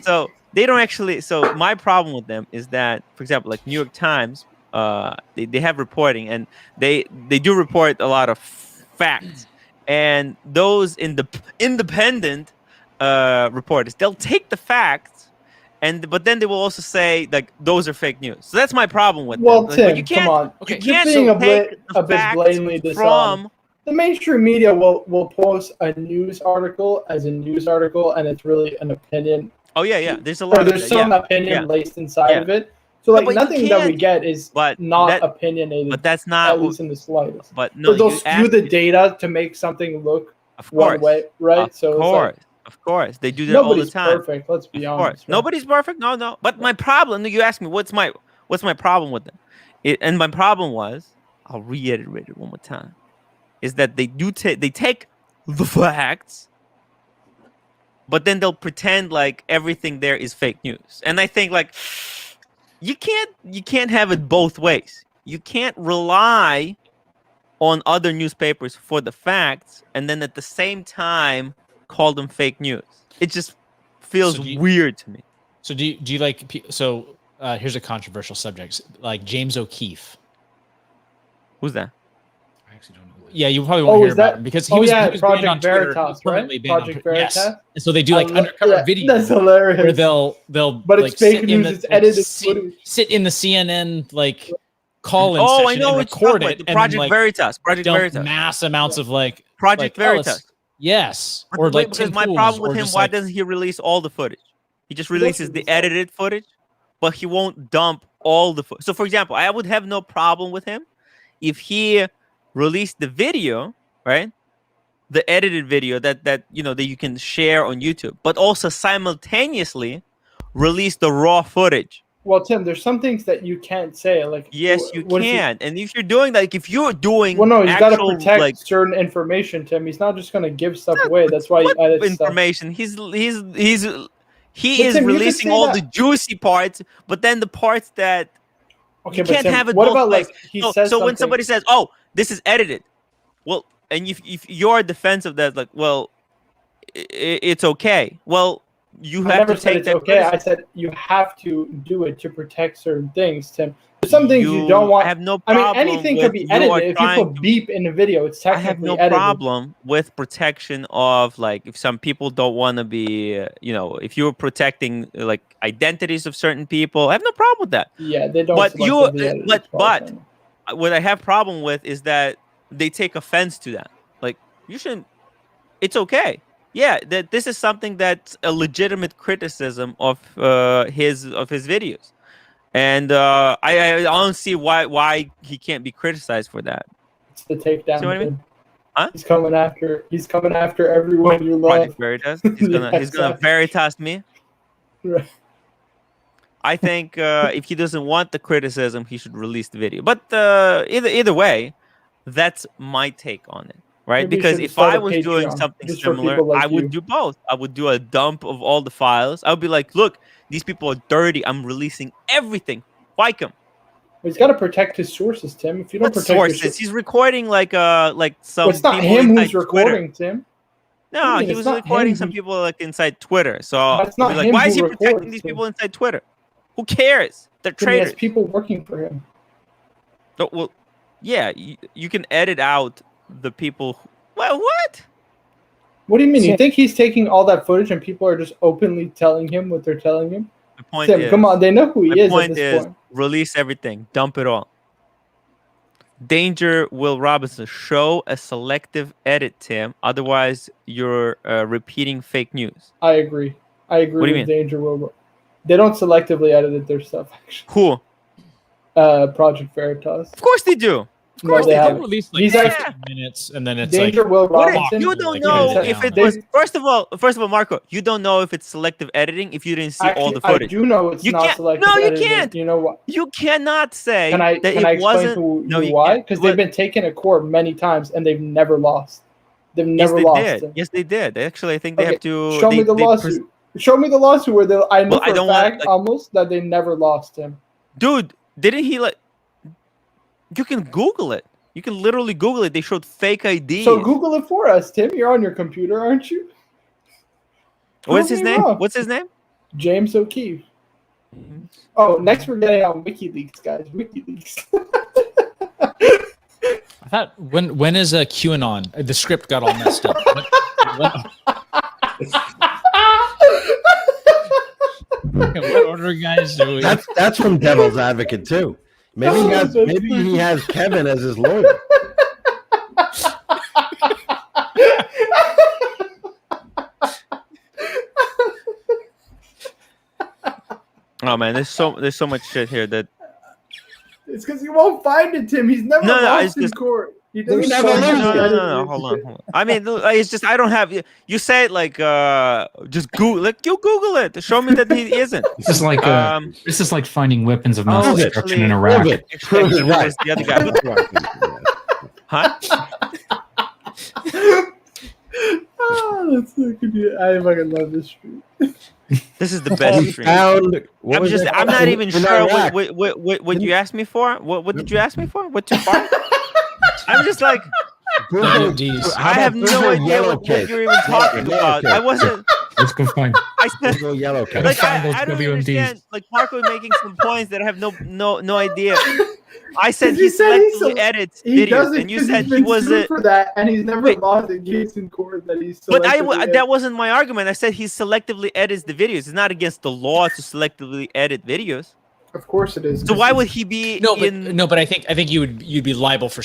So they don't actually. So my problem with them is that, for example, like New York Times, they have reporting, and they do report a lot of facts, and those independent reporters, they'll take the facts, but then they will also say like those are fake news. So that's my problem with them. Tim, like, you can't, come on. Okay, You're being a bit blatantly dishonest. The mainstream media will post a news article as a news article, and it's really an opinion. Oh yeah. There's a lot. There's some opinion laced inside of it. So like nothing that we get is not opinionated. But that's not at least in the slightest. But no, they'll skew the data to make something look one way, right? Of course, they do that all the time. Nobody's perfect. Let's be honest. Right? Nobody's perfect. No. But my problem. You asked me what's my problem with them, and my problem was, I'll reiterate it one more time, is that they take the facts, but then they'll pretend like everything there is fake news. And I think like you can't have it both ways. You can't rely on other newspapers for the facts and then at the same time call them fake news. It just feels weird to me. So do you like? So here's a controversial subject, like James O'Keefe. Who's that? I actually don't know. Yeah, you probably won't hear about him because he was Project banned on Twitter, Veritas, right? Project Veritas. Yes. And so they do like undercover videos. That's hilarious. Where they'll but like it's fake news. It's edited footage. Sit in the CNN like call-in session I know and record it. The Project Veritas. Project Veritas. Mass amounts of like Project Veritas. Yes. Or like because my problem with him, why doesn't he release all the footage? He just releases the edited footage, but he won't dump all the footage. So for example, I would have no problem with him if he released the video, right? The edited video that you can share on YouTube, but also simultaneously release the raw footage. Well, Tim, there's some things that you can't say. Like yes, you can. And if you're doing that, like if you're doing, well, no, he's got to protect certain information, Tim. He's not just going to give stuff away. That's why he edits information. Stuff. He is releasing all the juicy parts, but then the parts that you can't have it. What both about ways. like he says? So when somebody says, "Oh, this is edited," well, and if your defense of that, like, well, it's okay. Well, you have to take that. Okay, I said you have to do it to protect certain things, Tim. There's some things you don't want. I have no problem. I mean, anything could be edited. If you put beep in the video, it's technically edited. I have no problem with protection of like if some people don't want to be, if you're protecting like identities of certain people, I have no problem with that. Yeah, they don't. But what I have problem with is that they take offense to that. Like you shouldn't. It's okay. Yeah, that this is something that's a legitimate criticism of his videos. And I don't see why he can't be criticized for that. It's the takedown. See what I mean? Huh? He's coming after everyone you love. Project Veritas. He's gonna Veritas me. Right. I think if he doesn't want the criticism, he should release the video. But either way, that's my take on it. Right? Maybe because if I was doing something similar, like I would do both. I would do a dump of all the files. I would be like, look, these people are dirty. I'm releasing everything. Like him. He's got to protect his sources, Tim. If you don't protect sources, he's recording like some. Well, it's not him who's recording, Tim. No, he was recording some people like inside Twitter. So that's not like, why is he protecting these people inside Twitter? Who cares? They're traitors. He has people working for him. Oh, well, yeah, you can edit out the people. Well, what? What do you mean? You think he's taking all that footage and people are just openly telling him what they're telling him? The point Tim, is, come on, they know who he is. The point is, release everything, dump it all. Danger, Will Robinson, show a selective edit, Tim. Otherwise, you're repeating fake news. I agree. What do you mean? Danger, Will. They don't selectively edit their stuff. Actually. Who? Project Veritas. Of course they do. Of course, they have release like 15 minutes, and then it's Danger Will Robinson. You don't know if it was. First of all, Marco, you don't know if it's selective editing if you didn't see all the footage. I do know it's not selective. No, you editing. can't. You know what? You cannot say can I explain why? Because they've been taken to court many times and they've never lost. They've never lost him. Yes, they did. Actually, I think they have to. Show me the lawsuit. Show me the lawsuit where I know for a fact almost that they never lost him. Dude, didn't he like? You can Google it. You can literally Google it. They showed fake IDs. So Google it for us, Tim. You're on your computer, aren't you? What's his name? What's his name? James O'Keefe. Oh, next we're getting on WikiLeaks, guys. WikiLeaks. I thought when is a QAnon? The script got all messed up. What order, guys? That's from Devil's Advocate too. Maybe he has Kevin as his lawyer. Oh man, there's so much shit here that. It's because you won't find it, Tim. He's never lost in court. He doesn't No, hold on. I mean, it's just I don't have. You say it like just Google. Like you Google it. Show me that he isn't. This is like finding weapons of mass destruction in Iraq. Prove it right. The other guy. Huh? Oh, that's so good. I fucking love this stream. This is the best stream. I'm not even sure what you asked me for. What did you ask me for? What to find? I'm just like, I have no idea what you're even talking about. I wasn't. Let's go find. I said yellow card. Like, I don't understand. Like Marco making some points that I have no idea. I said he selectively edits videos, and you said he wasn't for that, and he's never lost a case in court that he's. But that wasn't my argument. I said he selectively edits the videos. It's not against the law to selectively edit videos. Of course it is. So why would he be? But I think you'd be liable for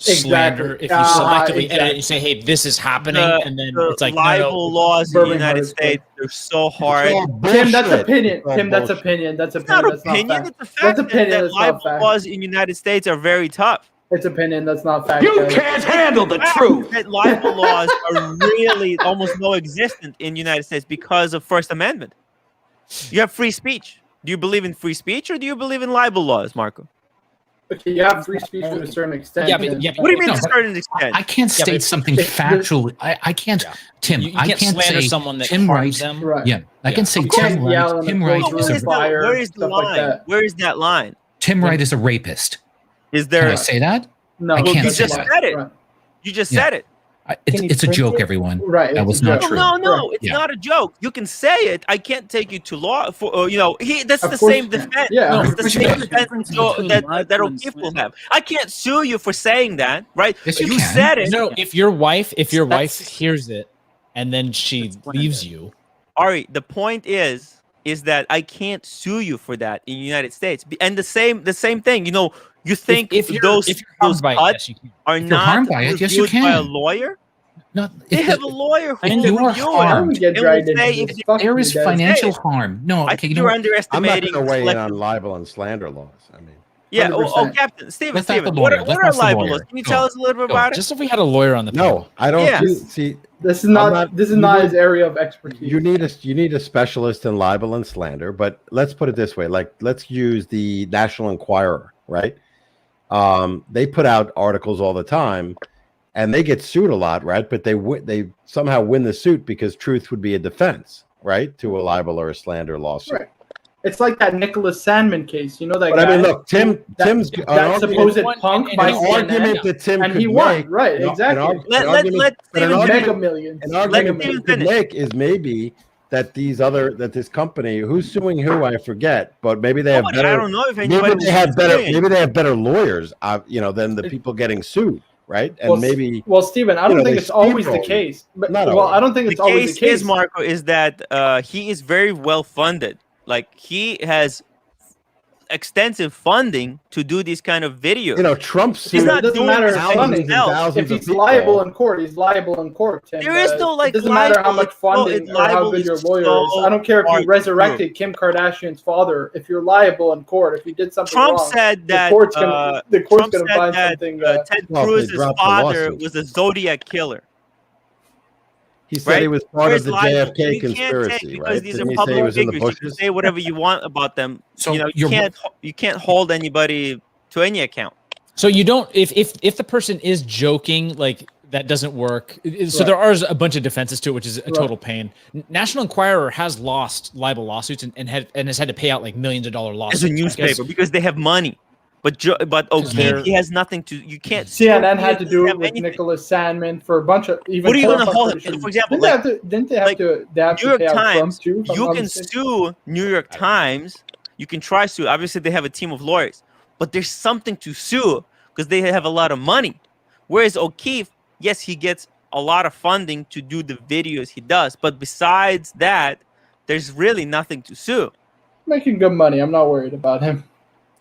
slander if you selectively edit and you say, "Hey, this is happening," and then it's like libel laws in the United States. They're so hard. Tim, that's opinion. Tim, that's opinion. That's opinion. It's not opinion. It's a fact. That's opinion. That libel laws in the United States are very tough. It's opinion. That's not fact. You can't handle the truth. That libel laws are really almost non-existent in the United States because of First Amendment. You have free speech. Do you believe in free speech or do you believe in libel laws, Marco? Okay, you have free speech to a certain extent. What do you mean to a certain extent? I can't state something factual. I can't, Tim. I can't say someone that Tim harms Wright. them. Right. Yeah, I can say Tim Wright. Tim Wright is a fire. Where is the line? Where is that line? Tim Wright is a rapist. Is there? Can I say that? No, I can't you say just that. said it. You just said it. It's a joke, everyone. Right. That was not true. No, it's not a joke. You can say it. I can't take you to law for that's the same defense. Yeah, it's the same defense that O'Keefe will have. I can't sue you for saying that, right? Yes, you said it. No, if your wife hears it and then she leaves you. Ari, the point is that I can't sue you for that in the United States. And the same thing, you think if those cuts are not reviewed by a lawyer? They have a lawyer who you are harmed. There is financial harm. No, I think you're underestimating. I'm not going to weigh in on libel and slander laws. I mean, yeah. Captain Steven, what are libel laws? Can you tell us a little bit about it? Just if we had a lawyer on the panel. No, I don't see. This is not his area of expertise. You need a specialist in libel and slander, but let's put it this way: like, let's use the National Enquirer, right? They put out articles all the time. And they get sued a lot, right? But they somehow win the suit because truth would be a defense, right, to a libel or a slander lawsuit. Right. It's like that Nicholas Sandman case. You know that but guy. I mean, look, Tim's that supposed punk by argument that Tim and could he won, make, right? Exactly. An argument he could make is maybe that this company who's suing who I forget, but maybe they have better. I don't know if anybody. Maybe they have better lawyers, than the people getting sued. Right, and Steven, I don't think it's always the case. But, I don't think it's always the case. Marco, is that he is very well funded. Like he has extensive funding to do these kind of videos. Trump. It doesn't matter if he's liable in court. He's liable in court. Tim. There is no It doesn't matter how much funding or how good your lawyer is. I don't care if you resurrected Kim Kardashian's father. If you're liable in court, if you did something Trump wrong, said that the court's going to find something. Ted Cruz's father was a Zodiac killer. He said he was part of the JFK conspiracy, right? These are public figures. You can say whatever you want about them. So you can't hold anybody to any account. So you don't if the person is joking, like that doesn't work. So there are a bunch of defenses to it, which is a total pain. National Enquirer has lost libel lawsuits and has had to pay out like millions of dollar lawsuits as a newspaper because they have money. But O'Keefe, he has nothing to. You can't. CNN had to do it with Nicholas Sandman for a bunch of even. What are you going to hold? For example, didn't they have to New York pay out Times? Trump too, You can sue New York Times. You can try sue. Obviously, they have a team of lawyers, but there's something to sue because they have a lot of money. Whereas O'Keefe, yes, he gets a lot of funding to do the videos he does, but besides that, there's really nothing to sue. Making good money. I'm not worried about him.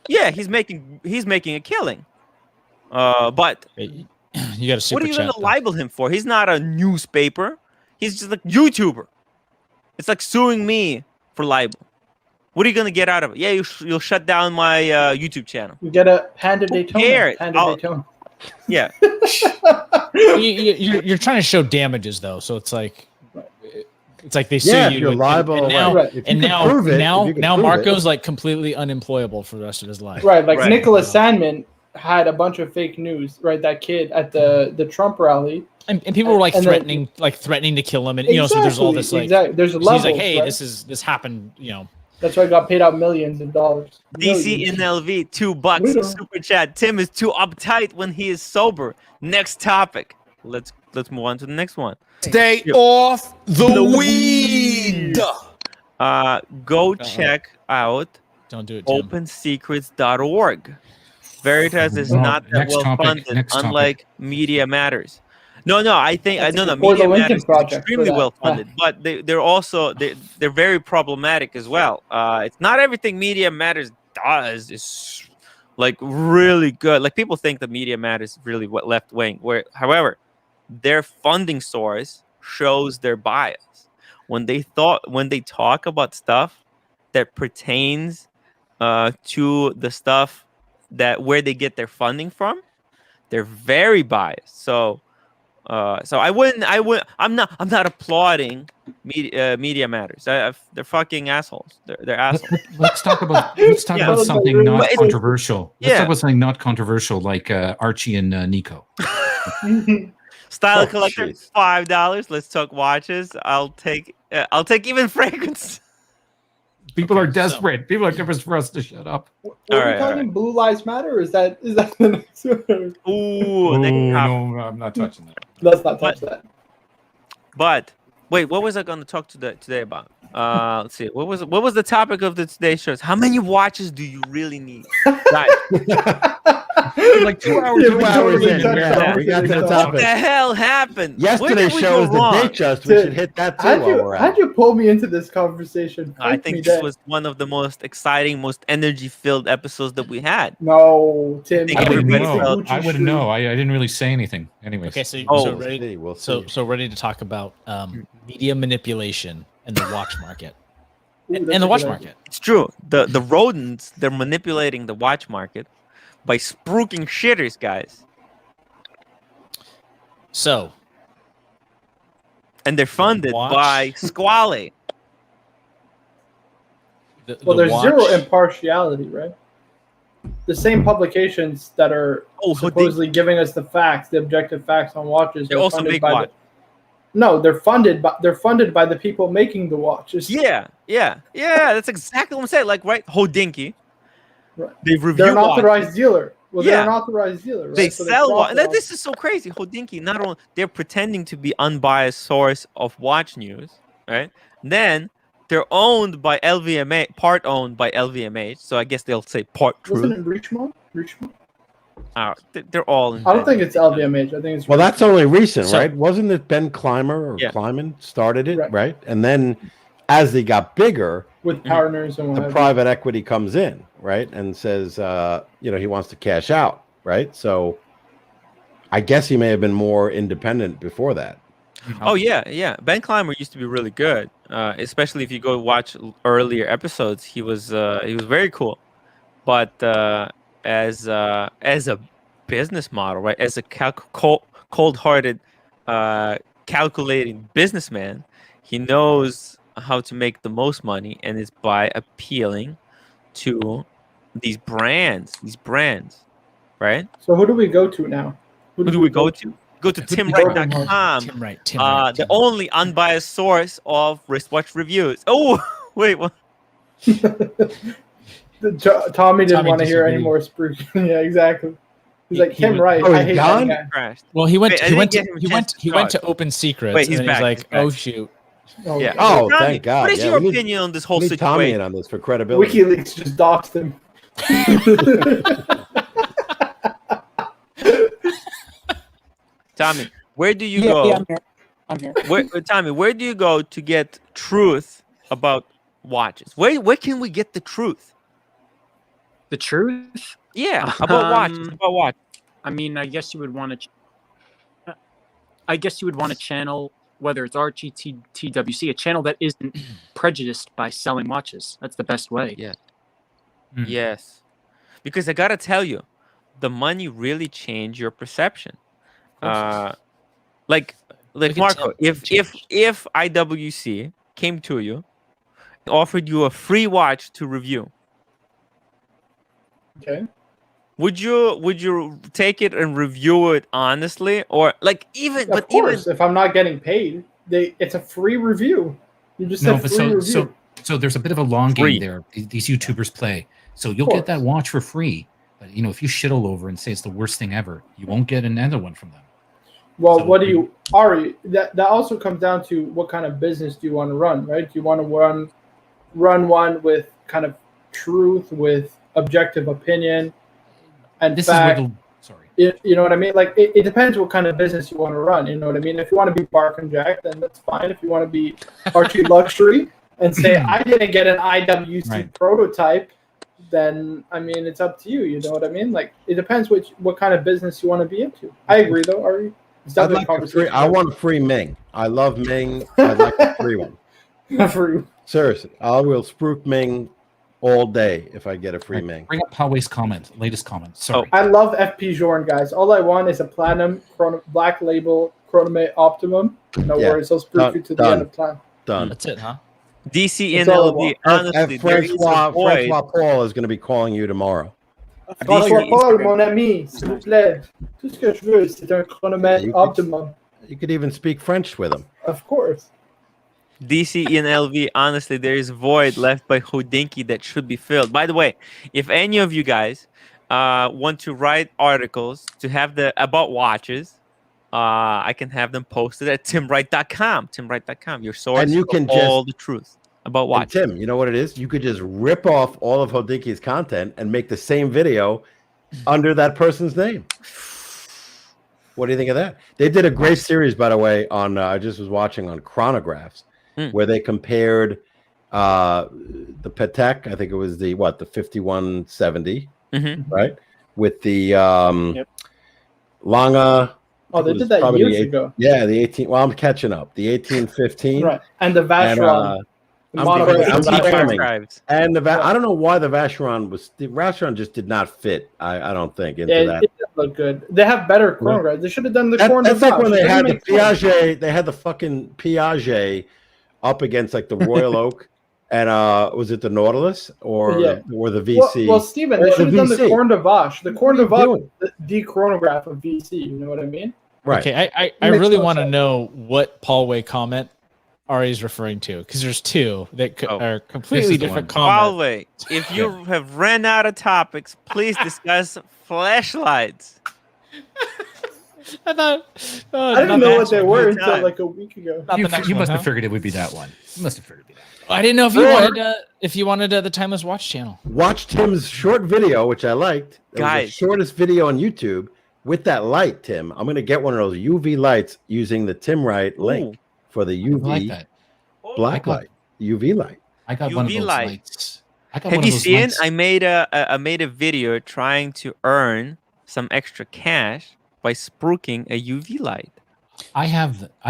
Yeah, he's making a killing. But you got a super what are you going to libel him for? He's not a newspaper. He's just a YouTuber. It's like suing me for libel. What are you going to get out of it? Yeah, you'll shut down my YouTube channel. You get a Panda Daytona. Daytona. Yeah. You're trying to show damages though, so it's like they sue you. You're liable. Now Marco's like completely unemployable for the rest of his life. Right, like Nicholas Sandman had a bunch of fake news. Right, that kid at the Trump rally, and people were threatening to kill him, and so there's all this like there's levels. He's like, hey, right? this happened, That's why I got paid out millions of dollars. DC NLV, $2 super chat. Tim is too uptight when he is sober. Next topic. Let's move on to the next one. Stay off the weed. Go check out Don't do it, Tim. opensecrets.org. Veritas is not that well funded, unlike Media Matters. No, I think Media Matters is extremely well funded, but they're very problematic as well. It's not everything Media Matters does is like really good. Like people think that Media Matters is really left wing, however, their funding source shows their bias. When they talk about stuff that pertains to the stuff where they get their funding from, they're very biased. So I'm not applauding Media Matters. They're fucking assholes. They're assholes. Let's talk about something not controversial. Let's talk about something not controversial, like Archie and Nico. Style collector, $5. Let's talk watches. I'll take even fragrance. People are desperate. People are desperate for us to shut up. Are we talking Blue Lives Matter? Or is that the next one? No, I'm not touching that. Let's not touch that. But wait, what was I going to talk today about? Let's see. What was the topic of today's show? How many watches do you really need? Right. Like 2 hours. 2 hours in. We got to the topic. What the hell happened? Yesterday's show was the Datejust. We should hit that too. How'd you pull me into this conversation? I think this was one of the most exciting, most energy-filled episodes that we had. No, Tim. I wouldn't know. I didn't really say anything. Anyways. Okay, so ready to talk about media manipulation and the watch market. And the watch market. It's true. The rodents, they're manipulating the watch market by spruiking shitters, guys. So. And they're funded by Squale. There's zero impartiality, right? The same publications that are supposedly giving us the facts, the objective facts on watches. They also make watches. No, they're funded by the people making the watches. Yeah. That's exactly what I'm saying. Like, right, Hodinkee. Right. They've reviewed. They're an authorized dealer. Well, they're an authorized dealer. Right? They sell watches. This is so crazy. Hodinkee, not only they're pretending to be unbiased source of watch news, right? Then they're owned by LVMH, part owned by LVMH. So I guess they'll say part true. Wasn't it Richemont? They're all. I don't think it's LVMH. I think it's. Well, that's only recent, right? Wasn't it Ben Clymer or Klyman started it, right? And then, as they got bigger, with partners and the private equity comes in, right, and says, he wants to cash out, right? So, I guess he may have been more independent before that. Oh yeah. Ben Clymer used to be really good, especially if you go watch earlier episodes. He was very cool, but as a business model, right? As a cold-hearted, calculating businessman, he knows how to make the most money, and it's by appealing to these brands, right? So who do we go to now? Who do we go to? Go to timwrite.com. Timwrite. The only unbiased source of wristwatch reviews. Oh, wait, what? Tommy didn't want to hear any more spruik. Yeah, exactly. He's like, timwrite. Oh, I he's hate gone? that guy. Well, he went Wait, to Open Secrets. Wait, he's and back. He's like, He's back. oh shoot. Yeah. Oh, Tommy, thank God. What is Yeah, your we need- opinion on this whole We need Tommy in situation? on this for credibility. WikiLeaks just doxed him. Tommy, where do you go? Yeah, I'm here. Tommy, where do you go to get truth about watches? Where can we get the truth? The truth? Yeah, about watches. About watches. I mean, I guess you would want to. I guess you would want to channel, whether it's RGTWC, a channel that isn't prejudiced by selling watches. That's the best way. Yeah. Yes, because I gotta tell you, the money really changed your perception. Like Marco, if IWC came to you, offered you a free watch to review, okay, would you take it and review it honestly, or like even? Of course, if I'm not getting paid, it's a free review. You just said free review. So there's a bit of a long game there. These YouTubers play, so you'll get that watch for free. But if you shit all over and say it's the worst thing ever, you won't get another one from them. Well, what do you, Ari? That also comes down to what kind of business do you want to run, right? Do you want to run one with kind of truth, with objective opinion, and this fact? Is where sorry. You know what I mean? Like it depends what kind of business you want to run. You know what I mean? If you want to be Bark and Jack, then that's fine. If you want to be Archie Luxury and say I didn't get an IWC prototype, then I mean it's up to you. You know what I mean? Like it depends what kind of business you want to be into. I agree, though, Ari. I want a free Ming. I love Ming. I'd like a free one. Free. Seriously, I will spruik Ming all day if I get a free Ming. Bring up Poway's latest comment. Sorry. I love FP Jorn, guys. All I want is a platinum black label Chronomate Optimum. No worries, I'll spruik you to the end of time. Done. That's it, huh? DC and LV. Honestly, Francois Paul is going to be calling you tomorrow. François Paul, mon ami, s'il vous plaît. Tout ce que je veux, c'est un chronomètre optimum. You could even speak French with him. Of course. DC and LV, honestly, there is void left by Houdinki that should be filled. By the way, if any of you guys want to write articles to have about watches, I can have them posted at timwrite.com. Timwrite.com, your source and you can for all the truth about watches. Tim, you know what it is? You could just rip off all of Houdinki's content and make the same video under that person's name. What do you think of that? They did a great series, by the way, on I just was watching on Chronographs, where they compared the Patek, I think it was the 5170, right, with the Lange. Oh, they did that years ago. Yeah, the 18. Well, I'm catching up. The 1815, right, and the Vacheron. I'm and I don't know why the Vacheron just did not fit. I don't think into that. It didn't look good. They have better chronographs. They should have done the That's like when they had the Piaget. They had the fucking Piaget up against like the Royal Oak, and was it the Nautilus or the VC? Well, Steven, they should have done the Corne de Vache. The Corne de Vache, the chronograph of VC. You know what I mean? Right. Okay, I really want to know what Paul Way comment Ari is referring to, because there's two that are completely different comments. Paul, if you have ran out of topics, please discuss flashlights. I didn't know what they were until like a week ago. You must have figured it would be that one. You must have figured it would be that one. I didn't know if you wanted the Timeless Watch channel. Watch Tim's short video, which I liked. Guys, the shortest video on YouTube with that light, Tim. I'm going to get one of those UV lights using the timwrite link. For the UV black light, UV light. I got UV one of those light. Lights. Have you seen? Lights. I made a video trying to earn some extra cash by spruiking a UV light. I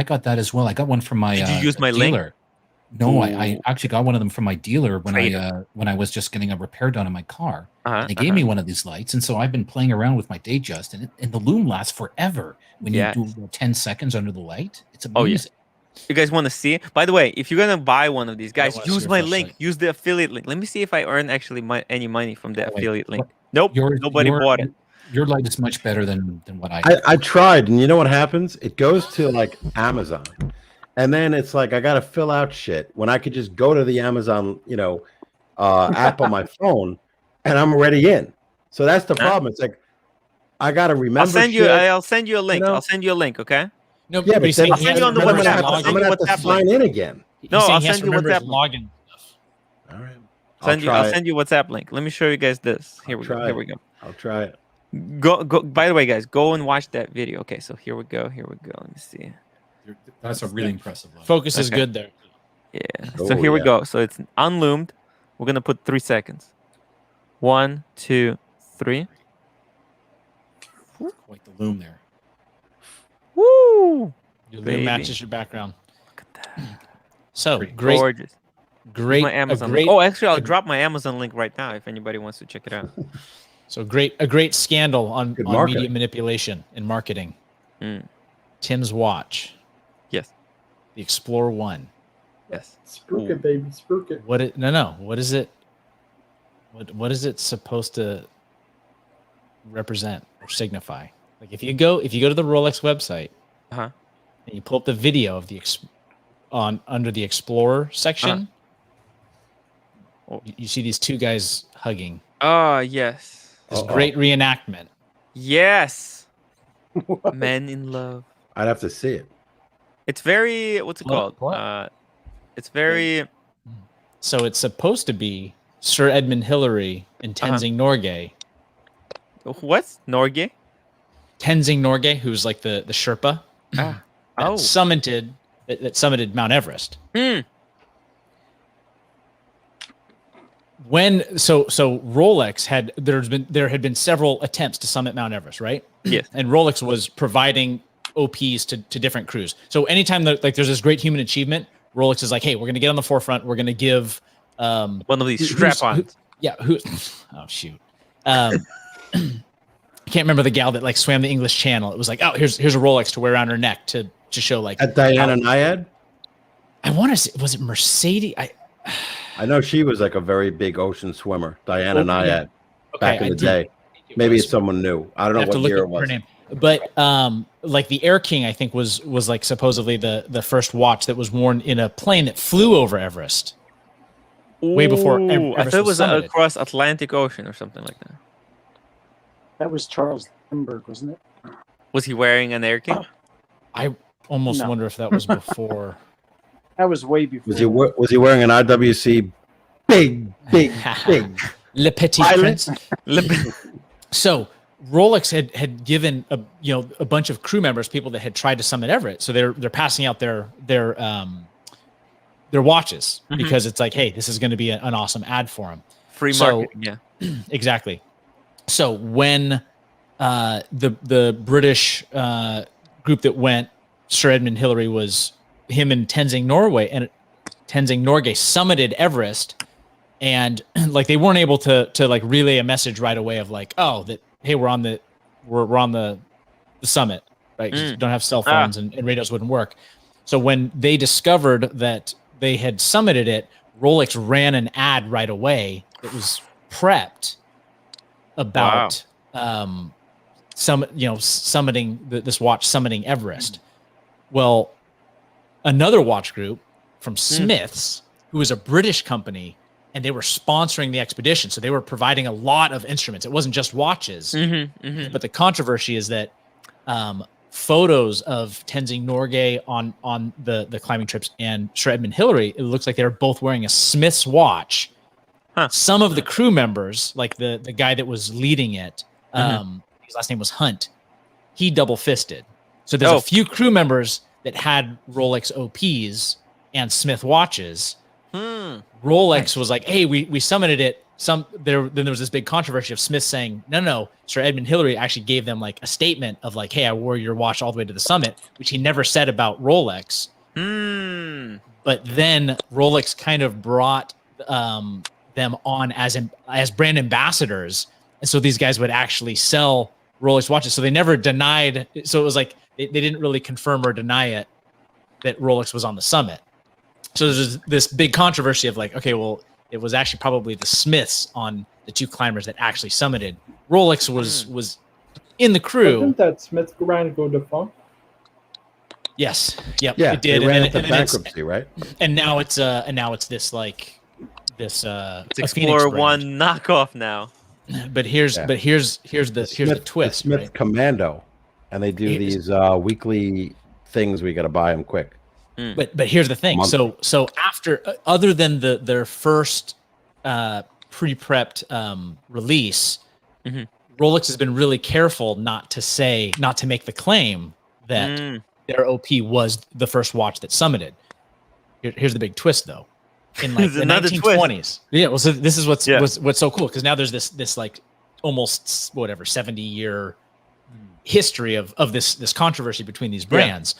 got that as well. I got one from my. Did you use my dealer. link? No, I actually got one of them from my dealer when I was just getting a repair done on my car. They gave me one of these lights, and so I've been playing around with my Datejust, and the lume lasts forever when you do 10 seconds under the light. It's amazing. Oh, yeah. You guys want to see it? By the way, if you're gonna buy one of these, guys, use my link. Use the affiliate link. Let me see if I earn actually any money from the affiliate link. Nope, nobody bought it. Your light is much better than what I. I tried, and you know what happens? It goes to like Amazon, and then it's like I got to fill out shit when I could just go to the Amazon, app on my phone, and I'm already in. So that's the problem. It's like I got to remember. I'll send you a link. I'll send you a link. Okay. No, yeah, but I'll send you on the WhatsApp. I'm gonna have to sign in again. No, I'll send you WhatsApp login stuff. All right. I'll send you WhatsApp link. Let me show you guys this. Here we go. I'll try it. Go. By the way, guys, go and watch that video. Okay, so here we go. Let me see. That's a really impressive one. Focus is good there. Yeah. So here we go. So it's unloomed. We're gonna put 3 seconds. 1, 2, 3. Quite the loom there. Woo! Your loom matches your background. Look at that. So Pretty great, gorgeous. great. My Amazon link. Oh, actually, I'll drop my Amazon link right now if anybody wants to check it out. So a great scandal on marketing. media manipulation and marketing. Mm. Tim's watch. Yes. The Explorer 1. Yes. Spruik it, baby. Spruik it. What? No. What is it? What is it supposed to represent or signify? Like if you go to the Rolex website, and you pull up the video of the under the Explorer section, you see these two guys hugging. Oh yes. This great reenactment. Yes. Men in love. I'd have to see it. It's very what's it called? It's very. So it's supposed to be Sir Edmund Hillary and Tenzing Norgay. What's Norgay? Tenzing Norgay, who's like the Sherpa that summited Mount Everest. So Rolex there had been several attempts to summit Mount Everest, right? Yes. And Rolex was providing OPs to different crews. So anytime there's this great human achievement, Rolex is like, hey, we're gonna get on the forefront. We're gonna give one of these strap-ons. Oh shoot. I can't remember the gal that like swam the English Channel. It was like, oh, here's a Rolex to wear around her neck to show like at Diana Nyad. I want to say, was it Mercedes? I know she was like a very big ocean swimmer, Diana Nyad, back in the day. Maybe it's someone new. I don't know what year it was. But like the Air King, I think was like supposedly the first watch that was worn in a plane that flew over Everest. Way before Everest I thought it was summited. across Atlantic Ocean or something like that. That was Charles Lindbergh, wasn't it? Was he wearing an Air King? I almost wonder if that was before. That was way before. Was he wearing an IWC big? Le Petit Prince. So Rolex had given a bunch of crew members, people that had tried to summit Everest. So they're passing out their watches because it's like, hey, this is going to be an awesome ad for them. Free marketing, yeah. Exactly. So when the British group that went, Sir Edmund Hillary was him and Tenzing Norgay summited Everest, and like they weren't able to like relay a message right away of like, oh, that hey, we're on the summit, right? 'Cause you don't have cell phones and radios wouldn't work. So when they discovered that they had summited it, Rolex ran an ad right away that was prepped about summiting this watch, summiting Everest. Well, another watch group from Smiths, who was a British company, and they were sponsoring the expedition, so they were providing a lot of instruments. It wasn't just watches. But the controversy is that photos of Tenzing Norgay on the climbing trips and Sir Edmund Hillary, it looks like they were both wearing a Smiths watch. Some of the crew members, like the guy that was leading it, his last name was Hunt, he double fisted. So there's a few crew members that had Rolex OPs and Smith watches. Rolex was like, hey, we summited it. Then there was this big controversy of Smith saying, no, Sir Edmund Hillary actually gave them like a statement of like, hey, I wore your watch all the way to the summit, which he never said about Rolex. But then Rolex kind of brought them on as brand ambassadors, and so these guys would actually sell Rolex watches. So they never denied. So it was like they didn't really confirm or deny it that Rolex was on the summit. So there's this big controversy of like, okay, well, it was actually probably the Smiths on the two climbers that actually summited. Rolex was in the crew. Didn't that Smith brand go defunct? Yes. Yep. Yeah, it did. They ran and into bankruptcy, right? And now it's this like this It's a Explorer Phoenix One brand. knockoff now. But here's the twist. Smith Right? Commando, and they do these weekly things. We got to buy them quick. But here's the thing. So after other than their first pre-prepped release, Rolex has been really careful not to make the claim that their OP was the first watch that summited. Here's the big twist, though. In like the 1920s, twist. Yeah. Well, so this is what's so cool, because now there's this like almost 70-year history of this controversy between these brands.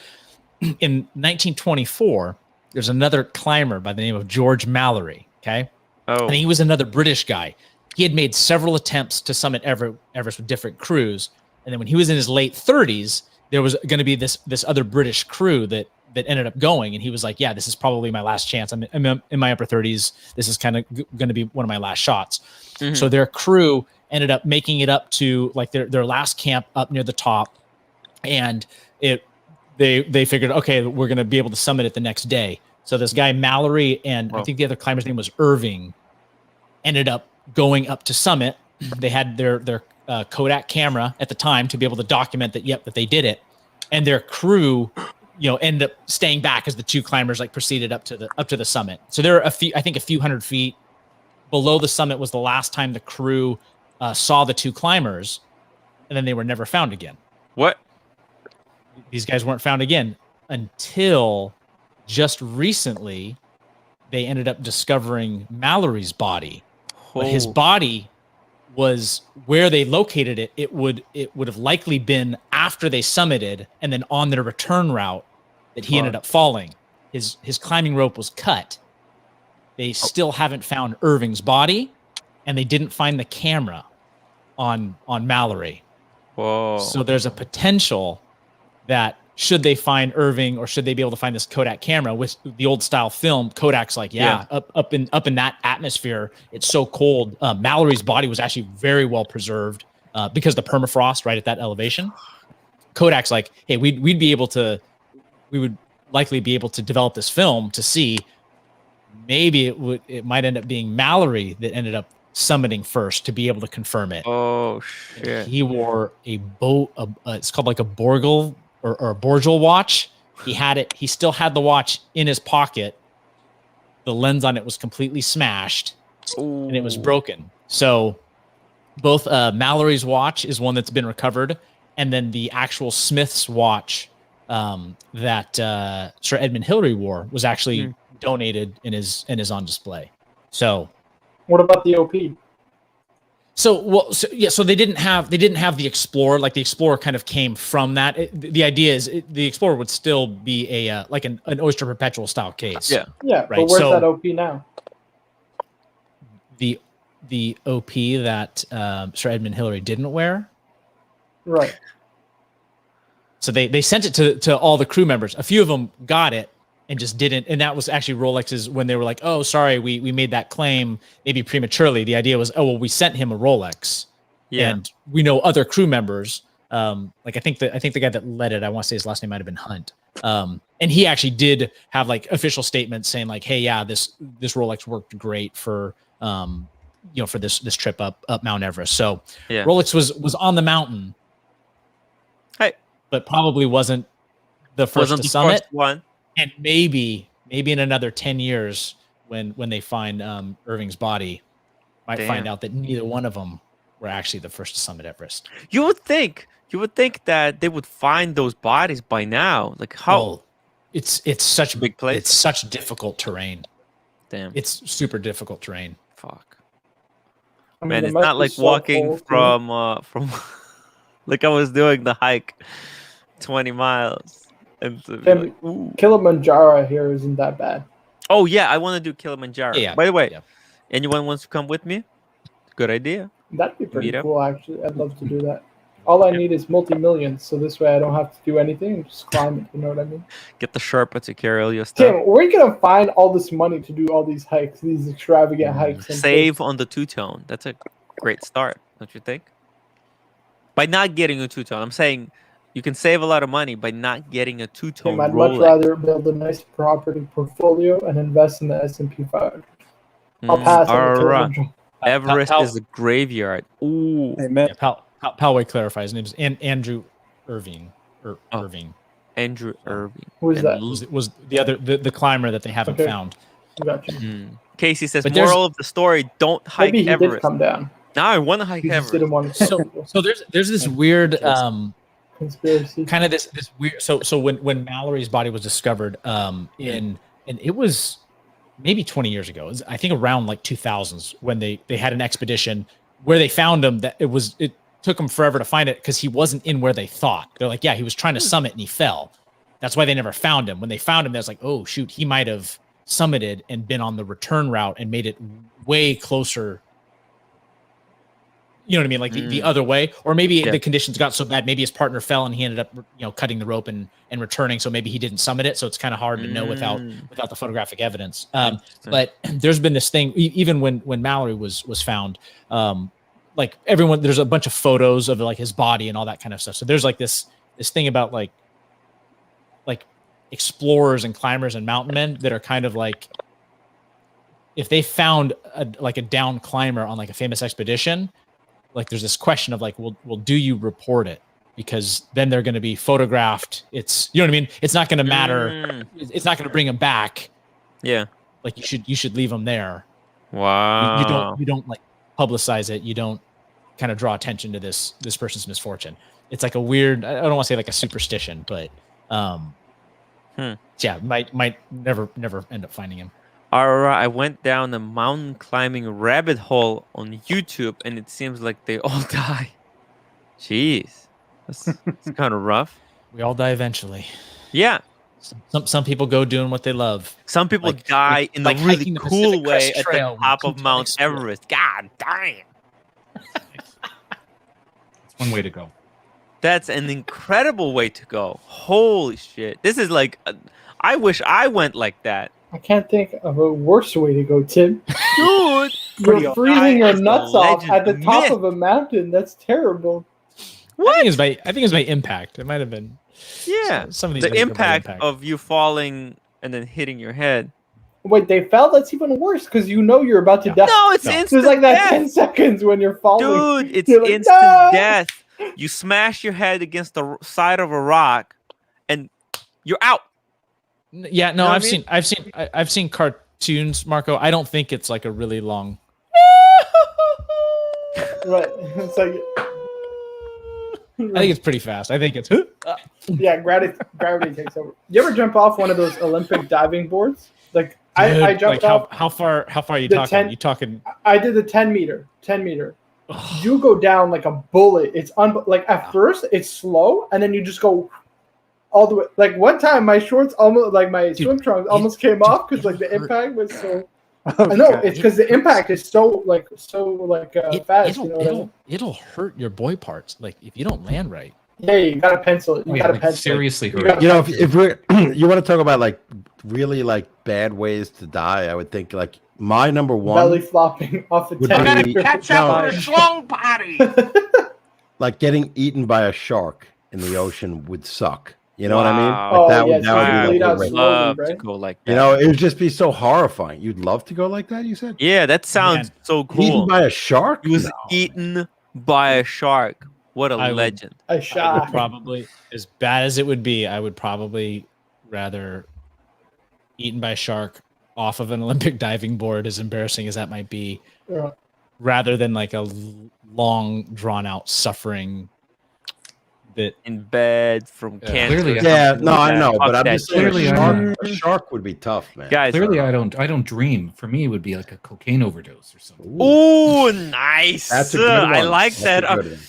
Yeah. In 1924, there's another climber by the name of George Mallory. Okay, and he was another British guy. He had made several attempts to summit Everest with different crews, and then when he was in his late 30s, there was going to be this other British crew that ended up going, and he was like, yeah, this is probably my last chance. I'm in my upper 30s. This is kind of going to be one of my last shots. So their crew ended up making it up to like their last camp up near the top, and they figured, okay, we're going to be able to summit it the next day. So this guy Mallory and I think the other climber's name was Irving ended up going up to summit. They had their Kodak camera at the time to be able to document that they did it, and their crew ended up staying back as the two climbers like proceeded up to the summit. So there are a few hundred feet below the summit was the last time the crew saw the two climbers, and then they were never found again. What? These guys weren't found again until just recently. They ended up discovering Mallory's body, but his body was where they located it. It would have likely been after they summited, and then on their return route that he ended up falling. His climbing rope was cut. They still haven't found Irving's body, and they didn't find the camera on Mallory. Whoa! So there's a potential that should they find Irving, or should they be able to find this Kodak camera with the old style film, Kodak's like, up in that atmosphere, it's so cold. Mallory's body was actually very well preserved because the permafrost right at that elevation. Kodak's like, hey, we would likely be able to develop this film to see maybe it might end up being Mallory that ended up summiting first to be able to confirm it. Oh shit! And he wore it's called like a Borgel or a Borgel watch. He had it. He still had the watch in his pocket. The lens on it was completely smashed, and it was broken. So both Mallory's watch is one that's been recovered, and then the actual Smith's watch that Sir Edmund Hillary wore was actually donated and is on display. So, what about the OP? So they didn't have the Explorer. Like the Explorer kind of came from that. The idea is the Explorer would still be a like an Oyster Perpetual style case. Yeah. Right. But where's that OP now? The OP that Sir Edmund Hillary didn't wear. Right. So they sent it to all the crew members. A few of them got it and just didn't. And that was actually Rolex's when they were like, oh, sorry, we made that claim maybe prematurely. The idea was, oh, well, we sent him a Rolex. Yeah. And we know other crew members. Like I think the guy that led it, I want to say his last name might have been Hunt. And he actually did have like official statements saying like, hey, yeah, this Rolex worked great for for this trip up Mount Everest. So Rolex was on the mountain. Hey. But probably wasn't the first to summit. First one. And maybe in another 10 years, when they find Irving's body, might find out that neither one of them were actually the first to summit Everest. You would think that they would find those bodies by now. Like how? Well, it's such a big place. It's such difficult terrain. Damn. It's super difficult terrain. Fuck. I mean, Man, it's not like walking from like I was doing the hike 20 miles. And Kilimanjaro here isn't that bad. Oh yeah, I want to do Kilimanjaro. Yeah. By the way, anyone wants to come with me? Good idea. That'd be pretty cool, actually. I'd love to do that. All I need is multi-millions, so this way I don't have to do anything and just climb it. You know what I mean? Get the Sherpa to carry all your stuff. Tim, where are you gonna find all this money to do all these hikes, these extravagant hikes? Save on the two-tone. That's a great start, don't you think? by not getting a two-tone. I'm saying you can save a lot of money by not getting a two-tone I'd Rolex. much rather build a nice property portfolio and invest in the S&P 500. I'll pass on the Kilimanjaro. Everest is a graveyard. Ooh. Yeah, Poway clarifies. His name is Andrew Irving. Irving. Andrew Irving. Who is that? Was the other the climber that they haven't found. Gotcha. Casey says, moral of the story: don't hike Maybe he Everest. Did come down. Now I want to hike Everest. Didn't want to so there's this weird conspiracy. Kind of this weird. So when Mallory's body was discovered, and it was maybe 20 years ago. It was, I think around like 2000s when they had an expedition where they found him. That it took them forever to find it because he wasn't in where they thought. They're like, yeah, he was trying to summit and he fell. That's why they never found him. When they found him, that's like, oh shoot, he might have summited and been on the return route and made it way closer. You know what I mean? Like the other way, or maybe the conditions got so bad, maybe his partner fell and he ended up, cutting the rope and returning. So maybe he didn't summit it. So it's kind of hard to know without the photographic evidence. But there's been this thing, even when Mallory was found, like everyone, there's a bunch of photos of like his body and all that kind of stuff. So there's like this thing about like explorers and climbers and mountain men that are kind of like, if they found a downed climber on like a famous expedition, like there's this question of like, well, do you report it? Because then they're going to be photographed. It's, you know what I mean? It's not going to matter. It's not going to bring them back. Yeah. Like you should leave them there. Wow. You don't like publicize it. You don't kind of draw attention to this person's misfortune. It's like a weird, I don't want to say like a superstition, but yeah, might never end up finding him. I went down a mountain climbing rabbit hole on YouTube, and it seems like they all die. Jeez, it's kind of rough. We all die eventually. Yeah. Some people go doing what they love. Some people die in a really cool way at the top of Mount Everest. God damn. It's one way to go. That's an incredible way to go. Holy shit. This is like, I wish I went like that. I can't think of a worse way to go, Tim. Dude, you're freezing your nuts off at the top of a mountain. That's terrible. What? I think it was by impact. It might have been. Yeah, some of these the impact of you falling and then hitting your head. Wait, they fell? That's even worse because you're about to die. No, it's instant There's like that death. 10 seconds when you're falling. Dude, it's You're like, instant "No!" death. You smash your head against the side of a rock, and you're out. Yeah, no, You know I've seen cartoons, Marco. I don't think it's like a really long. Right, it's like. I think it's pretty fast. I think it's. Yeah, gravity takes over. You ever jump off one of those Olympic diving boards? Like I jumped off. How far are you talking? You talking? I did the 10 meter. You go down like a bullet. It's like at first it's slow, and then you just go all the way. Like one time, my shorts almost like my swim trunks almost came off because like the impact was so. I know it's because the impact is so fast. It'll hurt your boy parts. Like if you don't land right. Yeah, you gotta pencil it. You gotta pencil. Seriously, if we're you want to talk about like really like bad ways to die, I would think like my number one belly flopping off the tent. Catch up for a schlong party. Like getting eaten by a shark in the ocean would suck. You know what I mean? Wow. Like I would be would love to go like that. You know, it would just be so horrifying. You'd love to go like that, you said? Yeah, that sounds so cool. Eaten by a shark? He was eaten by a shark. What a legend. A shark. Probably, as bad as it would be, I would probably rather eaten by a shark off of an Olympic diving board, as embarrassing as that might be, rather than like a long, drawn-out suffering that in bed from cancer. Clearly, I know, but I'm just saying clearly a shark would be tough, man. Guys, clearly, I don't dream. For me, it would be like a cocaine overdose or something. Ooh, nice. That's a good one. I like That's that. a good one.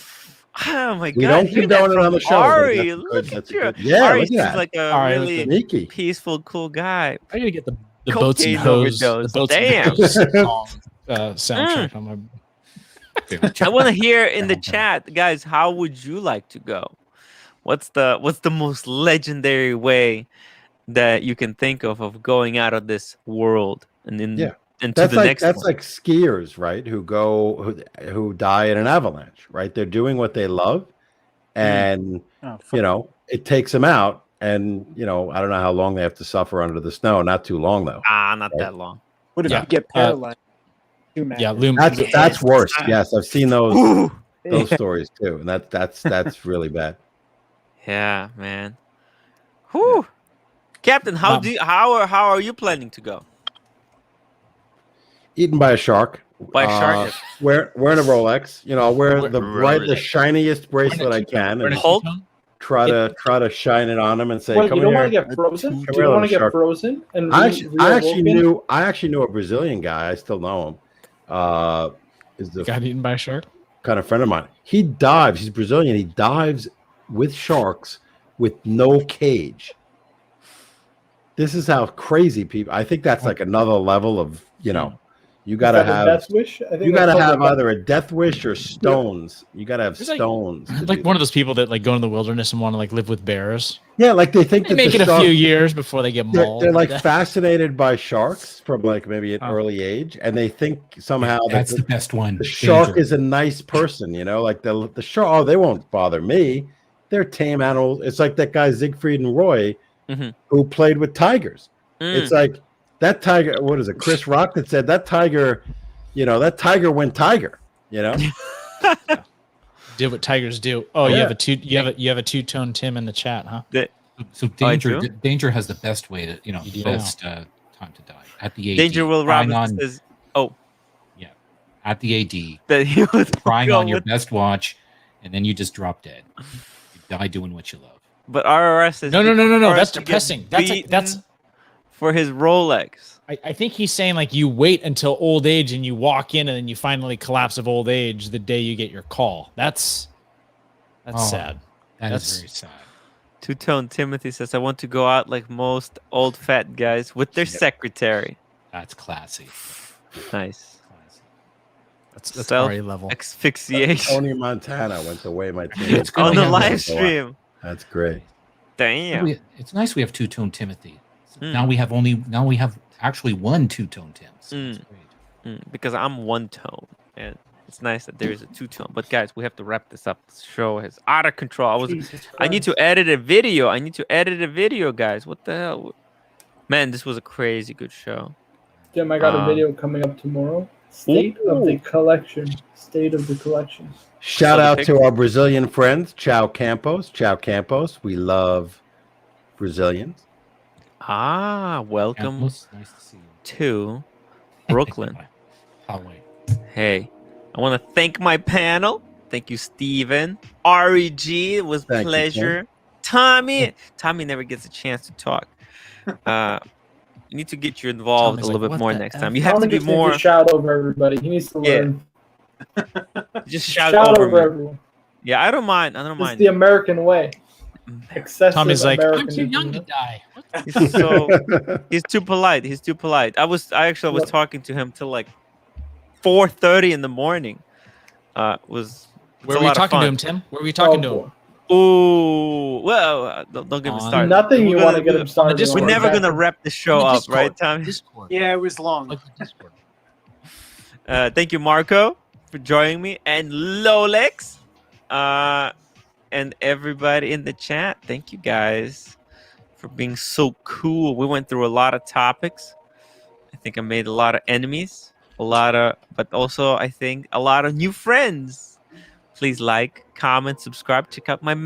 Oh my god! We don't condone it on the show. Ari, look at you. Yeah, Ari look seems at like a Ari, really sneaky, peaceful, cool guy. I gotta get the boats and Cocaine hose. The overdose. boats Damn. and hose song, soundtrack on my. I want to hear in the chat, guys. How would you like to go? What's the most legendary way that you can think of going out of this world and into that's the like, next that's one? like skiers, right? Who die in an avalanche, right? They're doing what they love, and it takes them out. And I don't know how long they have to suffer under the snow. Not too long though. Not that long. What if you get paralyzed? That's worse. Yes, I've seen those stories too, and that's really bad. Yeah, man. Whew. Captain, how are you planning to go? Eaten by a shark. By a shark. Wearing a Rolex. I'll wear the shiniest bracelet I can, and try to shine it on them and say, "Come here." You don't want to get frozen. Do you want to get frozen? And I actually knew a Brazilian guy. I still know him. Is the got eaten by a shark? Kind of friend of mine. He dives. He's Brazilian. He dives with sharks with no cage. This is how crazy people. I think that's like another level of you got to have death wish. You got to have either a death wish or stones. You got to have stones. Like one of those people that like go in the wilderness and want to like live with bears. Yeah, like they think they make it a few years before they get mauled. They're like fascinated by sharks from like maybe an early age, and they think somehow that's the best one. The shark is a nice person, like the shark. Oh, they won't bother me. They're tame animals. It's like that guy Siegfried and Roy, who played with tigers. It's like that tiger. What is it? Chris Rock that said that tiger. That tiger went tiger. Did what tigers do. Oh, you have a two-tone Tim in the chat, huh? So Danger has the best way to best time to die at the AD. Danger Will Robinson says, at the AD. That he was crying on your best watch, and then you just drop dead. You die doing what you love. But RRS is no. That's depressing. That's for his Rolex. I think he's saying like you wait until old age and you walk in and then you finally collapse of old age the day you get your call. That's sad. That's very sad. Two-Tone Timothy says, I want to go out like most old fat guys with their secretary. That's classy. Nice. That's RA level. Asphyxiation. Tony Montana went the way my team on the live stream. That's great. Damn. It's nice we have Two-Tone Timothy. Now we have actually one Two-Tone Tim. So that's great. Because I'm one tone, and it's nice that there is a two-tone. But guys, we have to wrap this up. The show is out of control. I need to edit a video. Guys. What the hell? Man, this was a crazy good show. Jim, I got a video coming up tomorrow. State of the collection. Shout out to our Brazilian friends, Ciao Campos. We love Brazilians. Welcome nice to see you. to Brooklyn. Hey, I want to thank my panel. Thank you, Steven. REG, it was a pleasure. Tommy never gets a chance to talk. You need to get you involved a little bit more next time. You have to be more. Shout over everybody. He needs to learn. Just shout over everyone. Yeah, I don't mind. It's the American way. Excessive Tommy's like, American I'm too young to die. He's too polite. I was talking to him till like 4:30 in the morning. Where were you talking to him, Tim? Where were you talking to him? Ooh, well, don't get me started. Nothing you want to get him started. We're never gonna wrap the show up, right, Tommy? Yeah, it was long. Thank you, Marco, for joining me, and Rolex, and everybody in the chat. Thank you guys for being so cool. We went through a lot of topics. I think I made a lot of enemies, but also I think a lot of new friends. Please like, comment, subscribe, check out my